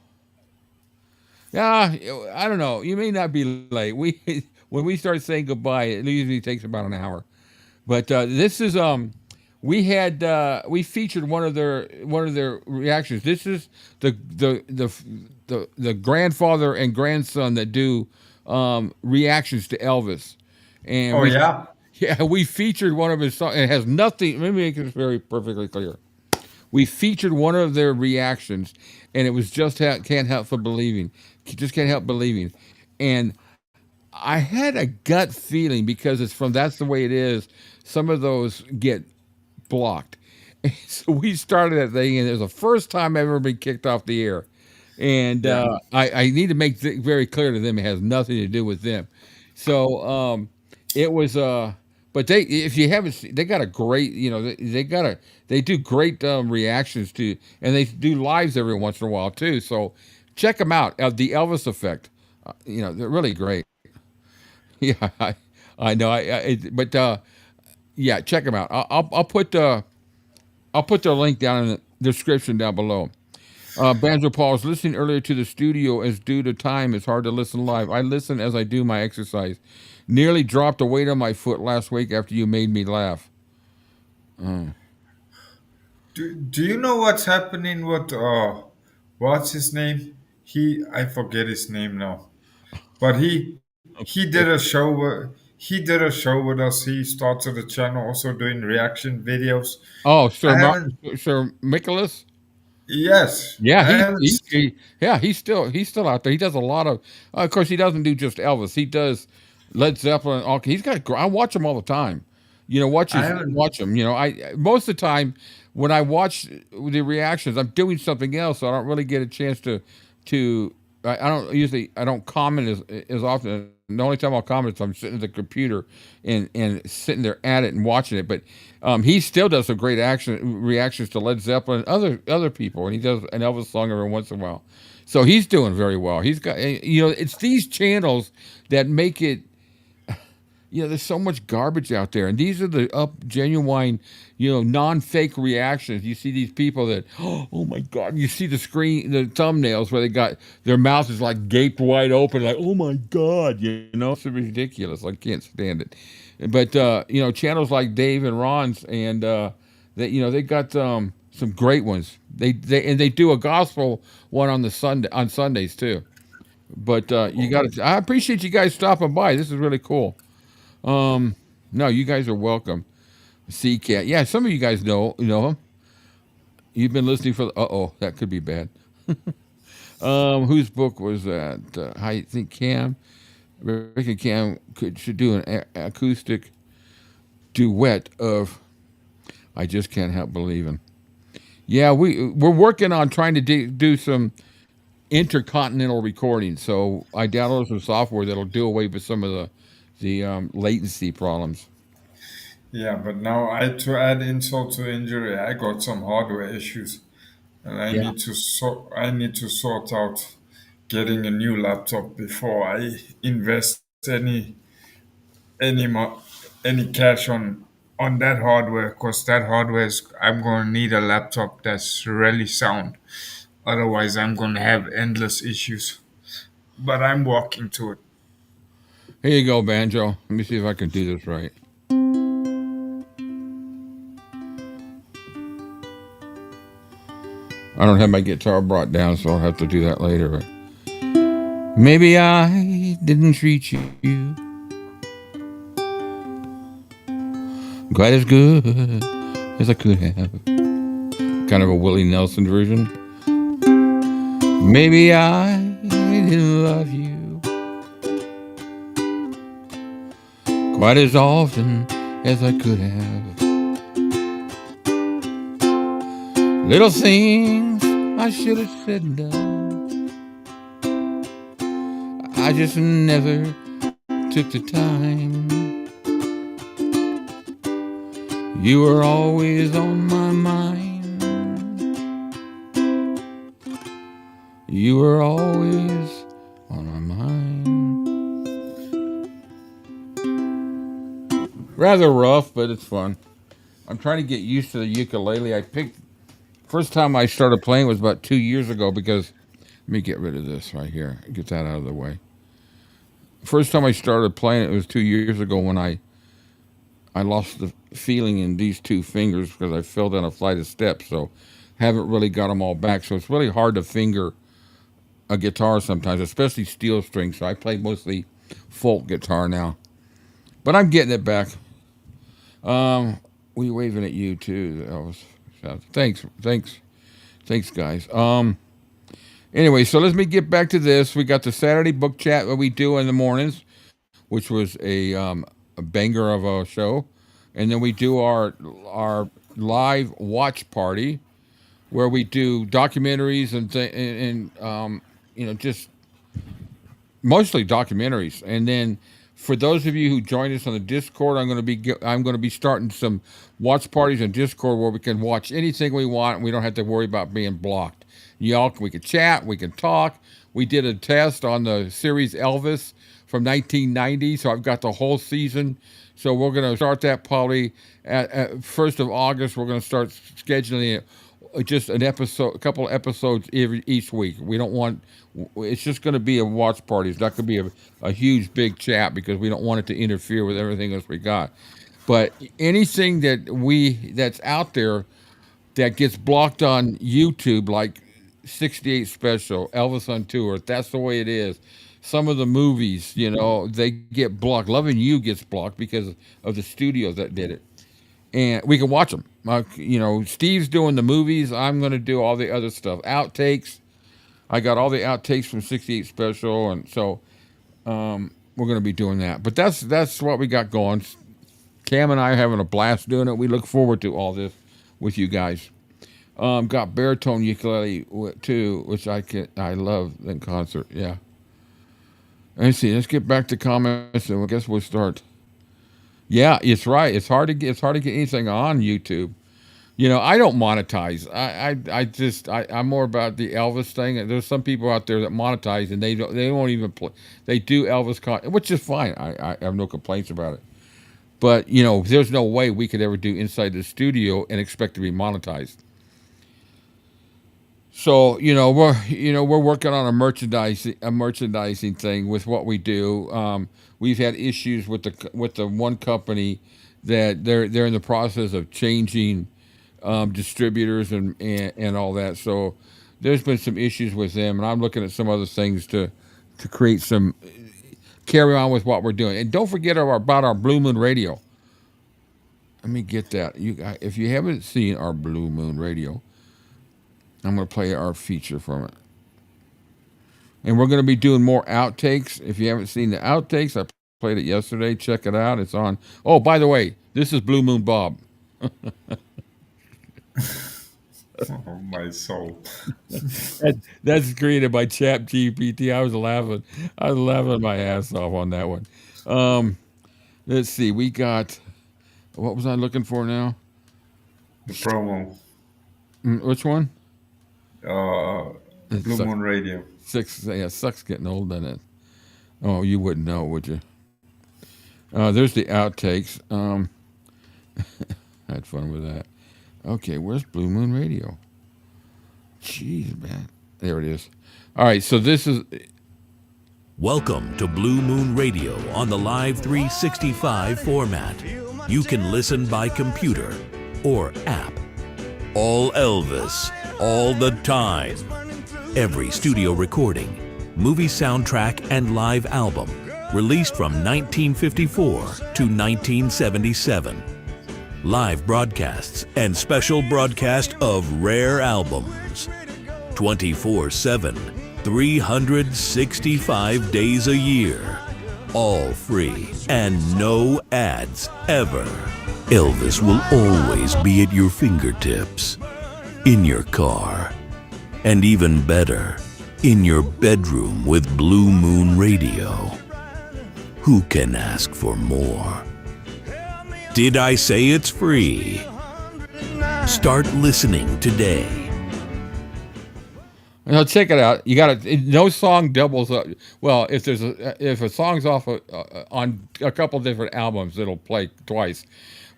Yeah, I don't know. You may not be late. When we start saying goodbye, it usually takes about an hour. But this is we featured one of their reactions. This is the grandfather and grandson that do reactions to Elvis, and Oh, yeah? we featured one of his songs. It has nothing. Let me make this very perfectly clear. We featured one of their reactions, and it was just can't help but believing. Just can't help believing, and I had a gut feeling because that's the way it is. Some of those get blocked. So we started that thing, and it was the first time I've ever been kicked off the air. And I need to make very clear to them it has nothing to do with them. So it was, but if you haven't seen, they got a great, they do great reactions to, and they do lives every once in a while too. So check them out. The Elvis Effect, they're really great. Yeah, I know. But yeah, check them out. I'll put the link down in the description down below. Banjo Paul was listening earlier to the studio as due to time. It's hard to listen live. I listen as I do my exercise. Nearly dropped a weight on my foot last week after you made me laugh. Do you know what's happening with what's his name? I forget his name now. But he did a show with us. He started a channel also doing reaction videos. Oh, I haven't Sir Nicholas. yes. Yeah, I haven't he's still out there. He does a lot of course, he doesn't do just Elvis. He does Led Zeppelin. Okay, I watch him all the time. I haven't Watch him. I most of the time when I watch the reactions, I'm doing something else, so I don't really get a chance to I don't comment as often. The only time I'll comment is I'm sitting at the computer and sitting there at it and watching it. But he still does some great action reactions to Led Zeppelin and other people, and he does an Elvis song every once in a while. So he's doing very well. He's got it's these channels that make it. There's so much garbage out there, and these are the genuine, non-fake reactions. You see these people that, oh my God, you see the thumbnails where they got their mouth is like gaped wide open, like, oh my God, it's ridiculous. I can't stand it. But channels like Dave and Ron's, and they got some great ones. They do a gospel one on Sundays too. But you got to. I appreciate you guys stopping by. This is really cool. No, you guys are welcome. Cat. Yeah, some of you guys know him. You've been listening for. That could be bad. Whose book was that? I think Cam, Rick and Cam should do an acoustic duet of "I Just Can't Help Believing." Yeah, we're working on trying to do some intercontinental recording. So I downloaded some software that'll do away with some of the latency problems. Yeah, but now to add insult to injury, I got some hardware issues, and Yeah. I need to sort out getting a new laptop before I invest any mo- any cash on that hardware, because that hardware is I'm going to need a laptop that's really sound. Otherwise, I'm going to have endless issues. But I'm walking to it. Here you go, banjo. Let me see if I can do this right. I don't have my guitar brought down, so I'll have to do that later. But maybe I didn't treat you quite as good as I could have. Kind of a Willie Nelson version. Maybe I didn't love you quite as often as I could have. Little things I should have said and done, I just never took the time. You were always on my mind. You were always on my mind. Rather rough, but it's fun. I'm trying to get used to the ukulele. First time I started playing was about 2 years ago because, let me get rid of this right here. Get that out of the way. First time I started playing it was 2 years ago when I lost the feeling in these two fingers because I fell down a flight of steps. So haven't really got them all back. So it's really hard to finger a guitar sometimes, especially steel strings. So I play mostly folk guitar now, but I'm getting it back. We waving at you too, Elvis. Thanks, guys. Anyway, so let me get back to this. We got the Saturday book chat that we do in the mornings, which was a banger of a show, and then we do our live watch party where we do documentaries and just mostly documentaries. And then for those of you who join us on the Discord, I'm going to be starting some watch parties on Discord where we can watch anything we want and we don't have to worry about being blocked. We can chat, we can talk. We did a test on the series Elvis from 1990, so I've got the whole season. So we're going to start that probably at 1st of August. We're going to start scheduling it just a couple of episodes each week. We don't want. It's just going to be a watch party. It's not going to be a huge big chat because we don't want it to interfere with everything else we got. But anything that's out there that gets blocked on YouTube, like 68 Special, Elvis on Tour, that's the way it is. Some of the movies, they get blocked. Loving You gets blocked because of the studios that did it. And we can watch them. Steve's doing the movies. I'm going to do all the other stuff. Outtakes. I got all the outtakes from 68 Special. And so we're going to be doing that. But that's what we got going. Cam and I are having a blast doing it. We look forward to all this with you guys. Got baritone ukulele too, which I love in concert. Yeah. Let's see. Let's get back to comments, and I guess we'll start. Yeah, it's right. It's hard to get anything on YouTube. I don't monetize. I'm more about the Elvis thing. And there's some people out there that monetize and they won't even play. They do Elvis which is fine. I have no complaints about it. But there's no way we could ever do inside the studio and expect to be monetized. So we're working on a merchandising thing with what we do. We've had issues with the one company that they're in the process of changing distributors and all that. So there's been some issues with them, and I'm looking at some other things to create some carry on with what we're doing. And don't forget about our Blue Moon Radio. Let me get that. If you haven't seen our Blue Moon Radio, I'm going to play our feature from it. And we're going to be doing more outtakes. If you haven't seen the outtakes, I played it yesterday. Check it out. It's on. Oh, by the way, this is Blue Moon Bob. Oh, my soul. That's created by ChatGPT. I was laughing my ass off on that one. Let's see. We got. What was I looking for now? The promo. Which one? Blue Moon Radio. Sucks getting old, doesn't it? Oh, you wouldn't know, would you? There's the outtakes. I had fun with that. Okay, where's Blue Moon Radio? Jeez, man. There it is. All right, so this is... Welcome to Blue Moon Radio on the Live 365 format. You can listen by computer or app. All Elvis, all the time. Every studio recording, movie soundtrack, and live album released from 1954 to 1977. Live broadcasts and special broadcast of rare albums. 24/7, 365 days a year. All free and no ads ever. Elvis will always be at your fingertips, in your car, and even better, in your bedroom with Blue Moon Radio. Who can ask for more? Did I say it's free? Start listening today. Now check it out. You got to no song doubles up. Well, if a song's off on a couple different albums, it'll play twice,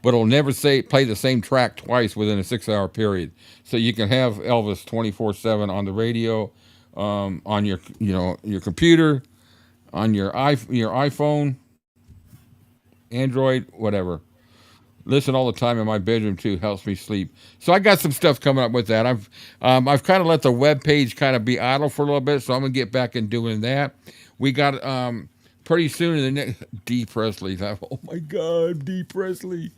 but it'll never play the same track twice within a 6-hour period. So you can have Elvis 24/7 on the radio, on your your computer, on your iPhone, Android, whatever. Listen all the time in my bedroom too. Helps me sleep. So I got some stuff coming up with that. I've kind of let the web page kind of be idle for a little bit, so I'm gonna get back and doing that. We got pretty soon in the next Dee Presley. Oh my God, Dee Presley.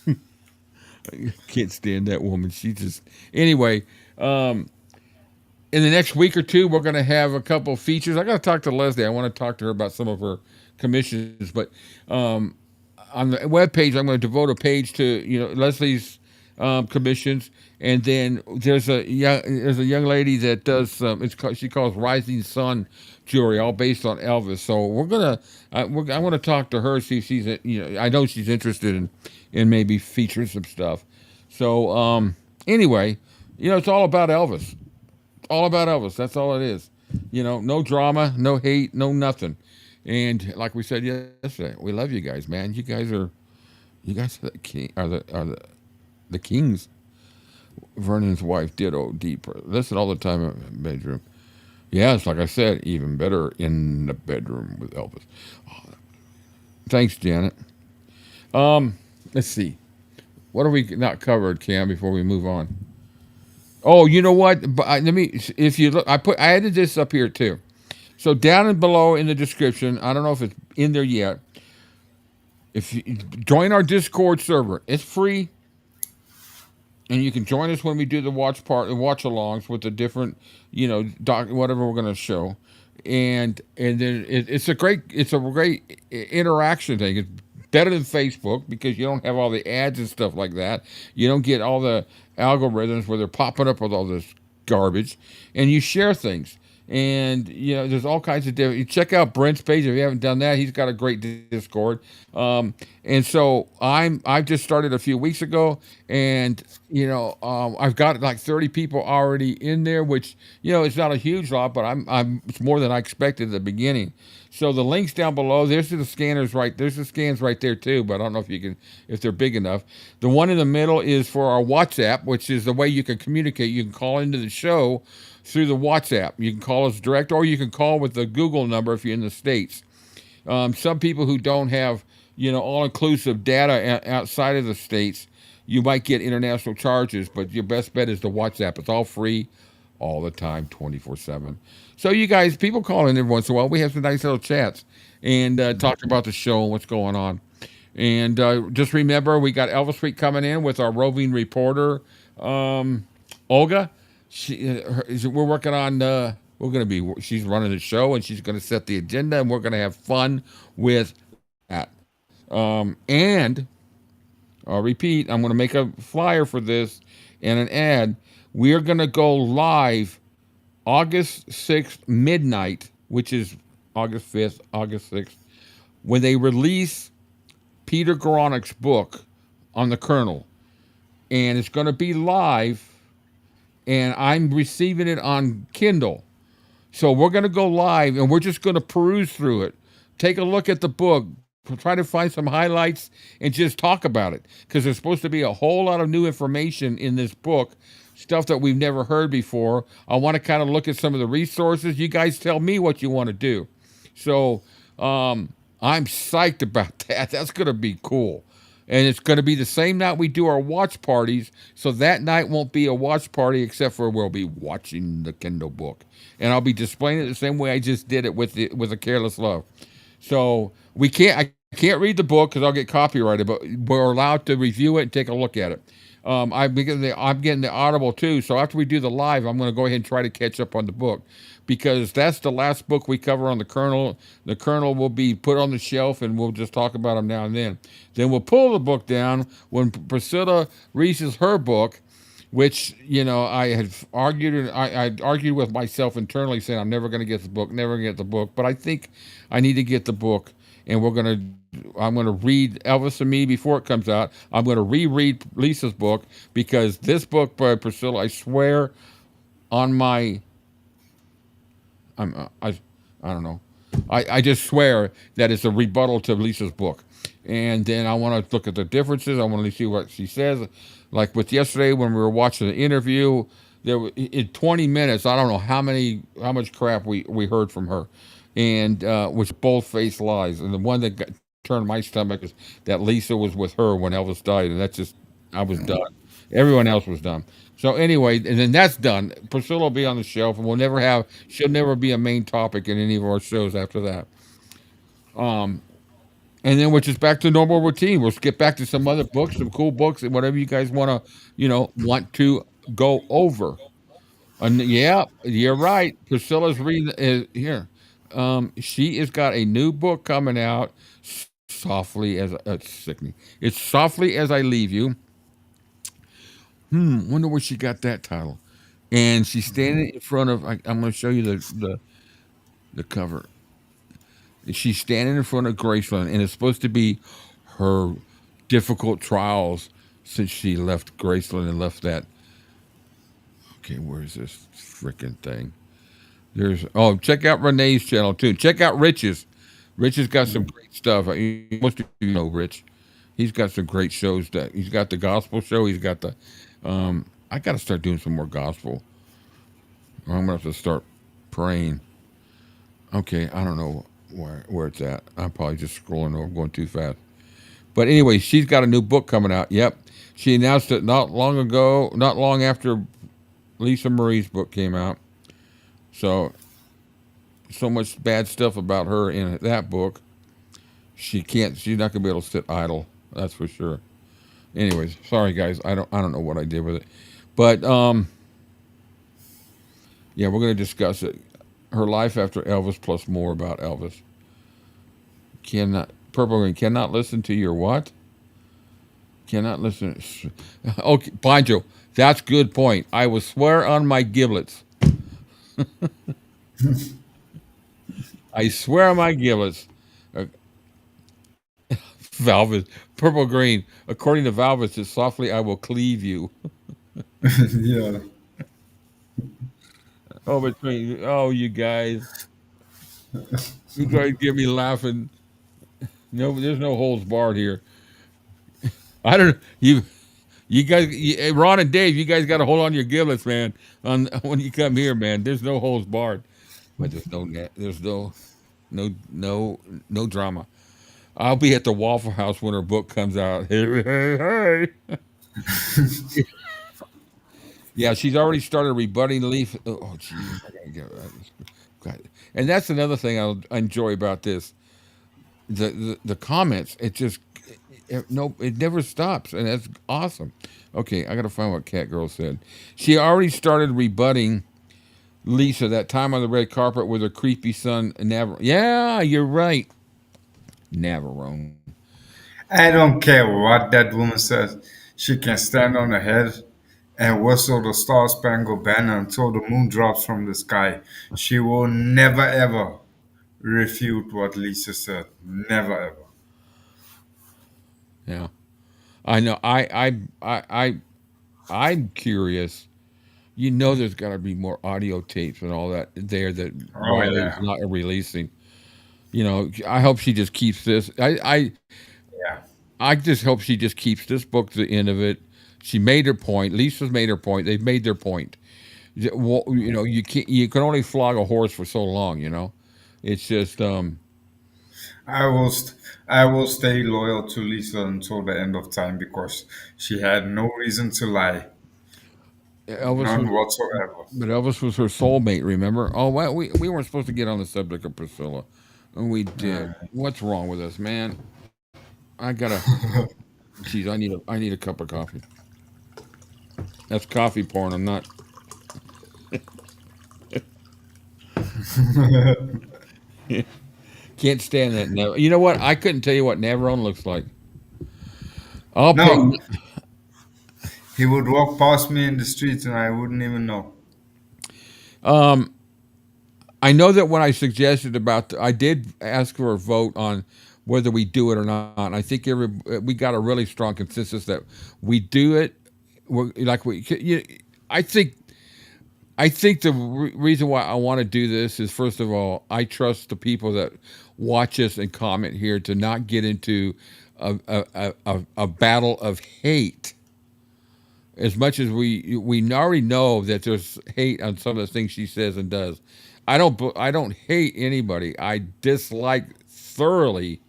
I can't stand that woman. She just anyway. In the next week or two, we're gonna have a couple features. I gotta talk to Lesley. I want to talk to her about some of her commissions, but. On the webpage, I'm going to devote a page to Lesley's commissions, and then there's a young lady that does she calls Rising Sun jewelry, all based on Elvis. So I want to talk to her, see if she's I know she's interested in maybe featuring some stuff. So anyway, it's all about Elvis, all about Elvis. That's all it is. No drama, no hate, no nothing. And like we said yesterday, we love you guys, man. You guys are the king, are the kings. Vernon's wife ditto deeper. Listen all the time in the bedroom. Yes, like I said, even better in the bedroom with Elvis. Oh, thanks, Janet. Let's see. What have we not covered, Cam, before we move on? Oh, you know what? Let me. If you look, I added this up here too. So down and below in the description, I don't know if it's in there yet. If you join our Discord server, it's free, and you can join us when we do the watch-alongs with the different, whatever we're going to show, and then it's a great interaction thing. It's better than Facebook because you don't have all the ads and stuff like that. You don't get all the algorithms where they're popping up with all this garbage, and you share things. And there's all kinds of different. You check out Brent's page if you haven't done that. He's got a great Discord. And so I've just started a few weeks ago, and I've got like 30 people already in there, which it's not a huge lot, but it's more than I expected at the beginning. So the links down below, there's the scanners right there's the scans right there too, but I don't know if they're big enough. The one in the middle is for our WhatsApp, which is the way you can communicate. You can call into the show through the WhatsApp. You can call us direct, or you can call with the Google number if you're in the States. Some people who don't have all-inclusive data outside of the States, you might get international charges, but your best bet is the WhatsApp. It's all free all the time, 24/7. So you guys, people call in every once in a while. We have some nice little chats and talk about the show and what's going on. And just remember, we got Elvis Week coming in with our roving reporter, Olga. We're working on. She's running the show, and she's going to set the agenda, and we're going to have fun with that. And I'll repeat, I'm going to make a flyer for this and an ad. We are going to go live August 6th, midnight, which is August 5th, August 6th, when they release Peter Guralnick's book on the Colonel. And it's going to be live, and I'm receiving it on Kindle. So we're going to go live, and we're just going to peruse through it, take a look at the book, try to find some highlights, and just talk about it, because there's supposed to be a whole lot of new information in this book, stuff that we've never heard before. I want to kind of look at some of the resources. You guys tell me what you want to do. So I'm psyched about that. That's going to be cool. And it's going to be the same night we do our watch parties. So that night won't be a watch party, except for we'll be watching the Kindle book. And I'll be displaying it the same way I just did it with a Careless Love. So I can't read the book because I'll get copyrighted, but we're allowed to review it and take a look at it. I'm getting the Audible too. So after we do the live, I'm going to go ahead and try to catch up on the book, because that's the last book we cover on the Colonel. The Colonel will be put on the shelf, and we'll just talk about him now and then. Then we'll pull the book down when Priscilla releases her book, which I had argued, and I argued with myself internally, saying I'm never going to get the book, but I think I need to get the book, and I'm going to read Elvis and Me before it comes out. I'm going to reread Lisa's book, because this book by Priscilla, I swear on my, I don't know. I just swear that it's a rebuttal to Lisa's book. And then I want to look at the differences. I want to see what she says. Like with yesterday when we were watching the interview, in 20 minutes, I don't know how much crap we heard from her. And which bold-faced lies. And the one that turned my stomach is that Lisa was with her when Elvis died. And I was done. Everyone else was done. So anyway, and then that's done. Priscilla will be on the shelf, and she'll never be a main topic in any of our shows after that. And then we're just back to normal routine. We'll get back to some other books, some cool books, and whatever you guys want to go over. And yeah, you're right. Priscilla's reading here. She has got a new book coming out. Softly as it's sickening. It's Softly as I Leave You. Wonder where she got that title. And she's standing in front of. I'm going to show you the cover. She's standing in front of Graceland, and it's supposed to be her difficult trials since she left Graceland and left that. Okay, where's this freaking thing? Check out Renee's channel too. Check out Rich's. Rich has got some great stuff. Most of you know Rich. He's got some great shows. He's got the gospel show. He's got the. I got to start doing some more gospel. I'm gonna have to start praying. Okay, I don't know where it's at. I'm probably just scrolling over, going too fast. But anyway, she's got a new book coming out. Yep, she announced it not long after Lisa Marie's book came out. So much bad stuff about her in that book. She's not gonna be able to sit idle. That's for sure. Anyways, sorry guys, I don't know what I did with it, but yeah, we're gonna discuss it. Her life after Elvis plus more about Elvis. Purple Rain cannot listen to your what? Cannot listen. Okay, Pancho, that's good point. I will swear on my giblets. I swear on my giblets. Uh, Valvis, purple green. According to Valvis, it's softly I will cleave you. Yeah. Oh, between you guys get me laughing. No, there's no holds barred here. I don't Ron and Dave, you guys got to hold on to your giblets, man. On when you come here, man, there's no holds barred, but there's no drama. I'll be at the Waffle House when her book comes out. Hey, hey, hey. Yeah, she's already started rebutting Leaf. Oh, jeez. God. And that's another thing I enjoy about this. The comments, no, it never stops, and that's awesome. Okay, I got to find what Cat Girl said. She already started rebutting Lisa that time on the red carpet with her creepy son, Navarone. Yeah, you're right. Navarone. I don't care what that woman says. She can stand on her head and whistle the Star Spangled Banner until the moon drops from the sky. She will never ever refute what Lisa said. Never ever. Yeah. I know. I'm curious. You know, there's got to be more audio tapes and all that there that Oh Riley's yeah, not releasing. You know, I hope she just keeps this. yeah. I just hope she just keeps this book to the end of it. She made her point. Lisa's made her point. They've made their point. You know, you can only flog a horse for so long. You know, it's just I will, I will stay loyal to Lisa until the end of time because she had no reason to lie, Elvis none was, whatsoever. but Elvis was her soulmate. Remember? Oh, well, we weren't supposed to get on the subject of Priscilla, and we did. What's wrong with us, man? I gotta. Geez, I need a cup of coffee. That's coffee porn. I'm not. Can't stand that. You know what? I couldn't tell you what Navarone looks like. I'll pay. No, he would walk past me in the streets and I wouldn't even know. Um, I know that when I suggested I did ask for a vote on whether we do it or not. And I think we got a really strong consensus that we do it. I think the reason why I want to do this is, first of all, I trust the people that watch us and comment here to not get into a battle of hate. As much as we already know that there's hate on some of the things she says and does. I don't hate anybody. I dislike thoroughly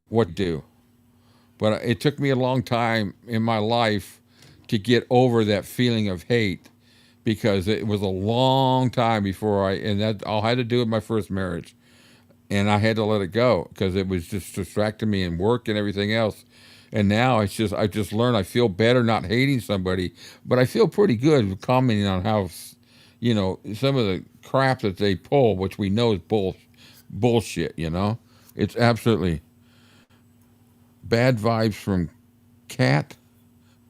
what they do. But it took me a long time in my life to get over that feeling of hate because it was a long time before and that all had to do with my first marriage. And I had to let it go because it was just distracting me in work and everything else. And now I just learned I feel better not hating somebody, but I feel pretty good commenting on how, some of the crap that they pull, which we know is bullshit. It's absolutely bad vibes from Cat.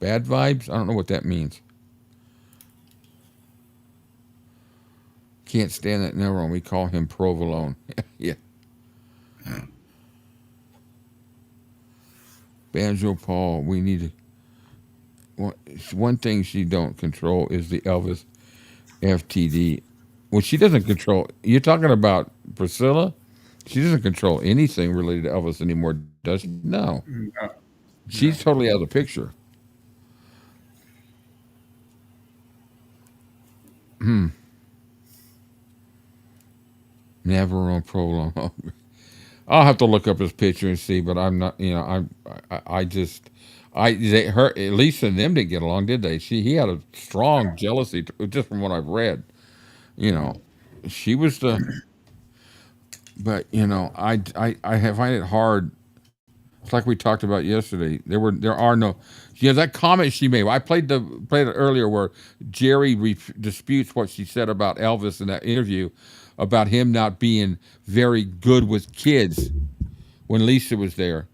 Bad vibes. I don't know what that means. Can't stand that Never. We call him provolone. Yeah. Banjo Paul, we need one thing she don't control is the Elvis FTD. Well, she doesn't control. You're talking about Priscilla? She doesn't control anything related to Elvis anymore, does she? No. No, She's no. totally out of the picture. Never on prolong. I'll have to look up his picture and see, but I'm not. I just, Lisa and them didn't get along, did they? He had a strong jealousy, just from what I've read. You know, she was the, but find it hard. It's like we talked about yesterday. There are no, that comment she made. I played it earlier where Jerry disputes what she said about Elvis in that interview about him not being very good with kids when Lisa was there.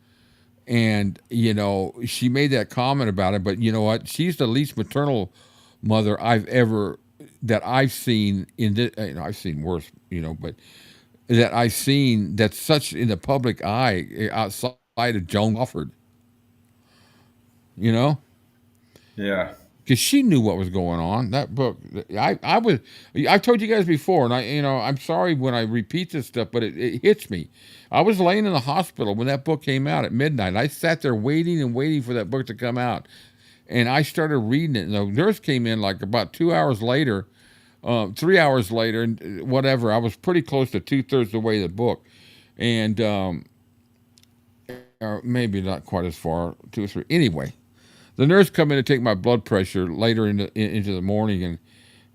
And she made that comment about it. But you know what? She's the least maternal mother I've seen in this. I've seen worse, but that I've seen that's such in the public eye outside of Joan Crawford. You know, Yeah. because she knew what was going on. That book, I've told you guys before, and I'm sorry when I repeat this stuff, but it hits me. I was laying in the hospital when that book came out at midnight. I sat there waiting and waiting for that book to come out, and I started reading it. And the nurse came in like about 2 hours later, 3 hours later, and whatever. I was pretty close to 2/3 the way of the book, and or maybe not quite as far, 2 or 3. Anyway, the nurse come in to take my blood pressure later into the morning,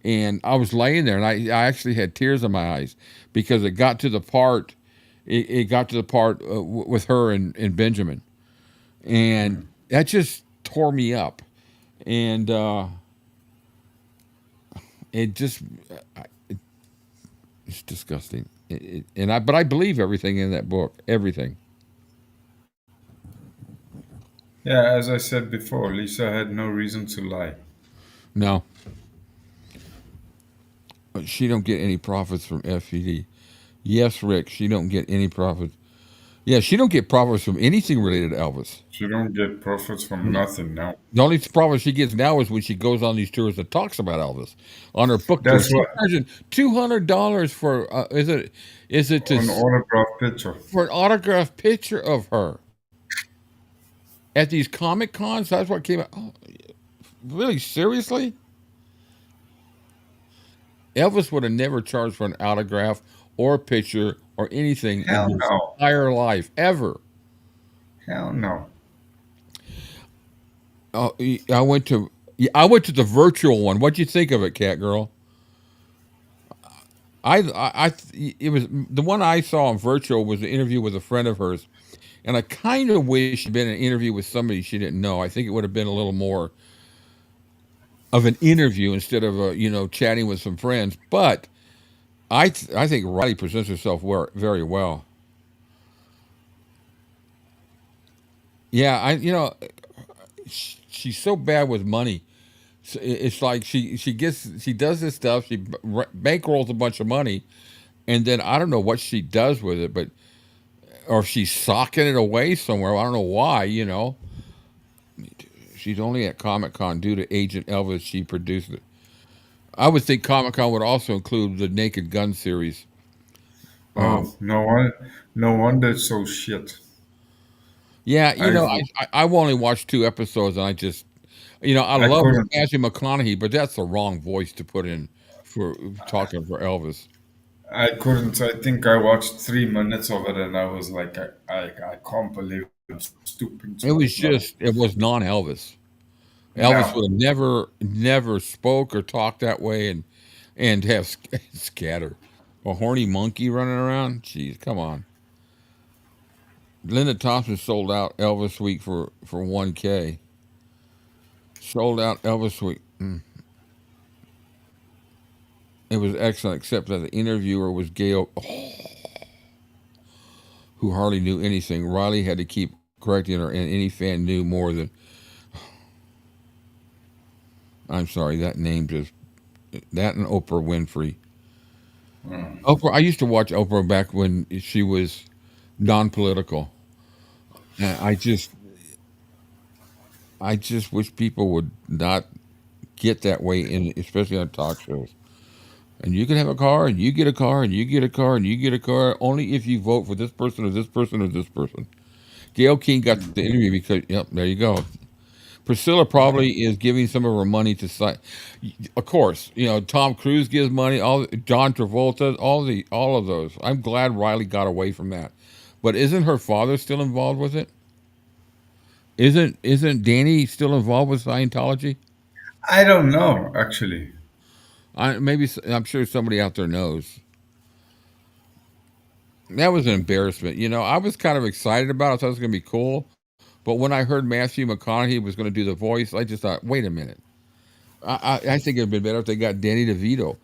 and I was laying there, and I actually had tears in my eyes because it got to the part, with her and Benjamin, and that just tore me up, and it just it's disgusting. But I believe everything in that book, everything. Yeah, as I said before, Lisa had no reason to lie. No, she don't get any profits from FCD. Yes, Rick, she don't get any profits. Yeah, she don't get profits from anything related to Elvis. She don't get profits from nothing now. The only profit she gets now is when she goes on these tours and talks about Elvis on her book tour. That's She's what charging $200 for is it an autograph picture. for an autographed picture of her at these Comic Cons? That's what came out. Oh, really? Seriously? Elvis would have never charged for an autograph or a picture or anything Hell in his no. entire life ever. Hell no. Oh, I went to the virtual one. What'd you think of it, Cat Girl? It was the one I saw on virtual was an interview with a friend of hers, and I kind of wish it'd been an interview with somebody she didn't know. I think it would have been a little more of an interview instead of chatting with some friends. But I think Riley presents herself very well. Yeah, she's so bad with money. It's like she does this stuff. She bankrolls a bunch of money, and then I don't know what she does with it, or if she's socking it away somewhere. I don't know why. She's only at Comic Con due to Agent Elvis. She produced it. I would think Comic Con would also include the Naked Gun series. Oh, no wonder it's so shit. Yeah, I I've only watched 2 episodes, and I just, I I love couldn't. Matthew McConaughey, but that's the wrong voice to put in for talking for Elvis. I couldn't. I think I watched 3 minutes of it, and I was like, I can't believe I'm stooping to It was this level. it was non-Elvis. Elvis No. would have never spoke or talked that way, and have scatter a horny monkey running around. Jeez, come on. Linda Thompson sold out Elvis Week for 1K. Sold out Elvis Week. It was excellent, except that the interviewer was Gail, who hardly knew anything. Riley had to keep correcting her, and any fan knew more than. I'm sorry, that name just. That and Oprah Winfrey. Oprah. I used to watch Oprah back when she was non-political. And I just wish people would not get that way especially on talk shows. And you can have a car, and you get a car, and you get a car, and you get a car, only if you vote for this person or this person or this person. Gayle King got the interview because, yep, there you go. Priscilla probably is giving some of her money to, of course, Tom Cruise gives money, John Travolta, all of those. I'm glad Riley got away from that. But isn't her father still involved with it? Isn't Danny still involved with Scientology? I don't know, actually. I'm sure somebody out there knows. That was an embarrassment. I was kind of excited about it. I thought it was going to be cool. But when I heard Matthew McConaughey was going to do the voice, I just thought, wait a minute. I think it would have been better if they got Danny DeVito.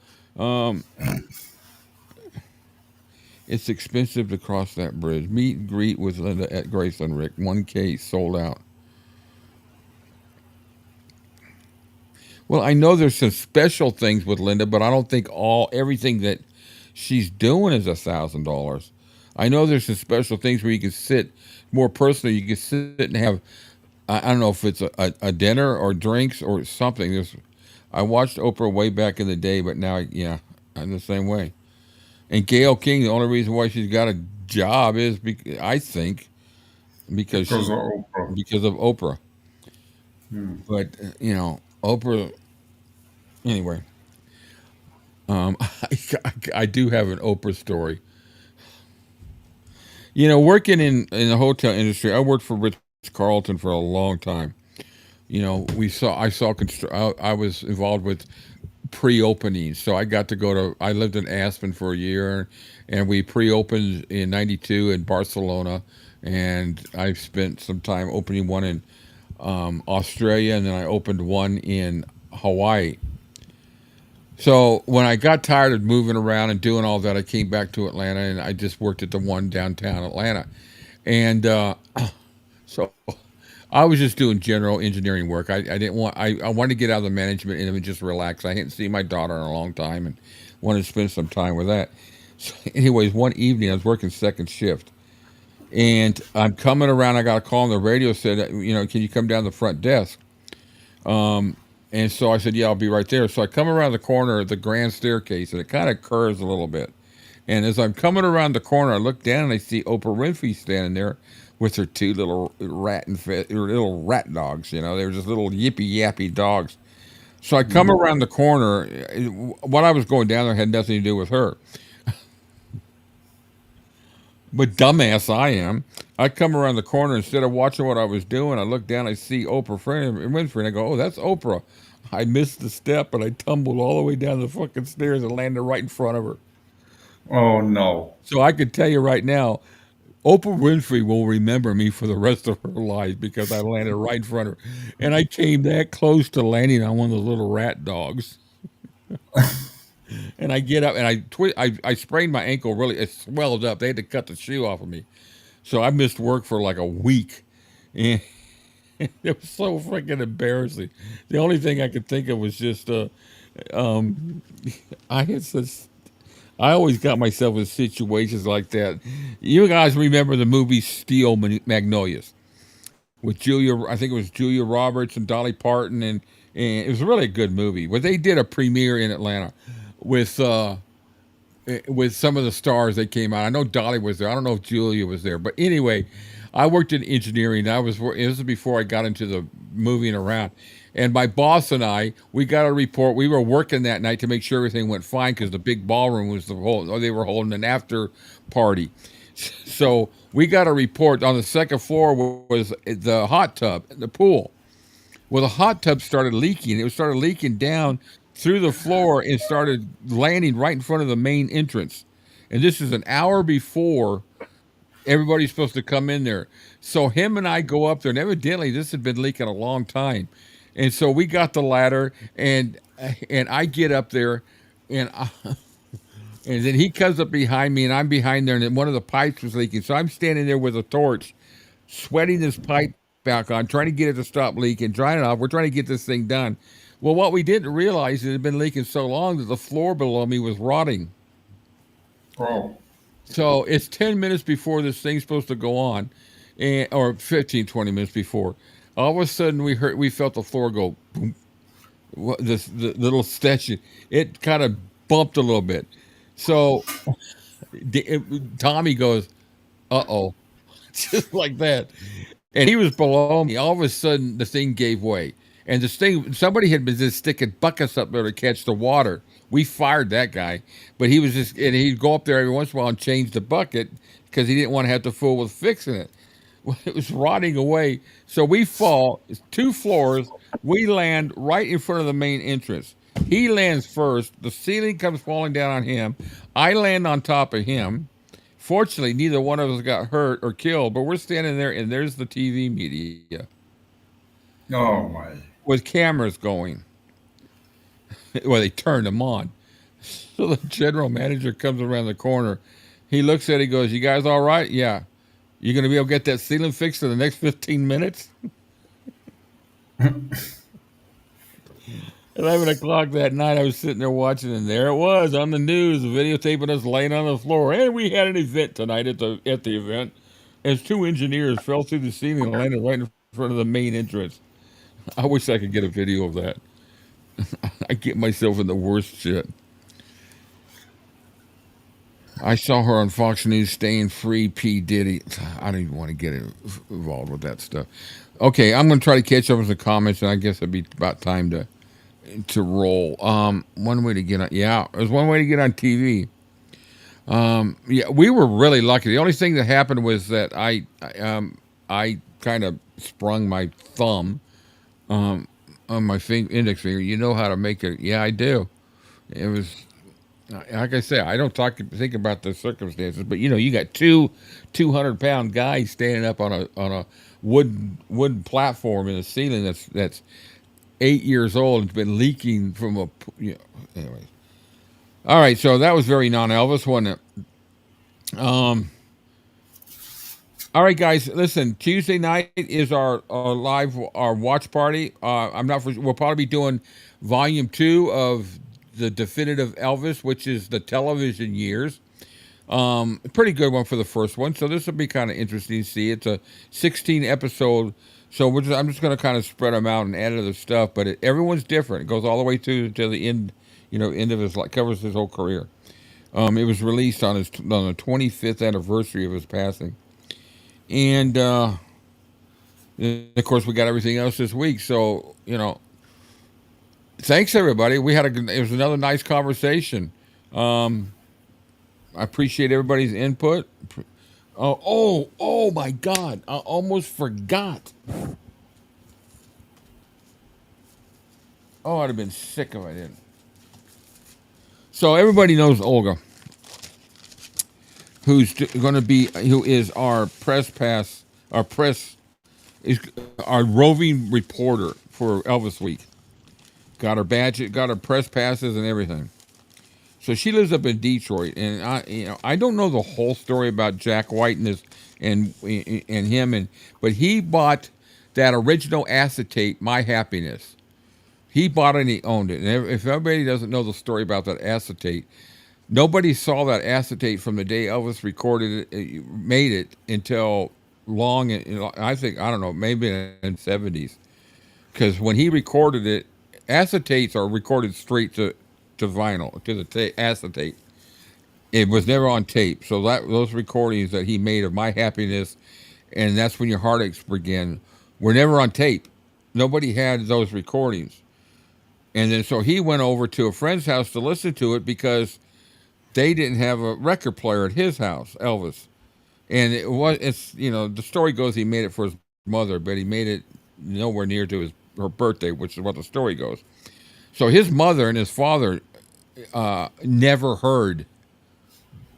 It's expensive to cross that bridge. Meet and greet with Linda at Graceland, Rick. One case sold out. Well, I know there's some special things with Linda, but I don't think everything that she's doing is $1,000. I know there's some special things where you can sit more personally. You can sit and have I don't know if it's a dinner or drinks or something. I watched Oprah way back in the day, but now yeah, I'm the same way. And Gail King, the only reason why she's got a job is I think because Because of Oprah. because of Oprah. But Oprah. Anyway, I do have an Oprah story. Working in the hotel industry, I worked for Ritz Carlton for a long time. I was involved with pre-opening, so I got to go to. I lived in Aspen for a year, and we pre-opened in '92 in Barcelona, and I spent some time opening one in Australia, and then I opened one in Hawaii. So when I got tired of moving around and doing all that, I came back to Atlanta, and I just worked at the one downtown Atlanta, and so I was just doing general engineering work. I didn't want. I wanted to get out of the management and just relax. I hadn't seen my daughter in a long time, and wanted to spend some time with that. So, anyways, one evening I was working second shift, and I'm coming around. I got a call on the radio said, can you come down to the front desk? And so I said, yeah, I'll be right there. So I come around the corner of the grand staircase, and it kind of curves a little bit. And as I'm coming around the corner, I look down and I see Oprah Winfrey standing there with her two little little rat dogs. They were just little yippy yappy dogs. So I come around the corner. What I was going down there had nothing to do with her. But dumbass I am, I come around the corner, instead of watching what I was doing, I look down, I see Oprah Winfrey, and I go, oh, that's Oprah. I missed the step, and I tumbled all the way down the fucking stairs and landed right in front of her. Oh no. So I can tell you right now, Oprah Winfrey will remember me for the rest of her life because I landed right in front of her. And I came that close to landing on one of those little rat dogs. And I get up and I sprained my ankle really. It swelled up. They had to cut the shoe off of me. So I missed work for like a week. And it was so freaking embarrassing. The only thing I could think of was just I had such. I always got myself in situations like that. You guys remember the movie Steel Magnolias with I think it was Julia Roberts and Dolly Parton, and it was really a good movie. But they did a premiere in Atlanta with some of the stars that came out. I know Dolly was there. I don't know if Julia was there. But anyway, I worked in engineering. This was before I got into the moving around. And my boss and we got a report. We were working that night to make sure everything went fine because the big ballroom was they were holding an after party. So we got a report on the second floor was the hot tub, the pool. Well, the hot tub started leaking. It started leaking down through the floor and started landing right in front of the main entrance. And this is an hour before everybody's supposed to come in there. So him and I go up there, and evidently this had been leaking a long time. And so we got the ladder, and I get up there, and then he comes up behind me, and I'm behind there, and then one of the pipes was leaking. So I'm standing there with a torch, sweating this pipe back on, trying to get it to stop leaking, drying it off. We're trying to get this thing done. Well, what we didn't realize is it had been leaking so long that the floor below me was rotting. Oh. So it's 10 minutes before this thing's supposed to go on, or 15, 20 minutes before. All of a sudden, we felt the floor go boom. The little stench. It kind of bumped a little bit. So Tommy goes, "Uh-oh," just like that. And he was below me. All of a sudden, the thing gave way. And somebody had been just sticking buckets up there to catch the water. We fired that guy, but and he'd go up there every once in a while and change the bucket because he didn't want to have to fool with fixing it. Well, it was rotting away. So we fall, it's 2 floors. We land right in front of the main entrance. He lands first. The ceiling comes falling down on him. I land on top of him. Fortunately, neither one of us got hurt or killed, but we're standing there, and there's the TV media. Oh, my. With cameras going. Well, they turned them on. So the general manager comes around the corner, He looks at it, he goes, "You guys all right? Yeah. You going to be able to get that ceiling fixed in the next 15 minutes?" 11 o'clock that night, I was sitting there watching, and there it was on the news, videotaping us laying on the floor. And we had an event tonight at the event, as two engineers fell through the ceiling and landed right in front of the main entrance. I wish I could get a video of that. I get myself in the worst shit. I saw her on Fox News staying free P. Diddy. I don't even want to get involved with that stuff. Okay, I'm going to try to catch up with the comments, and I guess it'd be about time to roll. One way to get on, yeah, there's one way to get on TV. Yeah, we were really lucky. The only thing that happened was that I kind of sprung my thumb on my index finger. You know how to make it? Yeah, I do. It was like I say, I don't think about the circumstances, but you got 200-pound guys standing up on a wood platform in the ceiling that's 8 years old. It's been leaking from anyways. All right, so that was very non-Elvis, wasn't it? All right, guys, listen. Tuesday night is our watch party. We'll probably be doing volume 2 of the definitive Elvis, which is the television years. Pretty good one for the first one. So this will be kind of interesting to see. It's a 16 episode. So I'm just going to kind of spread them out and add other stuff. But everyone's different. It goes all the way to the end. End of his life, covers his whole career. It was released on the 25th anniversary of his passing. And of course, we got everything else this week. So thanks everybody. It was another nice conversation. I appreciate everybody's input. Oh my God! I almost forgot. Oh, I'd have been sick if I didn't. So everybody knows Olga, who is our our roving reporter for Elvis Week. Got her badge, got her press passes and everything. So she lives up in Detroit, and I don't know the whole story about Jack White and him, but he bought that original acetate, My Happiness. He bought it and he owned it. And if everybody doesn't know the story about that acetate, nobody saw that acetate from the day Elvis recorded it, made it, until long. I don't know, maybe in the 70s, because when he recorded it, acetates are recorded straight to vinyl, to the acetate. It was never on tape. So those recordings that he made of My Happiness and That's When Your Heartaches Begin were never on tape. Nobody had those recordings. And then so he went over to a friend's house to listen to it because they didn't have a record player at his house, Elvis. And the story goes he made it for his mother, but he made it nowhere near to her birthday, which is what the story goes. So his mother and his father never heard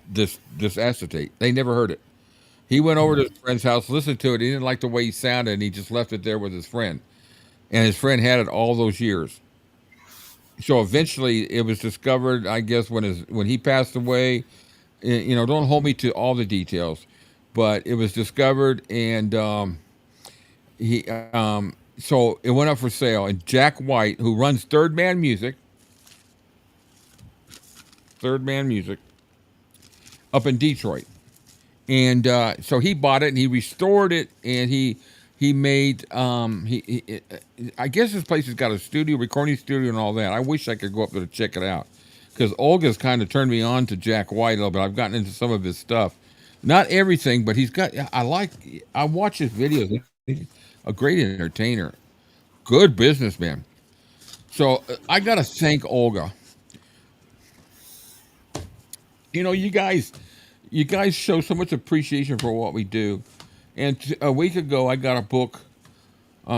this acetate. They never heard it. He went over to his friend's house, listened to it. He didn't like the way he sounded, and he just left it there with his friend. And his friend had it all those years. So eventually it was discovered, I guess, when he passed away. Don't hold me to all the details, but it was discovered, and so it went up for sale. And Jack White, who runs Third Man Music up in Detroit, and so he bought it and he restored it, and he made I guess his place has got a recording studio and all that. I wish I could go up there to check it out, because Olga's kind of turned me on to Jack White a little bit. I've gotten into some of his stuff, not everything, but I watch his videos. He's a great entertainer, good businessman. So I gotta thank Olga. You guys show so much appreciation for what we do. And a week ago, I got a book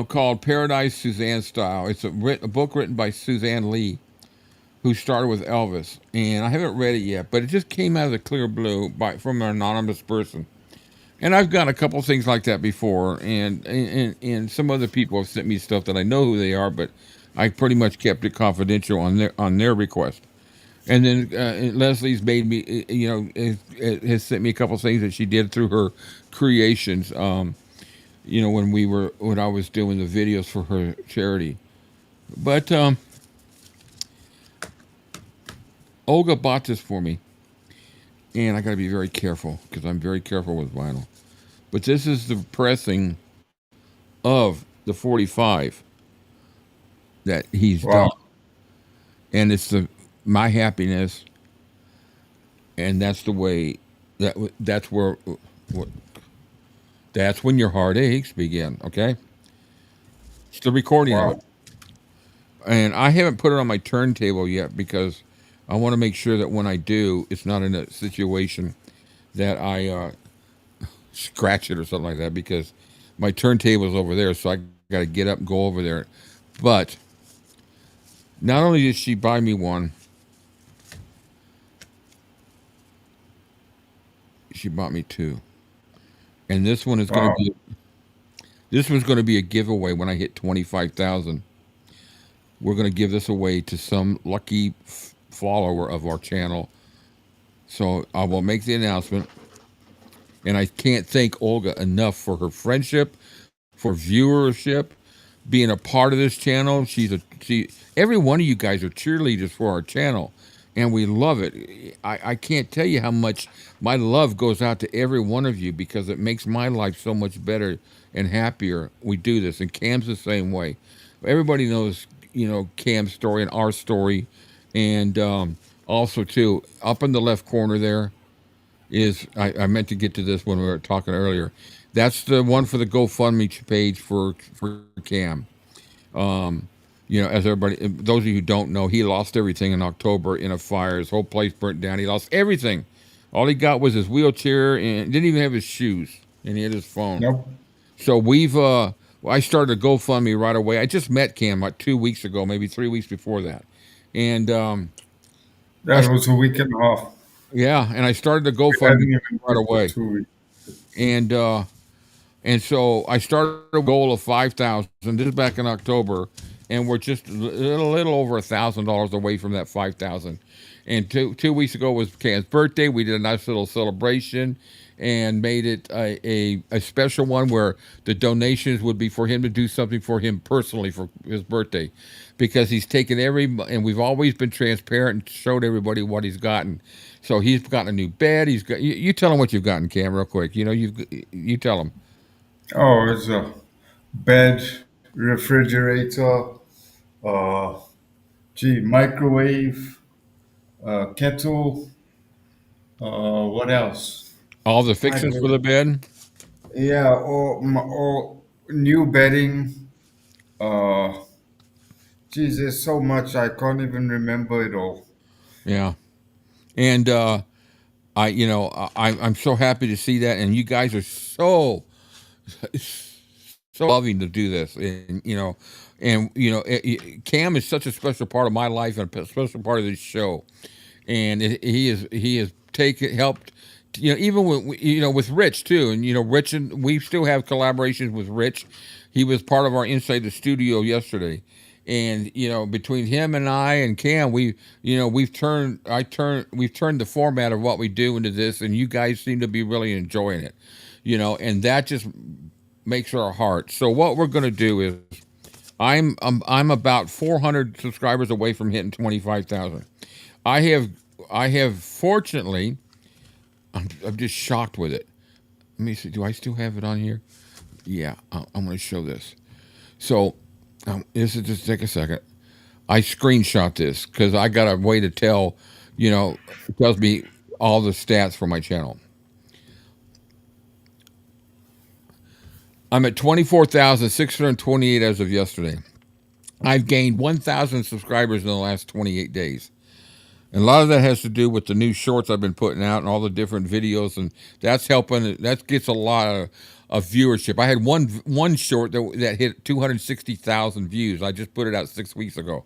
called Paradise Suzanne Style. It's a book written by Suzanne Lee, who started with Elvis. And I haven't read it yet, but it just came out of the clear blue from an anonymous person. And I've got a couple things like that before. And some other people have sent me stuff that I know who they are, but I pretty much kept it confidential on their request. And then Leslie's made me, has sent me a couple things that she did through her creations. When I was doing the videos for her charity. But Olga bought this for me, and I got to be very careful because I'm very careful with vinyl. But this is the pressing of the 45 that he's done, Wow. and it's the my happiness, and that's the way that's where what, that's when your heart aches begin. Okay, it's the recording of it, Wow. and I haven't put it on my turntable yet because I want to make sure that when I do, it's not in a situation that I scratch it or something like that because my turntable's over there, so I got to get up and go over there. But not only did she buy me one, she bought me two, and Wow. this one's going to be a giveaway when I hit 25,000. We're going to give this away to some lucky follower of our channel. So I will make the announcement, and I can't thank Olga enough for her friendship, for viewership, being a part of this channel. Every one of you guys are cheerleaders for our channel, and we love it. I can't tell you how much my love goes out to every one of you because it makes my life so much better and happier. We do this, and Cam's the same way. Everybody knows, Cam's story and our story, and also too up in the left corner there is I meant to get to this when we were talking earlier. That's the one for the GoFundMe page for Cam. As everybody, those of you who don't know, he lost everything in October in a fire. His whole place burnt down. He lost everything. All he got was his wheelchair and didn't even have his shoes, and he had his phone. Nope. So I started a GoFundMe right away. I just met Cam like 2 weeks ago, maybe 3 weeks before that, and I That was a week and a half. yeah, and I started the We GoFundMe hadn't even right been for away, 2 weeks. and so I started a goal of 5,000. This is back in October, and we're just a little over $1,000 away from that 5,000. And 2 weeks ago was Cam's birthday. We did a nice little celebration and made it a special one where the donations would be for him to do something for him personally for his birthday, because he's taken and we've always been transparent and showed everybody what he's gotten. So he's gotten a new bed. He's got you tell him what you've gotten, Cam, real quick. You tell him. Oh, it's a bed, refrigerator, uh, microwave, kettle. What else? All the My fixings for God. the bed. Yeah, all new bedding. Uh, there's so much I can't even remember it all. Yeah. And I'm so happy to see that, and you guys are so loving to do this, Cam is such a special part of my life and a special part of this show, and he has taken helped, even with Rich too, and Rich, and we still have collaborations with Rich. He was part of our Inside the Studio yesterday, and between him and I and Cam, we've turned the format of what we do into this, and you guys seem to be really enjoying it, and that just makes our heart. So what we're going to do is I'm about 400 subscribers away from hitting 25,000. I have fortunately, I'm just shocked with it. Let me see. Do I still have it on here? Yeah, I'm going to show this. So this is just take a second. I screenshot this because I got a way to tell. It tells me all the stats for my channel. I'm at 24,628 as of yesterday. I've gained 1,000 subscribers in the last 28 days. And a lot of that has to do with the new shorts I've been putting out and all the different videos, and that's helping. That gets a lot of viewership. I had one short that hit 260,000 views. I just put it out 6 weeks ago.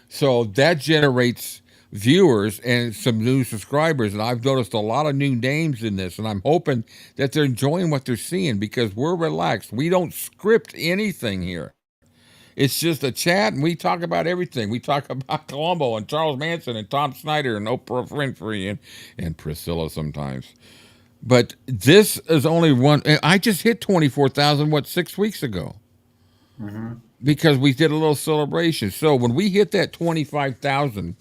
So that generates viewers and some new subscribers, and I've noticed a lot of new names in this, and I'm hoping that they're enjoying what they're seeing because we're relaxed. We don't script anything here. It's just a chat, and we talk about everything. We talk about Columbo and Charles Manson and Tom Snyder and Oprah Winfrey and Priscilla sometimes. But this is only one. I just hit 24,000, 6 weeks ago, because we did a little celebration. So when we hit that 25,000,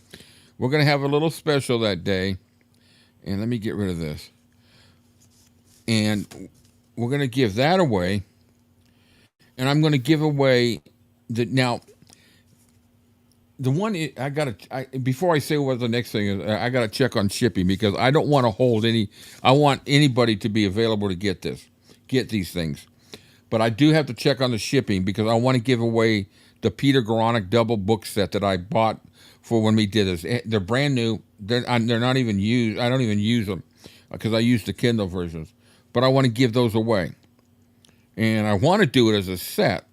we're going to have a little special that day. And let me get rid of this. And we're going to give that away. And I'm going to give away now. The one I got to before I say what the next thing is, I got to check on shipping, because I don't want to hold any. I want anybody to be available to get these things, but I do have to check on the shipping, because I want to give away the Peter Guralnick double book set that I bought for when we did this. They're brand new. They're not even used. I don't even use them, because I use the Kindle versions. But I want to give those away, and I want to do it as a set,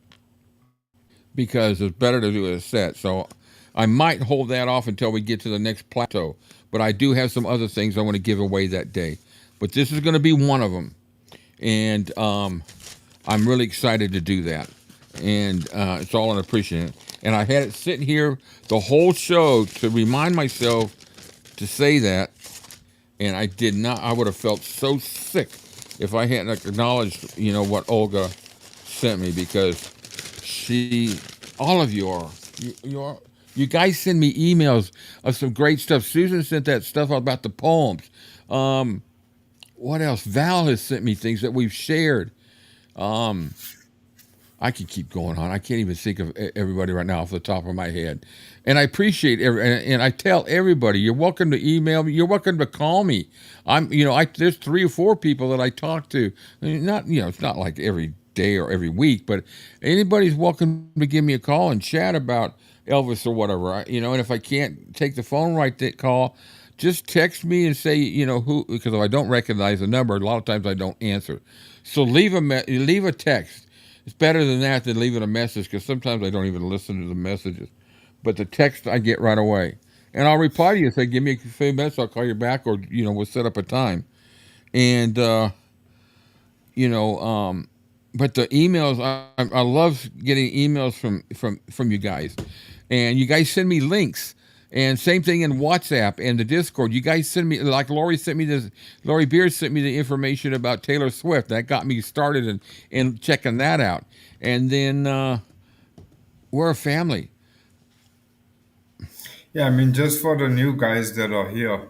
because it's better to do it as a set. So I might hold that off until we get to the next plateau. But I do have some other things I want to give away that day. But this is going to be one of them. And I'm really excited to do that. And it's all an appreciation. And I had it sitting here the whole show to remind myself to say that. And I did not. I would have felt so sick if I hadn't acknowledged, what Olga sent me, because all of you are, you guys send me emails of some great stuff. Susan sent that stuff about the poems. What else? Val has sent me things that we've shared. I could keep going on. I can't even think of everybody right now off the top of my head. And I appreciate and I tell everybody, you're welcome to email me. You're welcome to call me. There's 3 or 4 people that I talk to. It's not like every day or every week, but anybody's welcome to give me a call and chat about Elvis or whatever. And if I can't take the phone that call, just text me and say, who, because if I don't recognize the number, a lot of times I don't answer. So leave a text. It's better than that than leaving a message, because sometimes I don't even listen to the messages. But the text I get right away. And I'll reply to you and say, give me a few minutes, I'll call you back, or, we'll set up a time. And, but the emails, I love getting emails from you guys. And you guys send me links. And same thing in WhatsApp and the Discord. You guys send me, like Lori Beard sent me the information about Taylor Swift. That got me started in checking that out. And then we're a family. Yeah, just for the new guys that are here,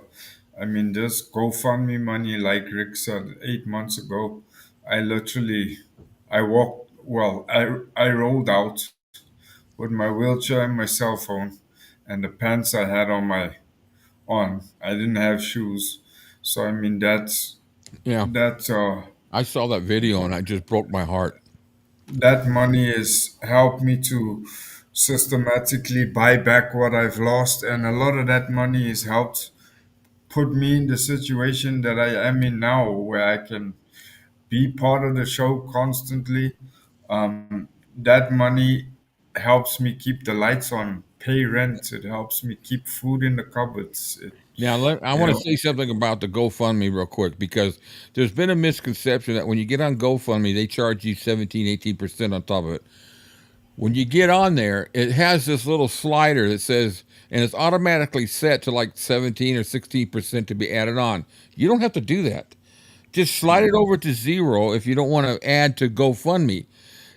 this GoFundMe money, like Rick said 8 months ago, I rolled out with my wheelchair and my cell phone and the pants I had on. I didn't have shoes. So, Yeah. that's I saw that video and I just broke my heart. that money has helped me to systematically buy back what I've lost, and a lot of that money has helped put me in the situation that I am in now, where I can be part of the show constantly. That money helps me keep the lights on, pay rent. It helps me keep food in the cupboards. Now, I want to say something about the GoFundMe real quick, because there's been a misconception that when you get on GoFundMe, they charge you 17, 18% on top of it. When you get on there, it has this little slider that says, and it's automatically set to like 17 or 16% to be added on. You don't have to do that. Just slide it over to 0 if you don't want to add to GoFundMe.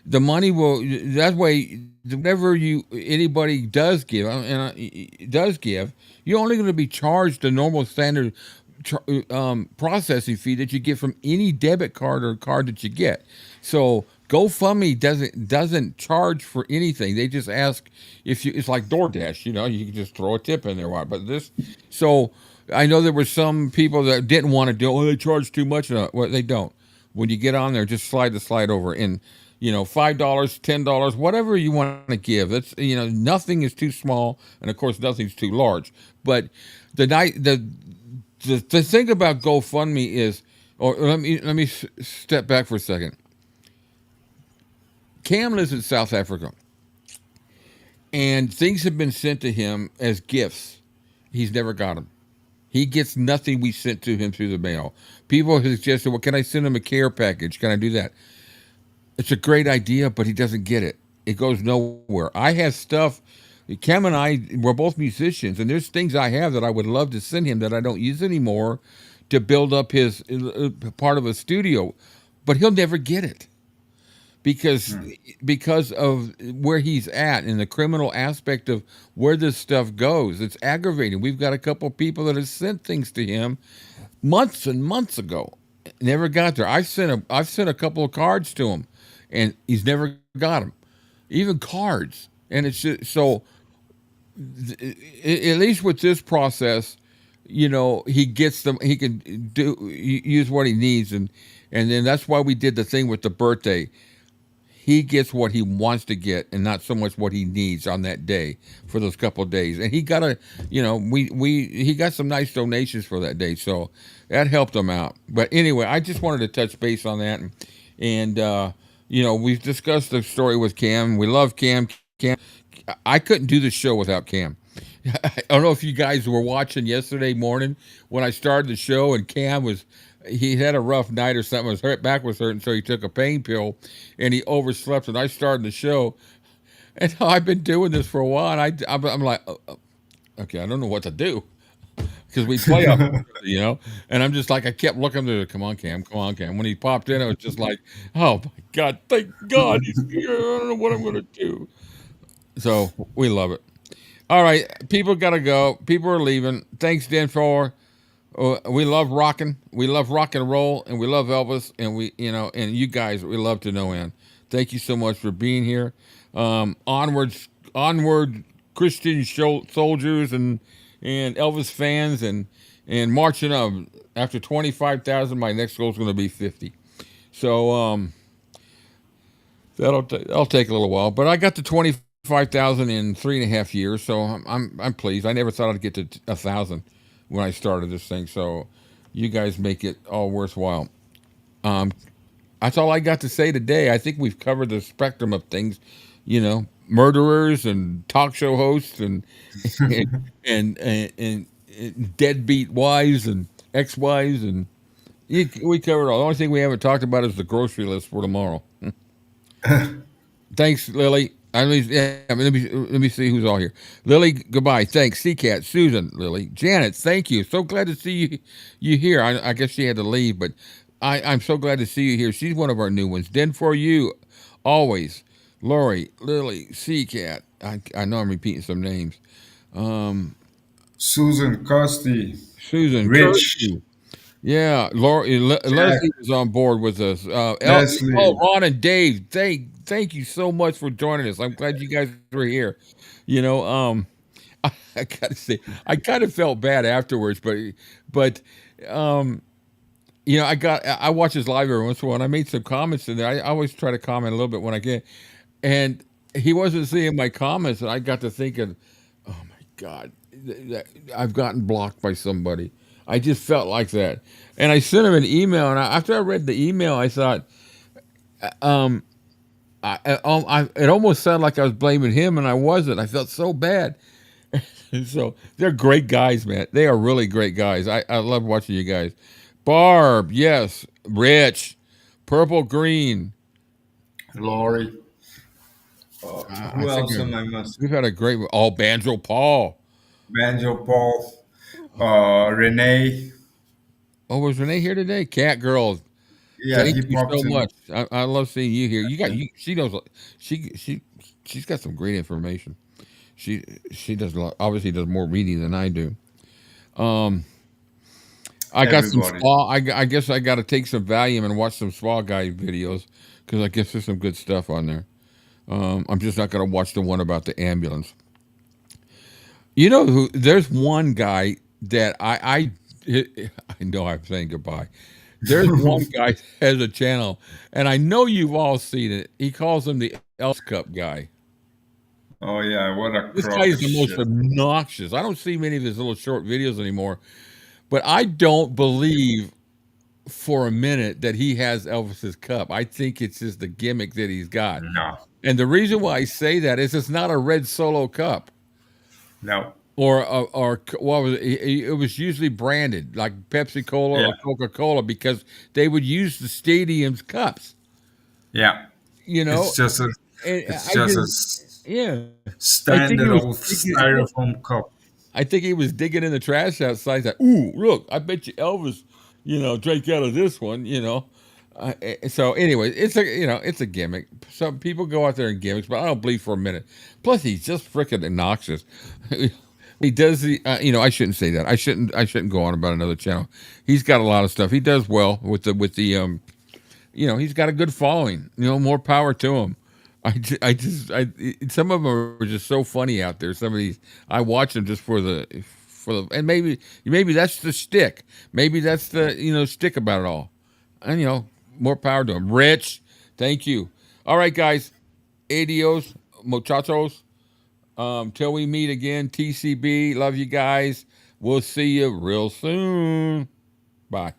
The money will, that way, whenever anybody does give, you're only going to be charged the normal standard processing fee that you get from any debit card or card that you get. So GoFundMe doesn't charge for anything. They just ask it's like DoorDash, you can just throw a tip in there. But so I know there were some people that didn't want to do, they charge too much. Well, they don't. When you get on there, just slide over, and $5, $10, whatever you want to give. That's nothing is too small, and of course nothing's too large. But the thing about GoFundMe is, or let me step back for a second. Cam lives in South Africa, and things have been sent to him as gifts. He's never got them. He gets nothing we sent to him through the mail. People have suggested, well, can I send him a care package? Can I do that? It's a great idea, but he doesn't get it. it goes nowhere. I have stuff. Cam and I we're both musicians, and there's things I have that I would love to send him that I don't use anymore to build up his part of a studio, but he'll never get it because of where he's at and the criminal aspect of where this stuff goes. It's aggravating. We've got a couple people that have sent things to him months and months ago, never got there. I've sent a couple of cards to him, and he's never got them, even cards. And it's just, so at least with this process, he gets them. He can use what he needs, and then that's why we did the thing with the birthday. He gets what he wants to get and not so much what he needs on that day for those couple of days. And he got he got some nice donations for that day, so that helped him out. But anyway, I just wanted to touch base on that, and we've discussed the story with Cam. We love Cam. I couldn't do the show without Cam. I don't know if you guys were watching yesterday morning when I started the show, and he had a rough night or something. His back was hurting, so he took a pain pill, and he overslept. And I started the show, and I've been doing this for a while. And I'm like, okay, I don't know what to do because we play up, And I'm just like, I kept looking to, come on, Cam. When he popped in, I was just like, oh my God, thank God he's here. I don't know what I'm gonna do. So we love it. All right, people gotta go. People are leaving. Thanks, Dan, for. We love rocking. We love rock and roll, and we love Elvis, and and you guys, we love to no end. Thank you so much for being here. Onward, Christian soldiers and Elvis fans, and marching up. After 25,000, my next goal is going to be 50. So that'll take a little while, but I got to 25,000 in 3.5 years, so I'm pleased. I never thought I'd get to 1,000 when I started this thing, so you guys make it all worthwhile. That's all I got to say today. I think we've covered the spectrum of things, murderers and talk show hosts and and deadbeat wives and ex-wives, and we covered all. The only thing we haven't talked about is the grocery list for tomorrow. Thanks, Lily. Let me see who's all here. Lily, goodbye. Thanks. CCAT, Susan, Lily, Janet. Thank you. So glad to see you here. I guess she had to leave, but I'm so glad to see you here. She's one of our new ones. Then for you, always, Lori, Lily, CCAT. I know I'm repeating some names. Susan, Kirsty, Susan, Rich, Kirsty. Yeah, Leslie was on board with us. Leslie. Ron and Dave, thank you so much for joining us. I'm glad you guys were here. I gotta say, I kind of felt bad afterwards, but I watch his live every once in a while, and I made some comments in there. I always try to comment a little bit when I can, and he wasn't seeing my comments, and I got to thinking, oh my God, I've gotten blocked by somebody. I just felt like that, and I sent him an email. And after I read the email, I thought, it almost sounded like I was blaming him, and I wasn't. I felt so bad. So they're great guys, man. They are really great guys. I love watching you guys. Barb, yes, Rich, Purple Green, Lori. Who else am I missing? We've had a great. Oh, Banjo Paul. Banjo Paul. Renee. Oh, was Renee here today? Cat Girl. Yeah, Thank he you popped so in. much. I love seeing you here. She knows. She's got some great information. She does obviously does more reading than I do. I got some spa. I guess I got to take some Valium and watch some spa guy videos because I guess there's some good stuff on there. I'm just not going to watch the one about the ambulance. There's one guy that I know I'm saying goodbye. There's one guy that has a channel, and I know you've all seen it. He calls him the Elvis Cup guy. Oh yeah, what a This guy is the most obnoxious. I don't see many of his little short videos anymore, but I don't believe for a minute that he has Elvis's cup. I think it's just the gimmick that he's got. No. And the reason why I say that is it's not a red Solo cup. No. Or what was it? It was usually branded like Pepsi Cola or Coca-Cola because they would use the stadium's cups. Yeah. You know, it's just And It's I just a just, yeah. I think he standard was old digging, styrofoam cup. I think he was digging in the trash outside. Like, ooh, look! I bet you Elvis, drank out of this one. So anyway, it's a gimmick. Some people go out there and gimmicks, but I don't believe for a minute. Plus, he's just freaking obnoxious. He does I shouldn't say that. I shouldn't go on about another channel. He's got a lot of stuff. He does well he's got a good following. More power to him. Some of them are just so funny out there. Some of these, I watch them just and maybe that's the stick. Maybe that's the, stick about it all. And, more power to him. Rich, thank you. All right, guys. Adios, muchachos. Till we meet again, TCB. Love you guys. We'll see you real soon. Bye.